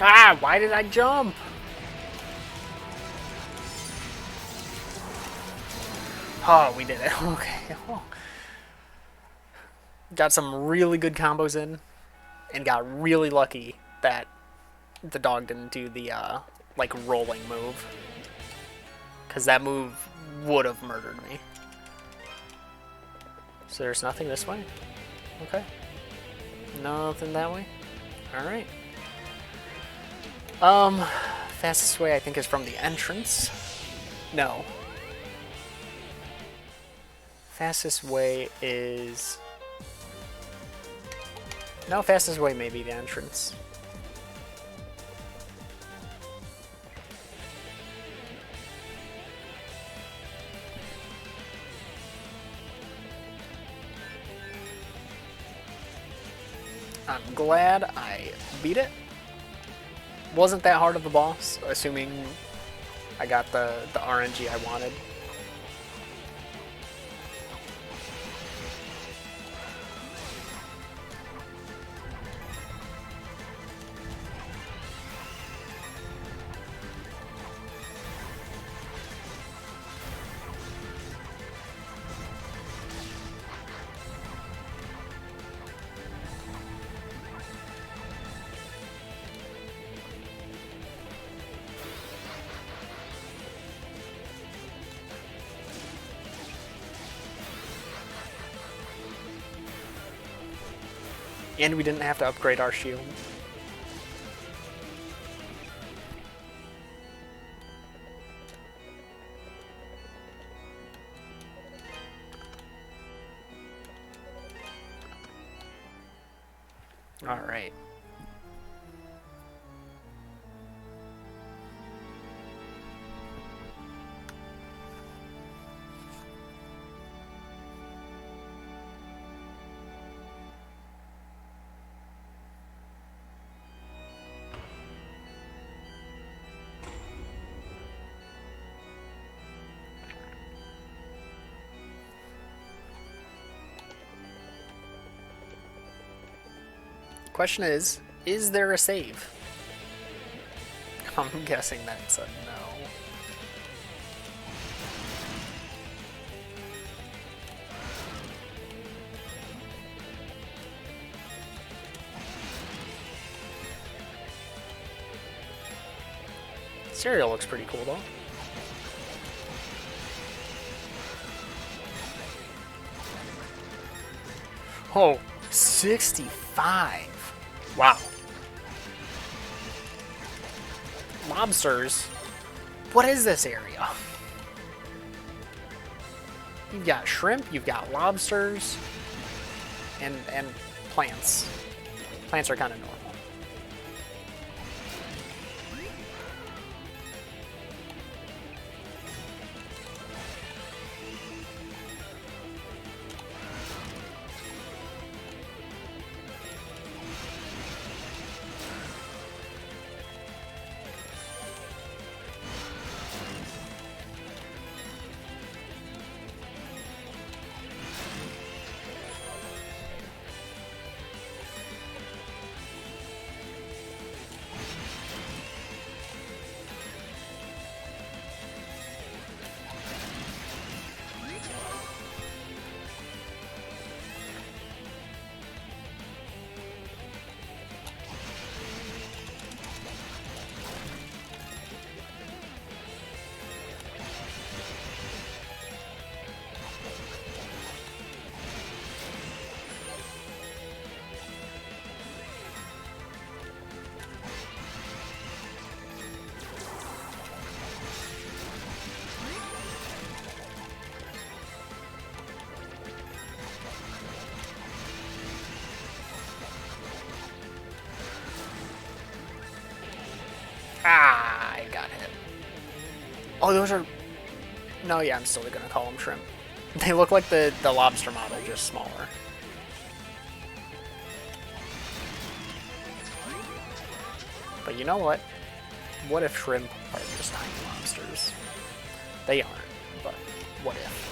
Ah, why did I jump? Oh, we did it. Okay. Oh. Got some really good combos in, and got really lucky that the dog didn't do the, like, rolling move. Because that move would have murdered me. So there's nothing this way? Okay. Nothing that way? Alright. Fastest way I think is from the entrance. No. Fastest way is... No, fastest way may be the entrance. I'm glad I beat it. Wasn't that hard of a boss, assuming I got the RNG I wanted. And we didn't have to upgrade our shield. All right. Question is there a save? I'm guessing that's a no. Cereal looks pretty cool though. Oh, 65. Wow. Lobsters? What is this area? You've got shrimp, you've got lobsters, and plants. Plants are kind of normal. Ah, I got hit. Oh, those are... No, yeah, I'm still gonna call them shrimp. They look like the lobster model, just smaller. But you know what? What if shrimp are just tiny lobsters? They aren't, but what if?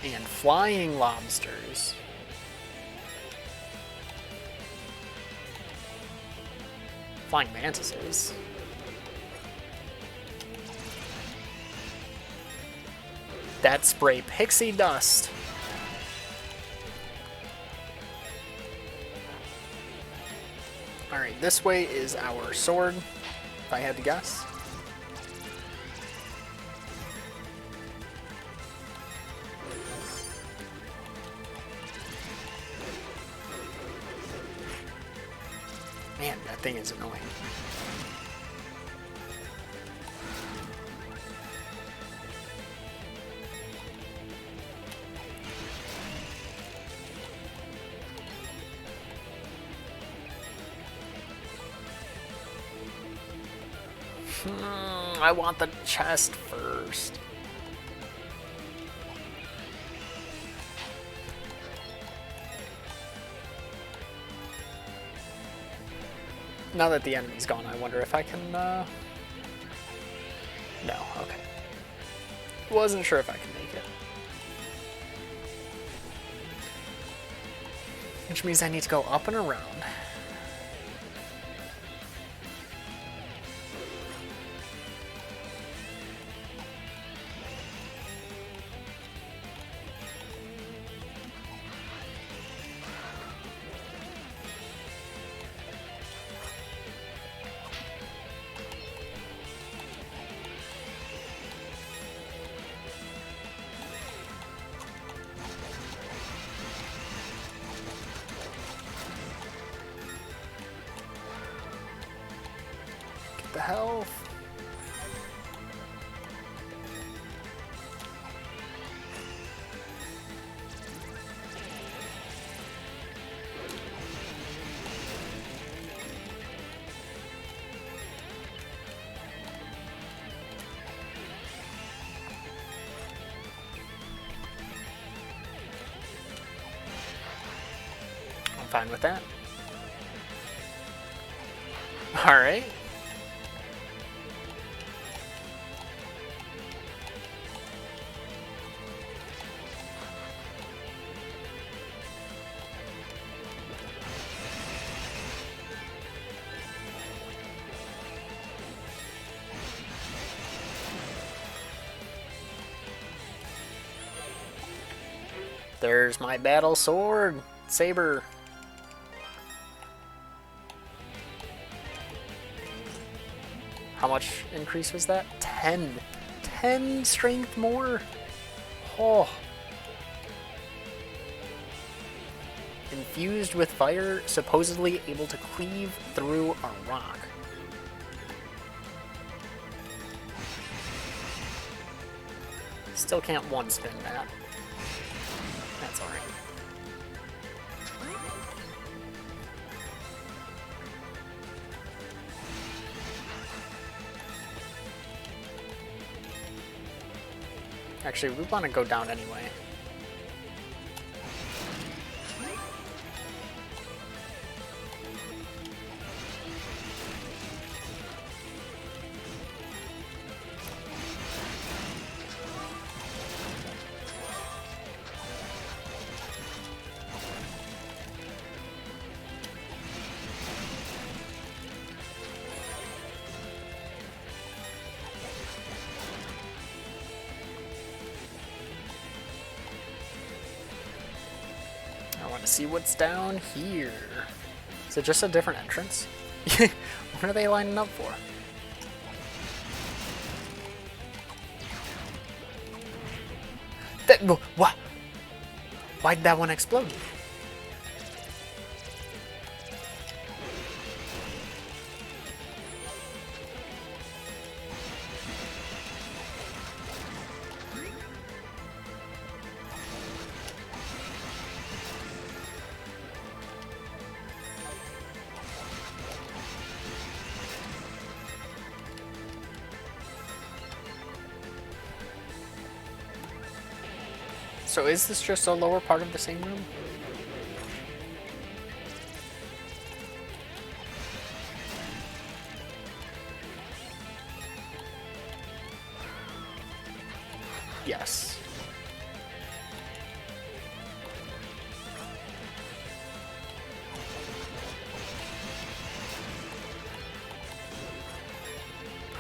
And flying lobsters. Flying mantises. that spray pixie dust. Alright, this way is our sword, if I had to guess. Man, that thing is annoying. I want the chest first. Now that the enemy's gone, I wonder if I can, No, okay. Wasn't sure if I can make it. Which means I need to go up and around. The health. I'm fine with that. All right. There's my battle sword, saber. How much increase was that? 10. 10 strength more? Oh. Infused with fire, supposedly able to cleave through a rock. Still can't one-spin that. That's alright. Actually, we want to go down anyway. I want to see what's down here. Is it just a different entrance? What are they lining up for? That, what? Why'd that one explode? So is this just a lower part of the same room? Yes.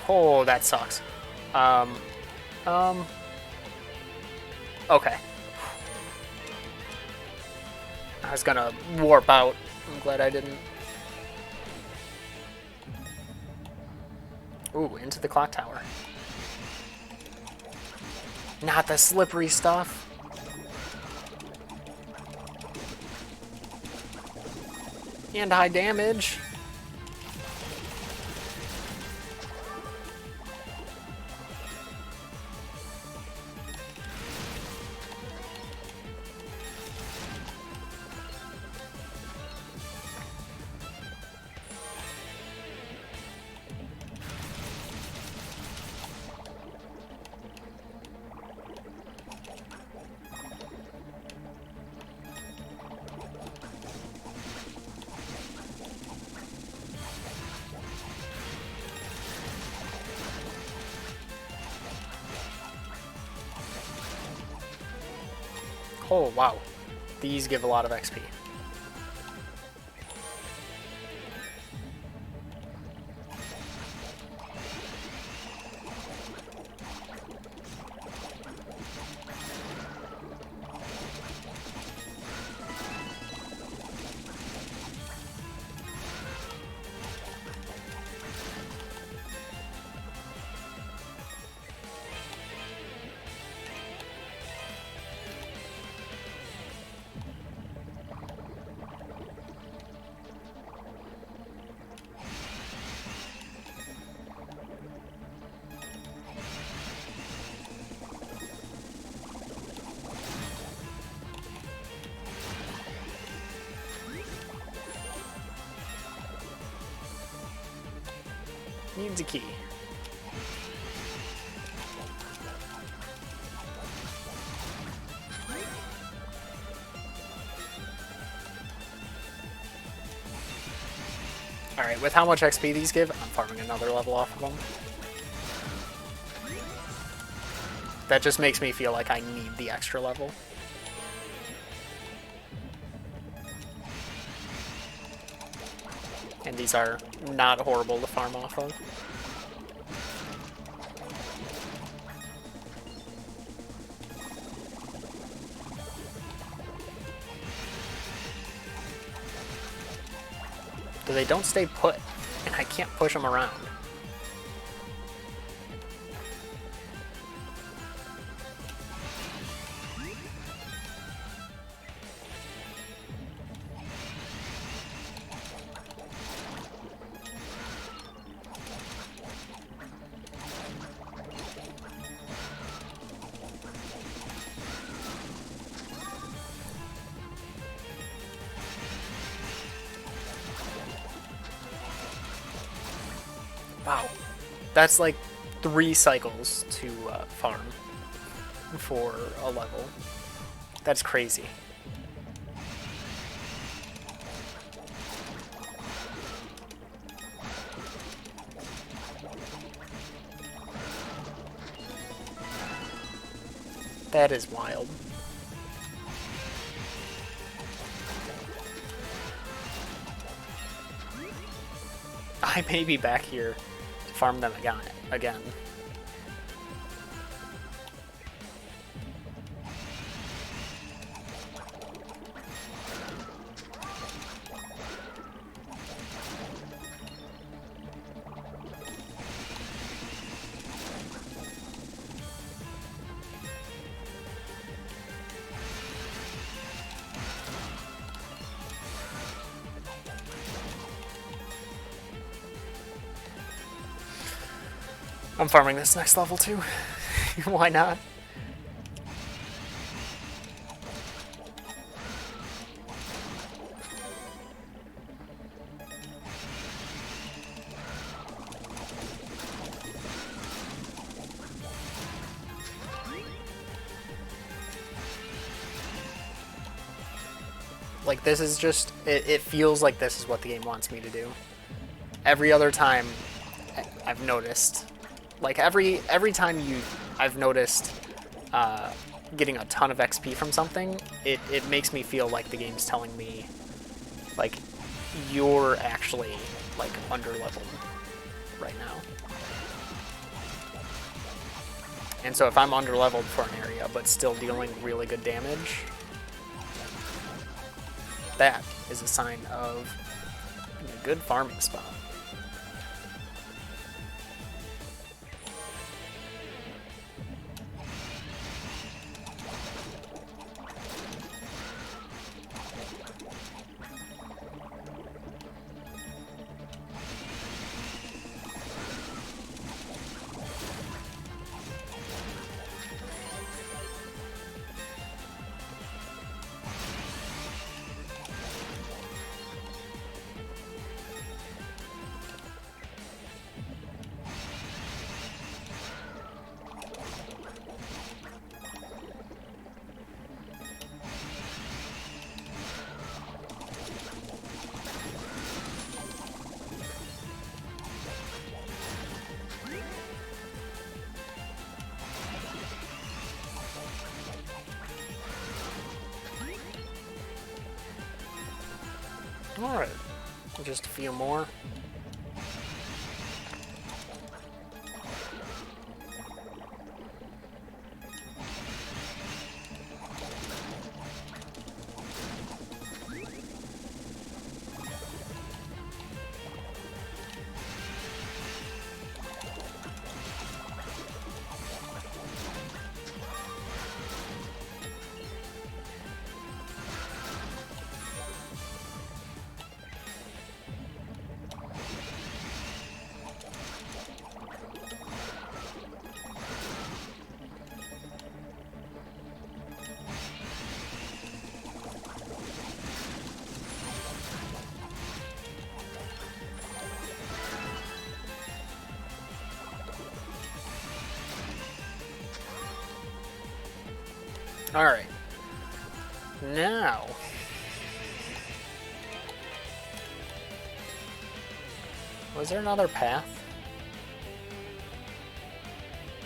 Oh, that sucks. Okay. I was gonna warp out. I'm glad I didn't. Ooh, into the clock tower. Not the slippery stuff. And high damage. Oh, wow. These give a lot of XP. Needs a key. Alright, with how much XP these give, I'm farming another level off of them. That just makes me feel like I need the extra level. And these are not horrible to farm off of. But they don't stay put, and I can't push them around. Wow, that's like 3 cycles to farm for a level. That's crazy. That is wild. I may be back here to farm them again. I'm farming this next level too. Why not? Like, this is just, it feels like this is what the game wants me to do. Every other time I've noticed, like every time I've noticed getting a ton of XP from something, it makes me feel like the game's telling me, like, you're actually, like, under-leveled right now. And so if I'm underleveled for an area but still dealing really good damage, that is a sign of a good farming spot. Alright, just a few more. Alright. Now. Was there another path?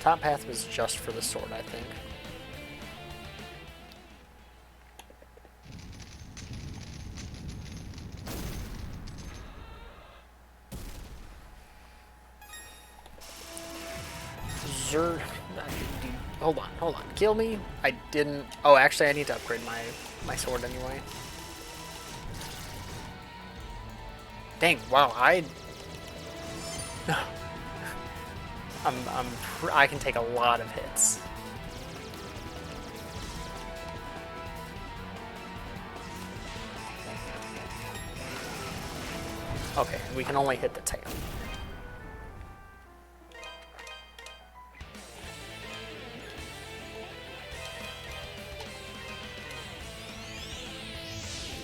Top path was just for the sword, I think. Hold on. Kill me? I didn't... Oh, actually, I need to upgrade my sword anyway. Dang, wow, I can take a lot of hits. Okay, we can only hit the tail.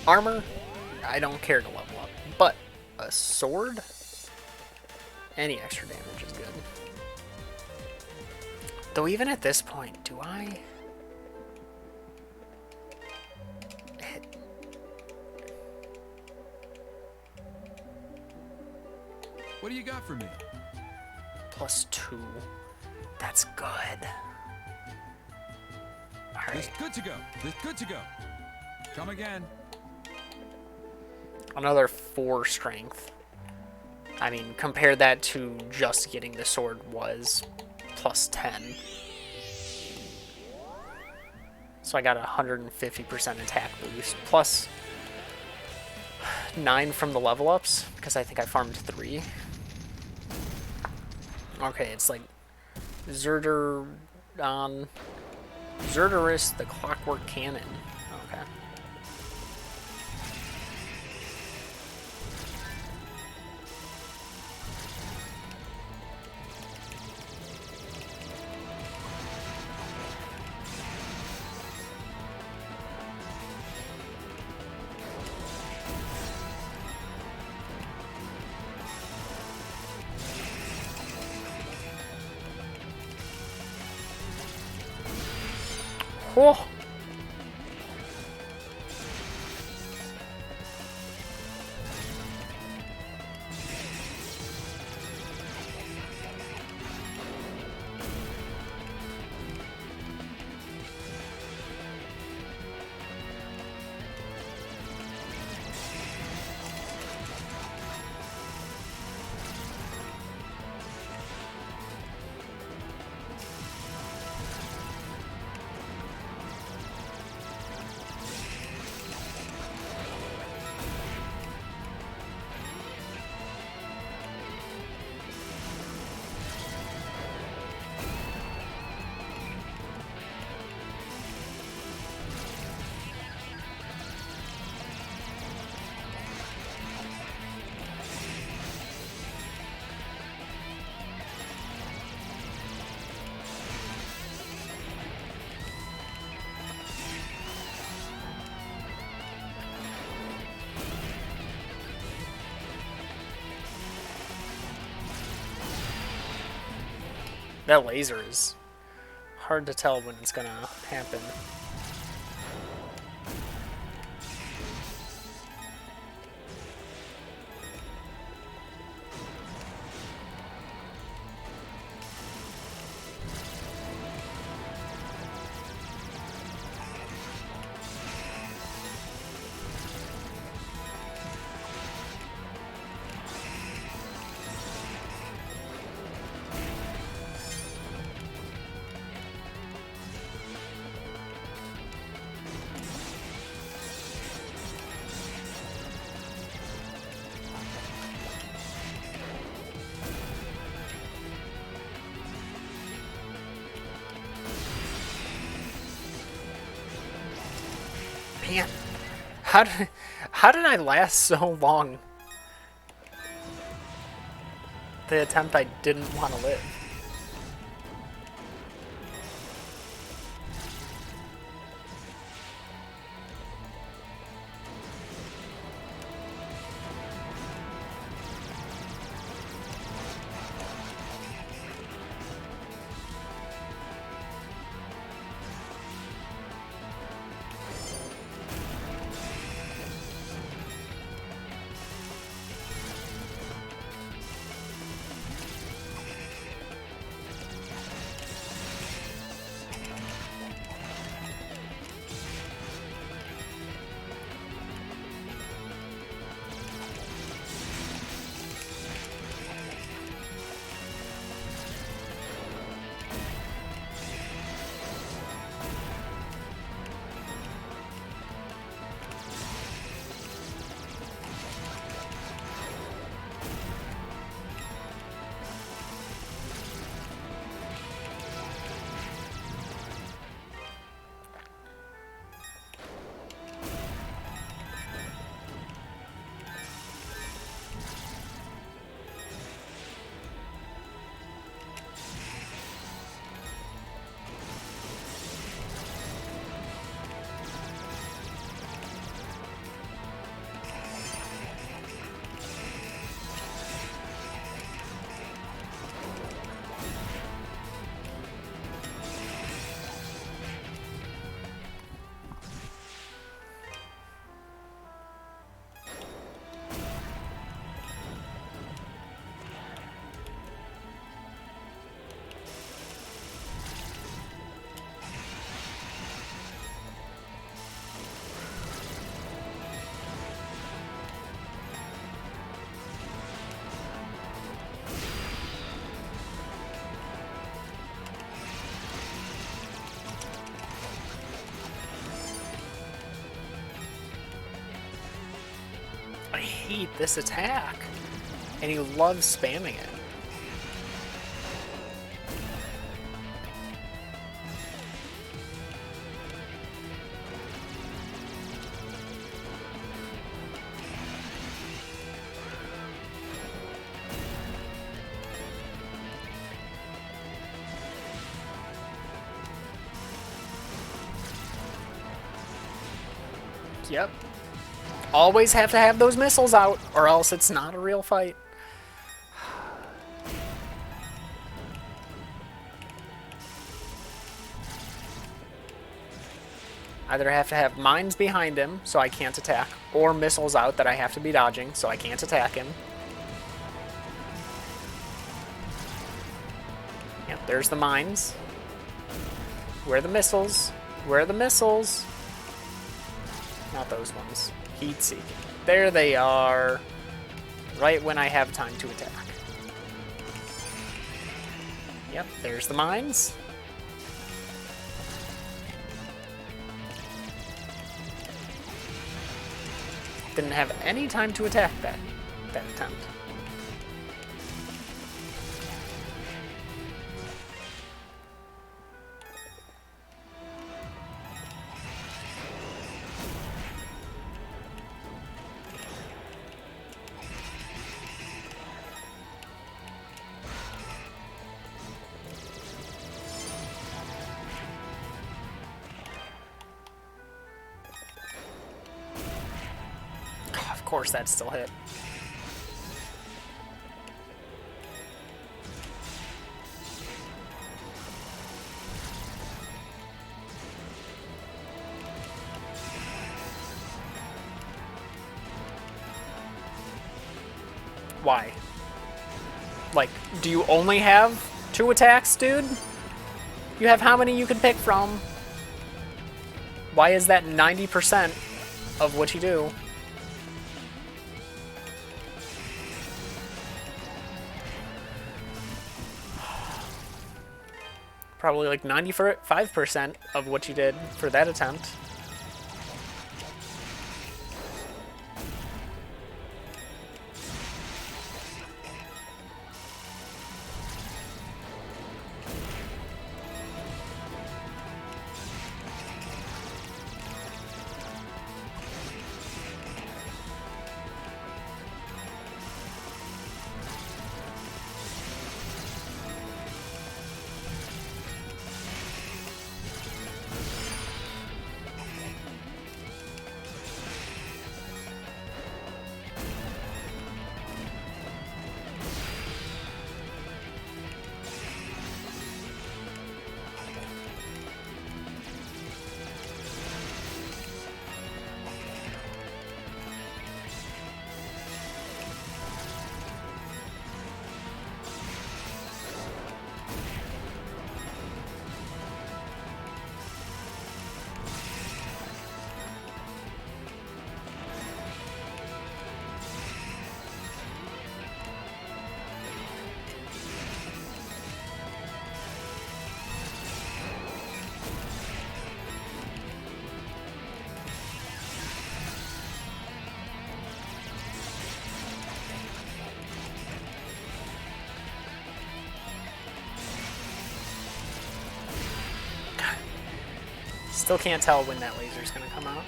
Armor, I don't care to level up, but a sword, any extra damage is good. Though even at this point, do I hit? What do you got for me? +2. That's good. All right. Good to go. Good to go. Come again. Another 4 strength. I mean, compare that to just getting the sword was +10. So I got a 150% attack boost, plus 9 from the level ups, because I think I farmed 3. Okay, it's like Zerderus, the Clockwork Cannon. Okay. Oh. That laser is hard to tell when it's gonna happen. Man, how did I last so long? The attempt I didn't want to live. I hate this attack. And he loves spamming it. Yep. Always have to have those missiles out, or else it's not a real fight. Either have to have mines behind him, so I can't attack, or missiles out that I have to be dodging, so I can't attack him. Yep, there's the mines. Where are the missiles? Where are the missiles? Not those ones. Heat seeking. There they are. Right when I have time to attack. Yep, there's the mines. Didn't have any time to attack that attempt. Of course that still hit. Why? Like, do you only have 2 attacks, dude? You have how many you can pick from? Why is that 90% of what you do? Probably like 95% of what you did for that attempt. Still can't tell when that laser's gonna come out.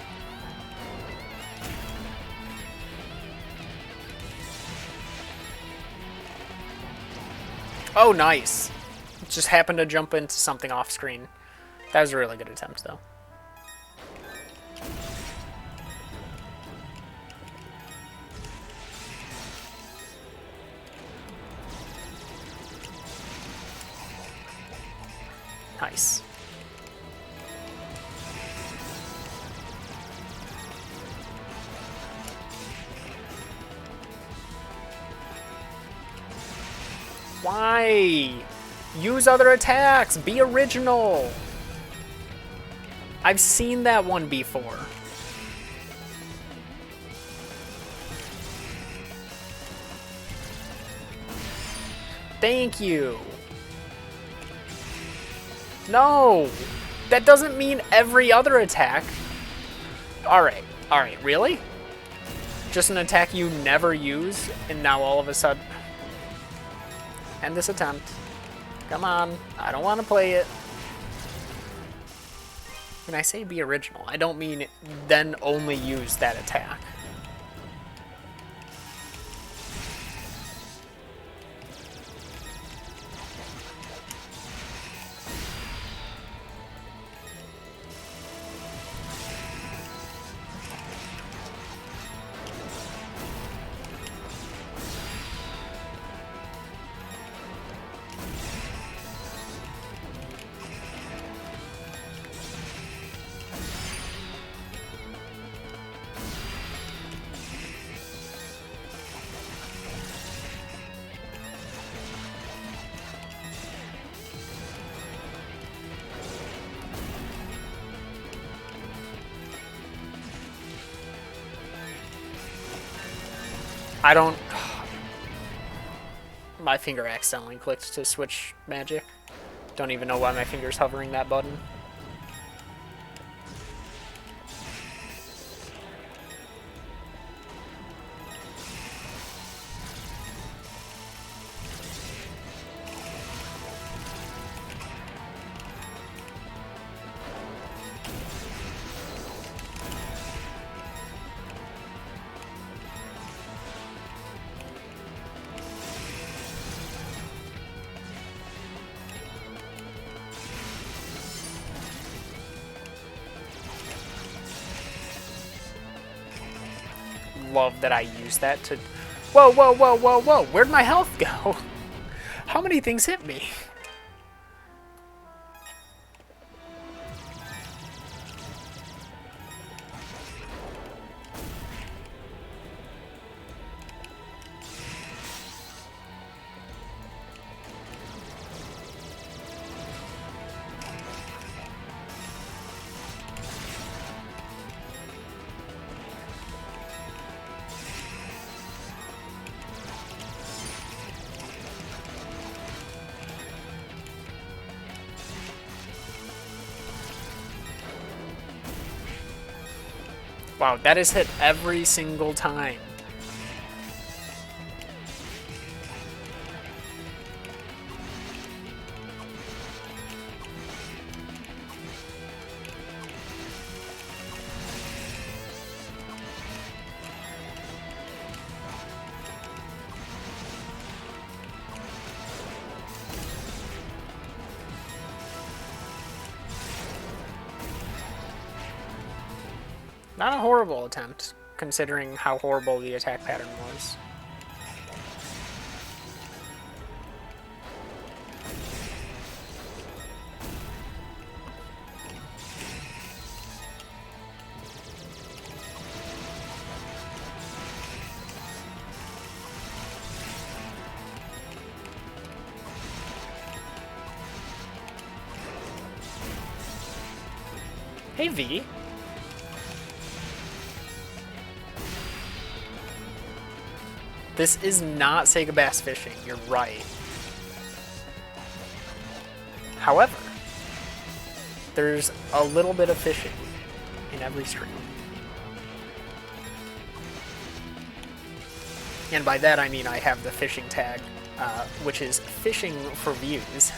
Oh, nice. Just happened to jump into something off screen. That was a really good attempt, though. Nice. Why? Use other attacks. Be original. I've seen that one before. Thank you. No. That doesn't mean every other attack. Alright. Alright, really? Just an attack you never use, and now all of a sudden... End this attempt. Come on. I don't want to play it. When I say be original, I don't mean then only use that attack. I don't... My finger accidentally clicked to switch magic. Don't even know why my finger's hovering that button. Love that I use that to... Whoa, whoa, whoa, whoa, whoa! Where'd my health go? How many things hit me? Wow, that is hit every single time. Not a horrible attempt, considering how horrible the attack pattern was. Hey, V. This is not Sega Bass Fishing, you're right. However, there's a little bit of fishing in every stream. And by that I mean I have the fishing tag, which is fishing for views.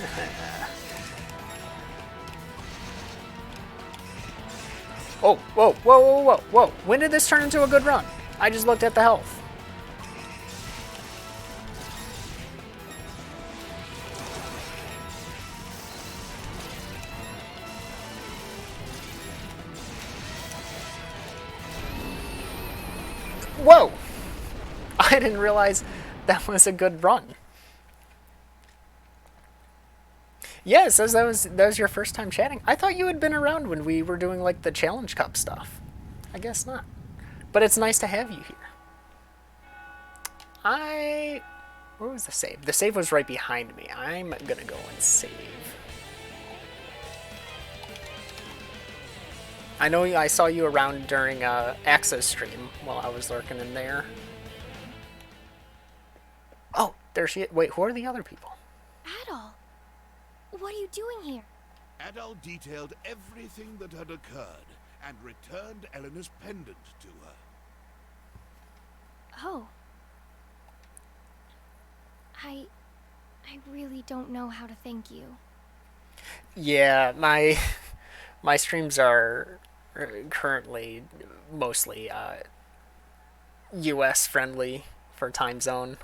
Oh, whoa, whoa, whoa, whoa, whoa. When did this turn into a good run? I just looked at the health. Whoa! I didn't realize that was a good run. Yeah, it says that was your first time chatting. I thought you had been around when we were doing like the Challenge Cup stuff. I guess not. But it's nice to have you here. Where was the save? The save was right behind me. I'm gonna go and save. I know I saw you around during Axa's stream while I was lurking in there. Oh, there she is. Wait, who are the other people? Adol, what are you doing here? Adal detailed everything that had occurred and returned Eleanor's pendant to her. Oh. I really don't know how to thank you. Yeah, my streams are currently mostly US friendly for time zone.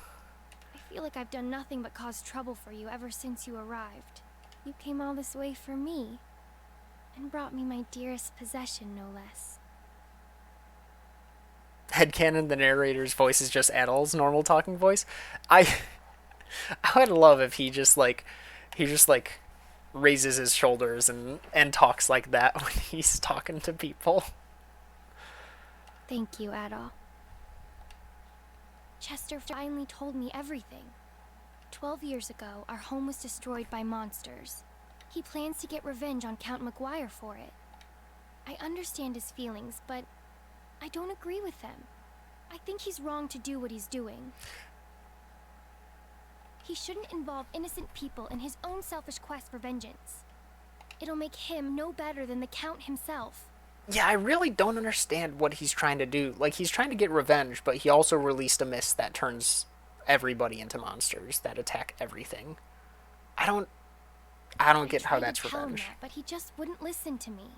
I feel like I've done nothing but cause trouble for you ever since you arrived. You came all this way for me, and brought me my dearest possession, no less. Headcanon, the narrator's voice is just Adol's normal talking voice. I would love if he just raises his shoulders and talks like that when he's talking to people. Thank you, Adol. Chester finally told me everything. 12 years ago, our home was destroyed by monsters. He plans to get revenge on Count McGuire for it. I understand his feelings, but I don't agree with them. I think he's wrong to do what he's doing. He shouldn't involve innocent people in his own selfish quest for vengeance. It'll make him no better than the Count himself. Yeah, I really don't understand what he's trying to do. Like, he's trying to get revenge, but he also released a mist that turns everybody into monsters that attack everything. I don't get how that's revenge. But he just wouldn't listen to me.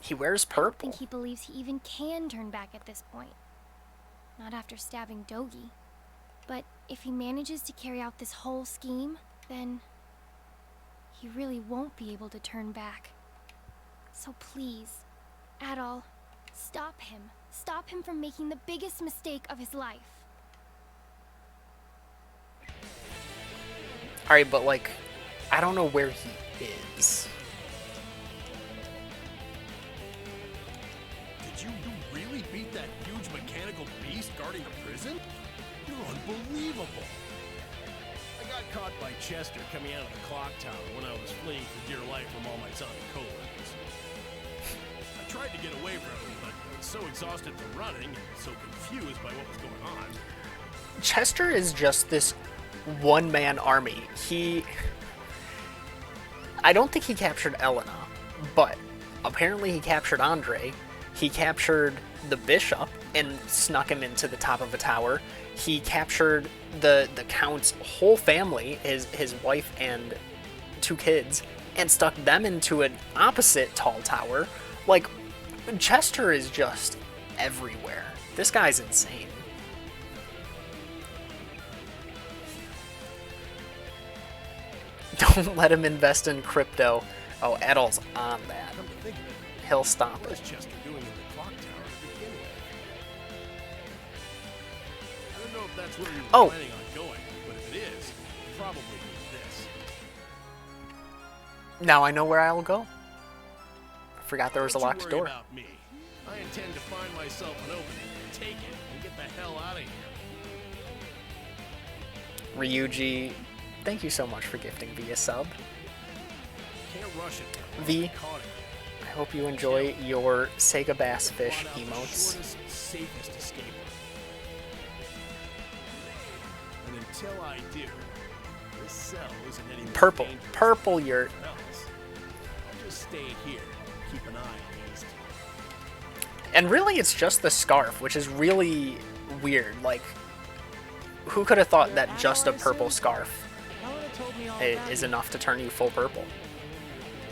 He wears I don't purple. think he believes he even can turn back at this point. Not after stabbing Dogi. But if he manages to carry out this whole scheme, then he really won't be able to turn back. So please, Adol, stop him. Stop him from making the biggest mistake of his life. Alright, but like, I don't know where he is. Did you really beat that huge mechanical beast guarding the prison? You're unbelievable. I got caught by Chester coming out of the clock tower when I was fleeing for dear life from all my zombie coworkers. I tried to get away from him, but I was so exhausted from running and so confused by what was going on. Chester is just this one-man army. I don't think he captured Elena, but apparently he captured Andre. He captured the bishop and snuck him into the top of a tower. He captured the count's whole family, his wife and 2 kids, and stuck them into an opposite tall tower. Like, Chester is just everywhere. This guy's insane. Don't let him invest in crypto. Oh, Edel's on that. Come to think of it, He'll stop what was it. Chester doing in the clock tower to begin with? I don't know if that's where you were planning on going, but if it is, probably this. Now I know where I'll go. I forgot there was a Don't you locked worry door. about me. I intend to find myself an opening, take it, and get the hell out of here. Ryuji, thank you so much for gifting via sub. Can't rush it. V, Caught it. I hope you enjoy your Sega Bass Fish Brought out the emotes. shortest, safest escape. And until I do, this cell isn't any more Purple. dangerous Purple than yurt. anywhere else. I'll just stay here, keep an eye on these two. And really, it's just the scarf, which is really weird. Like, who could have thought that just a purple scarf is enough to turn you full purple?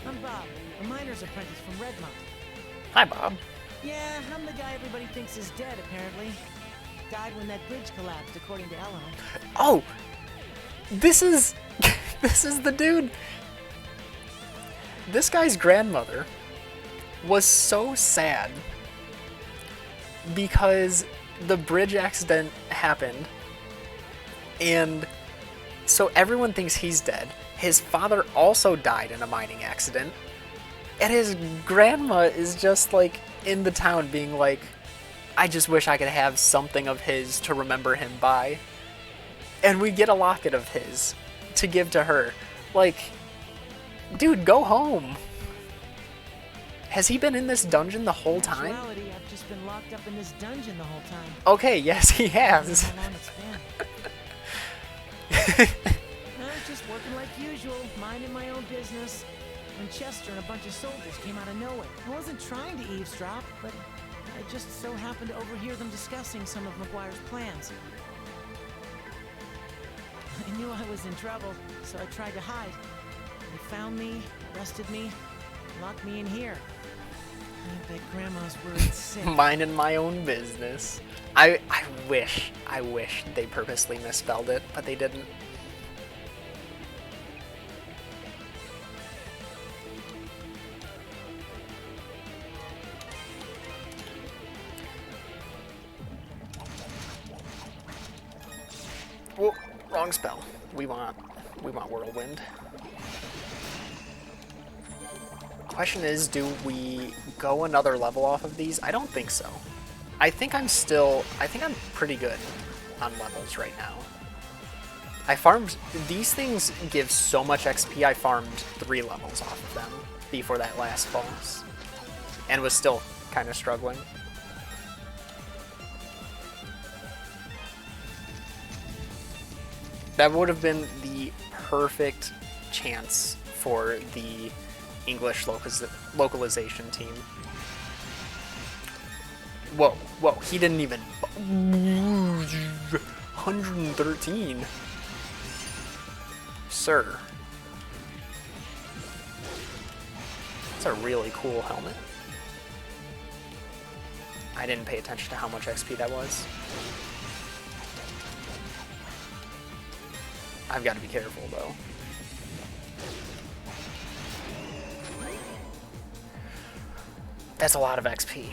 I'm Bob, a miner's apprentice from Redmont. Hi, Bob. Yeah, I'm the guy everybody thinks is dead, apparently. Died when that bridge collapsed, according to Eleanor. Oh, this is this is the dude. This guy's grandmother was so sad because the bridge accident happened, and so everyone thinks he's dead. His father also died in a mining accident, and his grandma is just like in the town being like, I just wish I could have something of his to remember him by. And we get a locket of his to give to her. Like, dude, go home. Has he been in this dungeon the whole time? Actuality, I've just been locked up in this dungeon the whole time. Okay, yes, he has. How long it's been. I was just working like usual, minding my own business, when Chester and a bunch of soldiers came out of nowhere. I wasn't trying to eavesdrop, but I just so happened to overhear them discussing some of McGuire's plans. I knew I was in trouble, so I tried to hide. They found me, arrested me, locked me in here. I bet Grandma's worried sick. Minding my own business. I wish they purposely misspelled it, but they didn't. Whoa, wrong spell. We want Whirlwind. Question is, do we go another level off of these? I don't think so. I think I'm pretty good on levels right now. I farmed, these things give so much XP, I farmed 3 levels off of them before that last boss. And was still kind of struggling. That would have been the perfect chance for the English localization team. Whoa, whoa, he didn't even... 113. Sir. That's a really cool helmet. I didn't pay attention to how much XP that was. I've got to be careful, though. That's a lot of XP.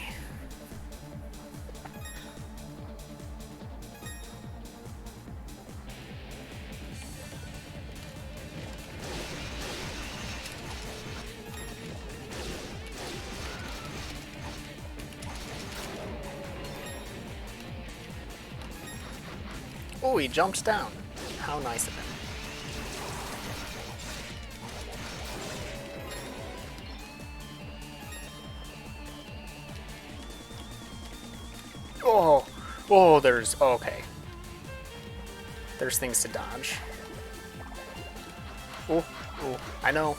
Oh, he jumps down. How nice of him. Oh, there's, okay. There's things to dodge. Oh, I know.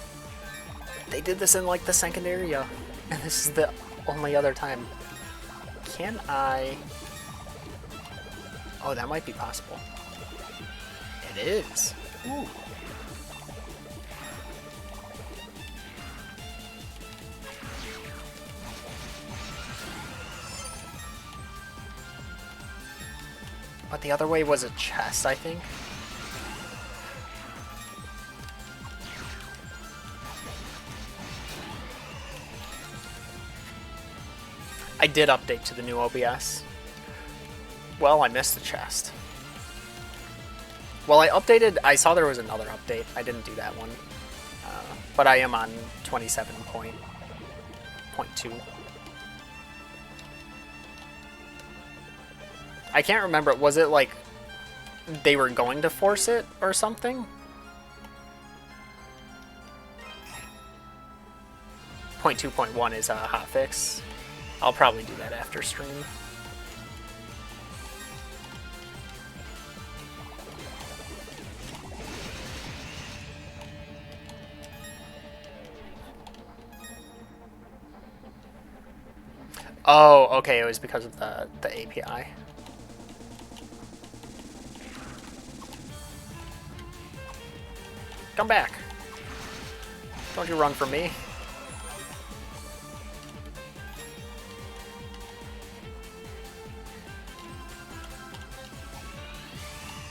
They did this in, like, the second area. And this is the only other time. Can I... Oh, that might be possible. It is. Ooh. But the other way was a chest, I think. I did update to the new OBS. Well, I missed the chest. Well, I updated, I saw there was another update. I didn't do that one. But I am on 27.2. I can't remember, was it like they were going to force it or something? Point 2.1 is a hotfix. I'll probably do that after stream. Oh, okay, it was because of the API. Come back. Don't you run from me.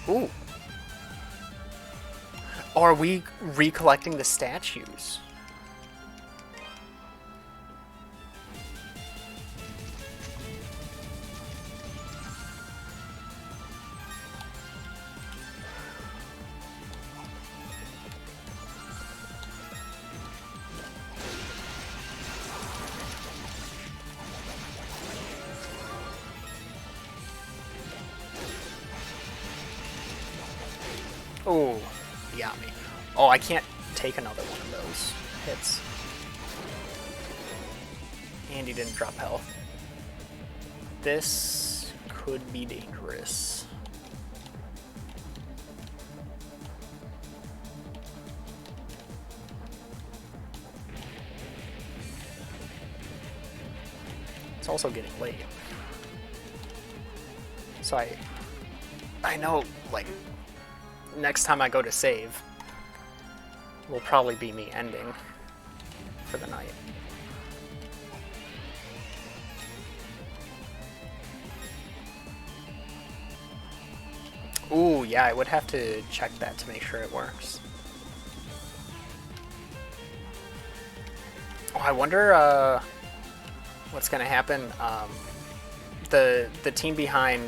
Ooh. Are we recollecting the statues? Oh, he got me. Oh, I can't take another one of those hits. And he didn't drop health. This could be dangerous. It's also getting late. So I know, like, next time I go to save will probably be me ending for the night. Ooh, yeah, I would have to check that to make sure it works. Oh, I wonder what's gonna happen. The team behind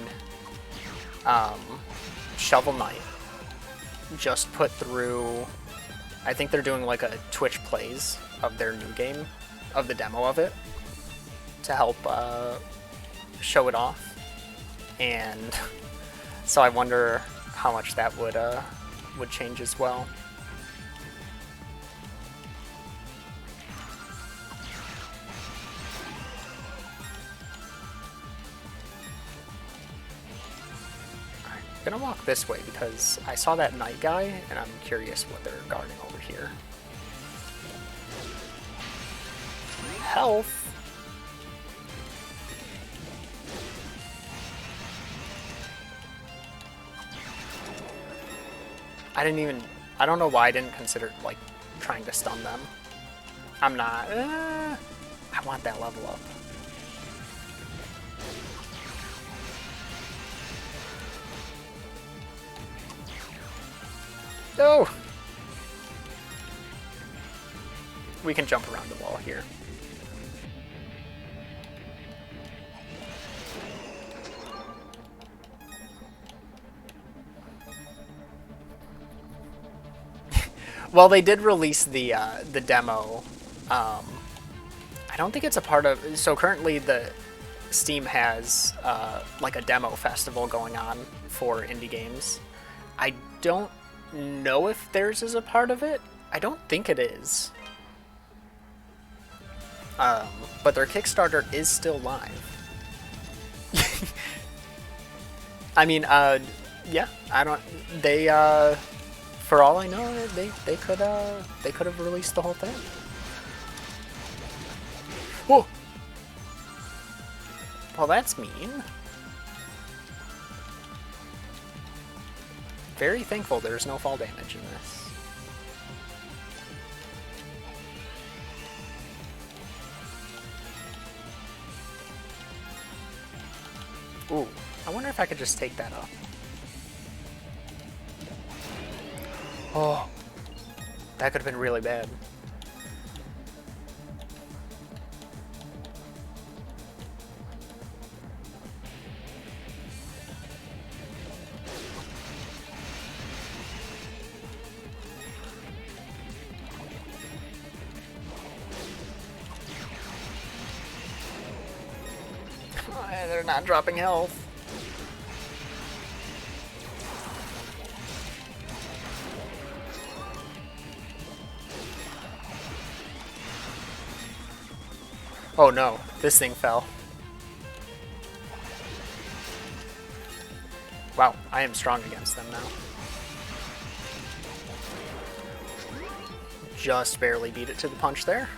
Shovel Knight just put through, I think they're doing like a Twitch plays of their new game, of the demo of it, to help show it off. And so I wonder how much that would change as well. I'm gonna walk this way because I saw that knight guy and I'm curious what they're guarding over here. Health. I don't know why I didn't consider like trying to stun them. I'm not, I want that level up. No! We can jump around the wall here. Well, they did release the demo. I don't think it's a part of. So currently, the Steam has like a demo festival going on for indie games. I don't know if theirs is a part of it. I don't think it is. But their Kickstarter is still live. I mean, yeah, I don't. They, for all I know, they could have released the whole thing. Whoa! Well, that's mean. Very thankful there's no fall damage in this. Ooh, I wonder if I could just take that up. Oh, that could have been really bad. They're not dropping health. Oh no, this thing fell. Wow, I am strong against them now. Just barely beat it to the punch there.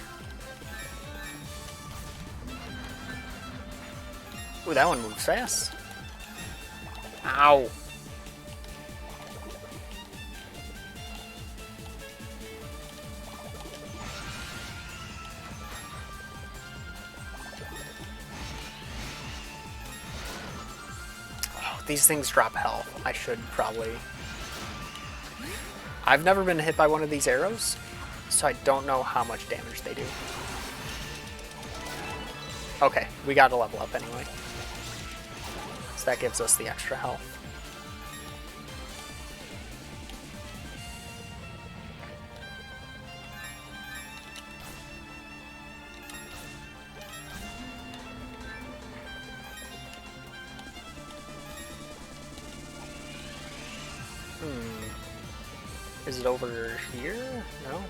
Ooh, that one moves fast. Ow. Oh, these things drop health. I should probably... I've never been hit by one of these arrows, so I don't know how much damage they do. Okay, we gotta level up anyway. So that gives us the extra health. Is it over here? No?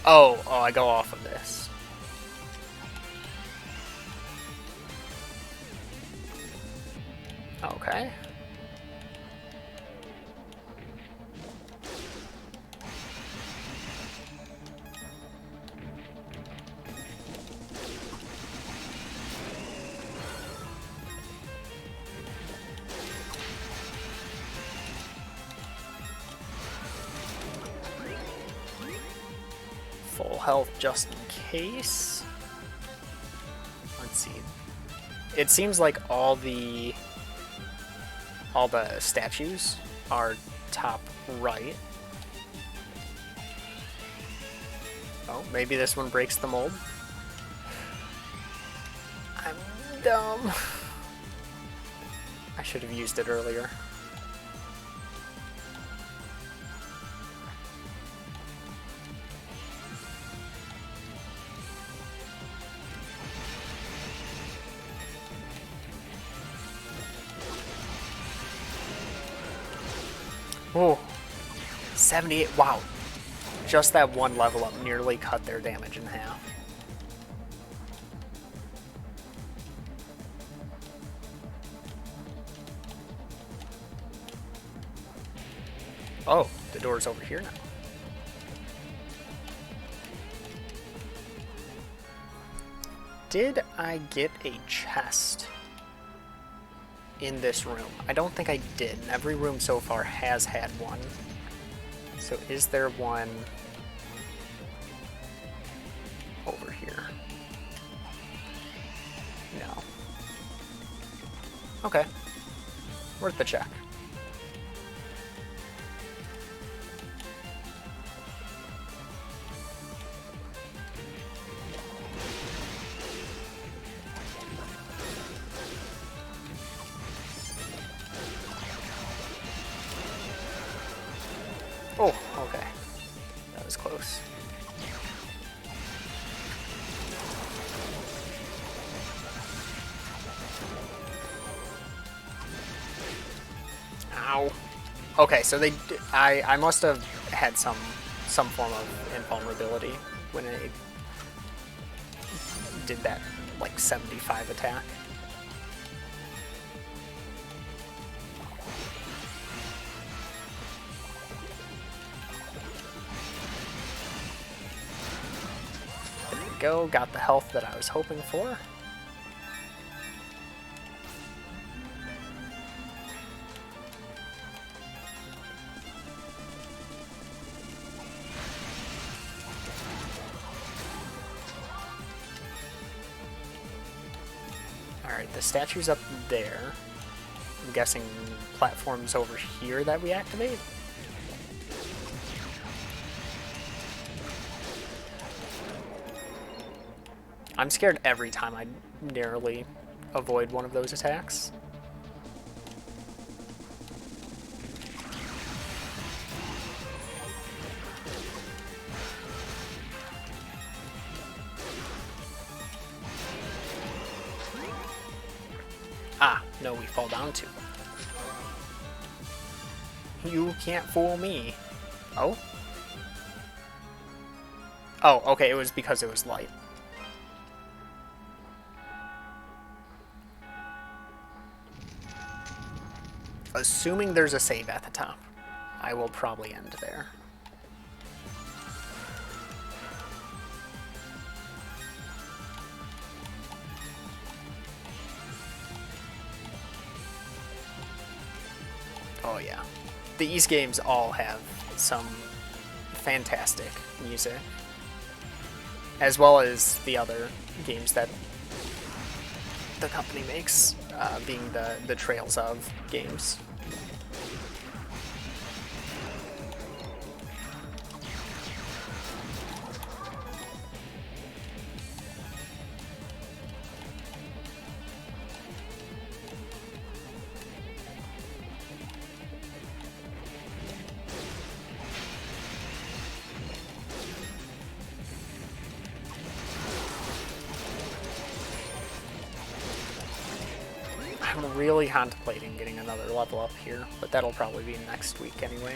Oh, I go off of this. Okay. Full health just in case. Let's see. It seems like all the statues are top right. Oh, maybe this one breaks the mold. I'm dumb. I should have used it earlier. Oh, 78, wow. Just that one level up nearly cut their damage in half. Oh, the door's over here now. Did I get a chest in this room? I don't think I did. Every room so far has had one. So is there one over here? No. Okay. Worth the check. Oh, okay. That was close. Ow. Okay, so I must have had some form of invulnerability when I did that, like, 75 attack. we go. Got the health that I was hoping for. Alright, the statue's up there. I'm guessing platforms over here that we activate. I'm scared every time I narrowly avoid one of those attacks. Ah, no, we fall down too. You can't fool me. Oh? Oh, okay, it was because it was light. Assuming there's a save at the top, I will probably end there. Oh yeah. The East games all have some fantastic music, as well as the other games that the company makes, being the Trails of games. I'm really contemplating getting another level up here, but that'll probably be next week anyway.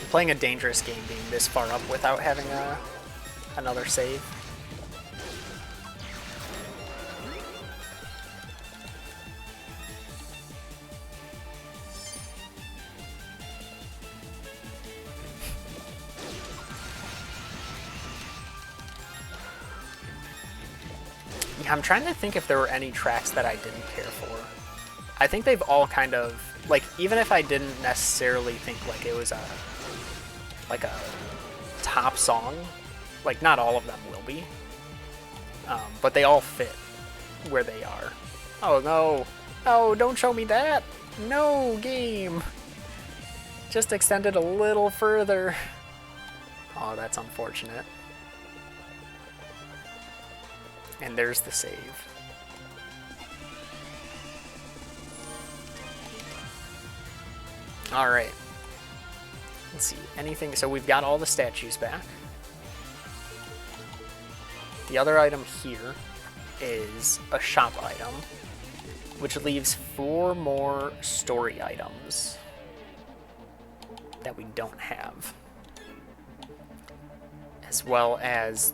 Playing a dangerous game being this far up without having another save. I'm trying to think if there were any tracks that I didn't care for. I think they've all kind of, like, even if I didn't necessarily think like it was a top song, like not all of them will be, but they all fit where they are. Oh no, no, don't show me that. No, game. Just extend it a little further. Oh, that's unfortunate. And there's the save. Alright. Let's see, anything. So we've got all the statues back. The other item here is a shop item, which leaves 4 more story items that we don't have. As well as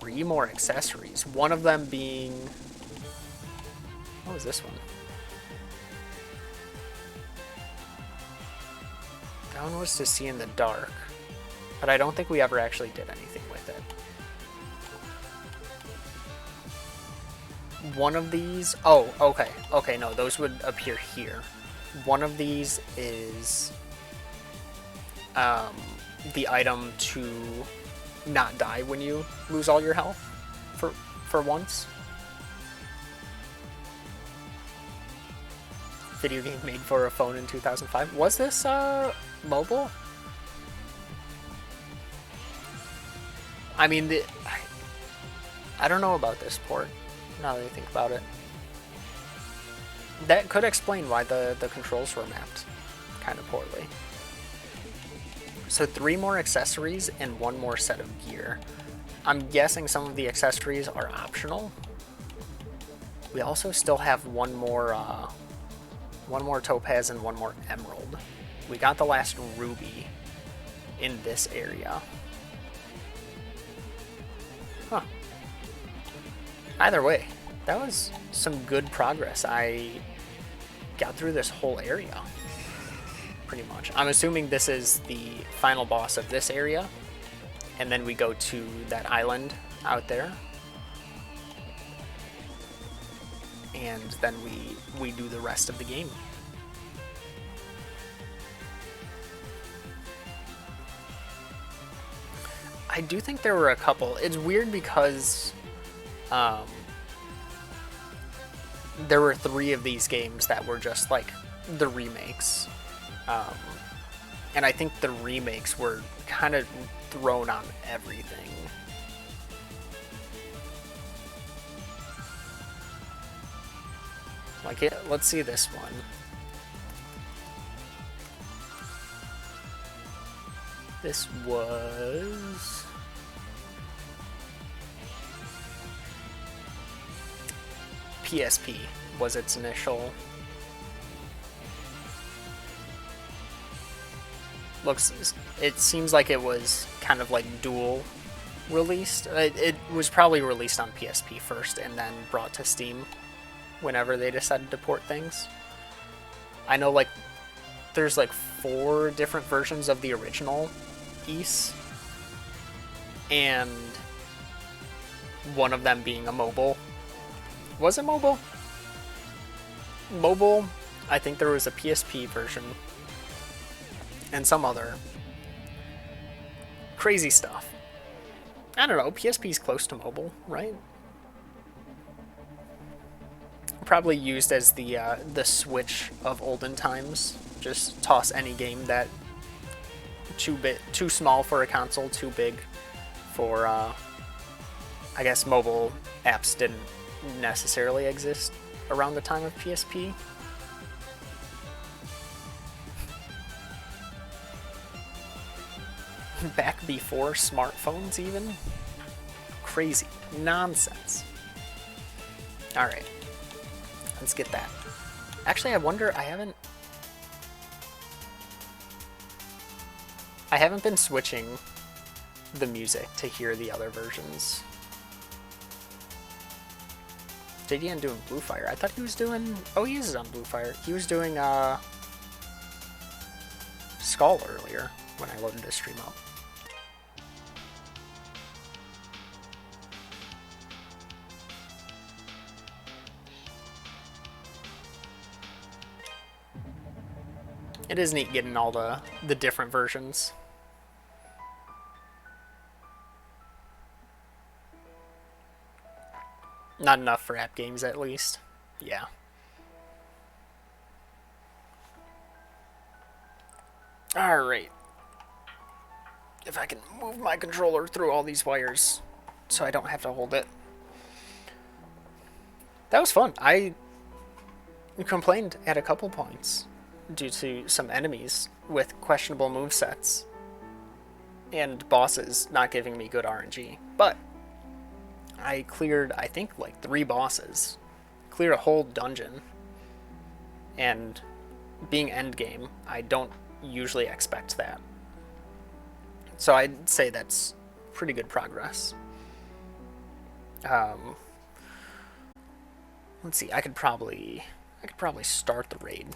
3 more accessories. One of them being... What was this one? That one was to see in the dark, but I don't think we ever actually did anything with it. One of these... Oh, okay. Okay, no, those would appear here. One of these is the item to not die when you lose all your health for once. Video game made for a phone in 2005. Was this mobile? I mean, I don't know about this port, now that I think about it. That could explain why the controls were mapped kind of poorly. So 3 more accessories and 1 more set of gear. I'm guessing some of the accessories are optional. We also still have one more topaz and 1 more emerald. We got the last ruby in this area. Huh. Either way, That was some good progress. I got through this whole area, pretty much. I'm assuming this is the final boss of this area, and then we go to that island out there, and then we do the rest of the game. I do think there were a couple. It's weird because there were 3 of these games that were just like the remakes. And I think the remakes were kind of thrown on everything. Like, let's see this one. This was... PSP was its initial. It seems like it was kind of like dual released. It was probably released on PSP first and then brought to Steam whenever they decided to port things. I know like there's like 4 different versions of the original Ys, and one of them being a mobile. Was it mobile? Mobile, I think there was a PSP version and some other crazy stuff. I don't know, PSP's close to mobile, right? Probably used as the Switch of olden times. Just toss any game that too small for a console, too big for I guess mobile apps didn't necessarily exist around the time of PSP. Back before smartphones even? Crazy. Nonsense. Alright. Let's get that. Actually, I wonder, I haven't been switching the music to hear the other versions. JDN doing Blue Fire. I thought he was doing... Oh, he is on Blue Fire. He was doing Skull earlier when I loaded his stream up. It is neat getting all the different versions. Not enough for app games, at least. Yeah. Alright. If I can move my controller through all these wires so I don't have to hold it. That was fun. I complained at a couple points due to some enemies with questionable movesets and bosses not giving me good RNG. But I cleared, I think, like 3 bosses. Cleared a whole dungeon. And being endgame, I don't usually expect that. So I'd say that's pretty good progress. Let's see, I could probably start the raid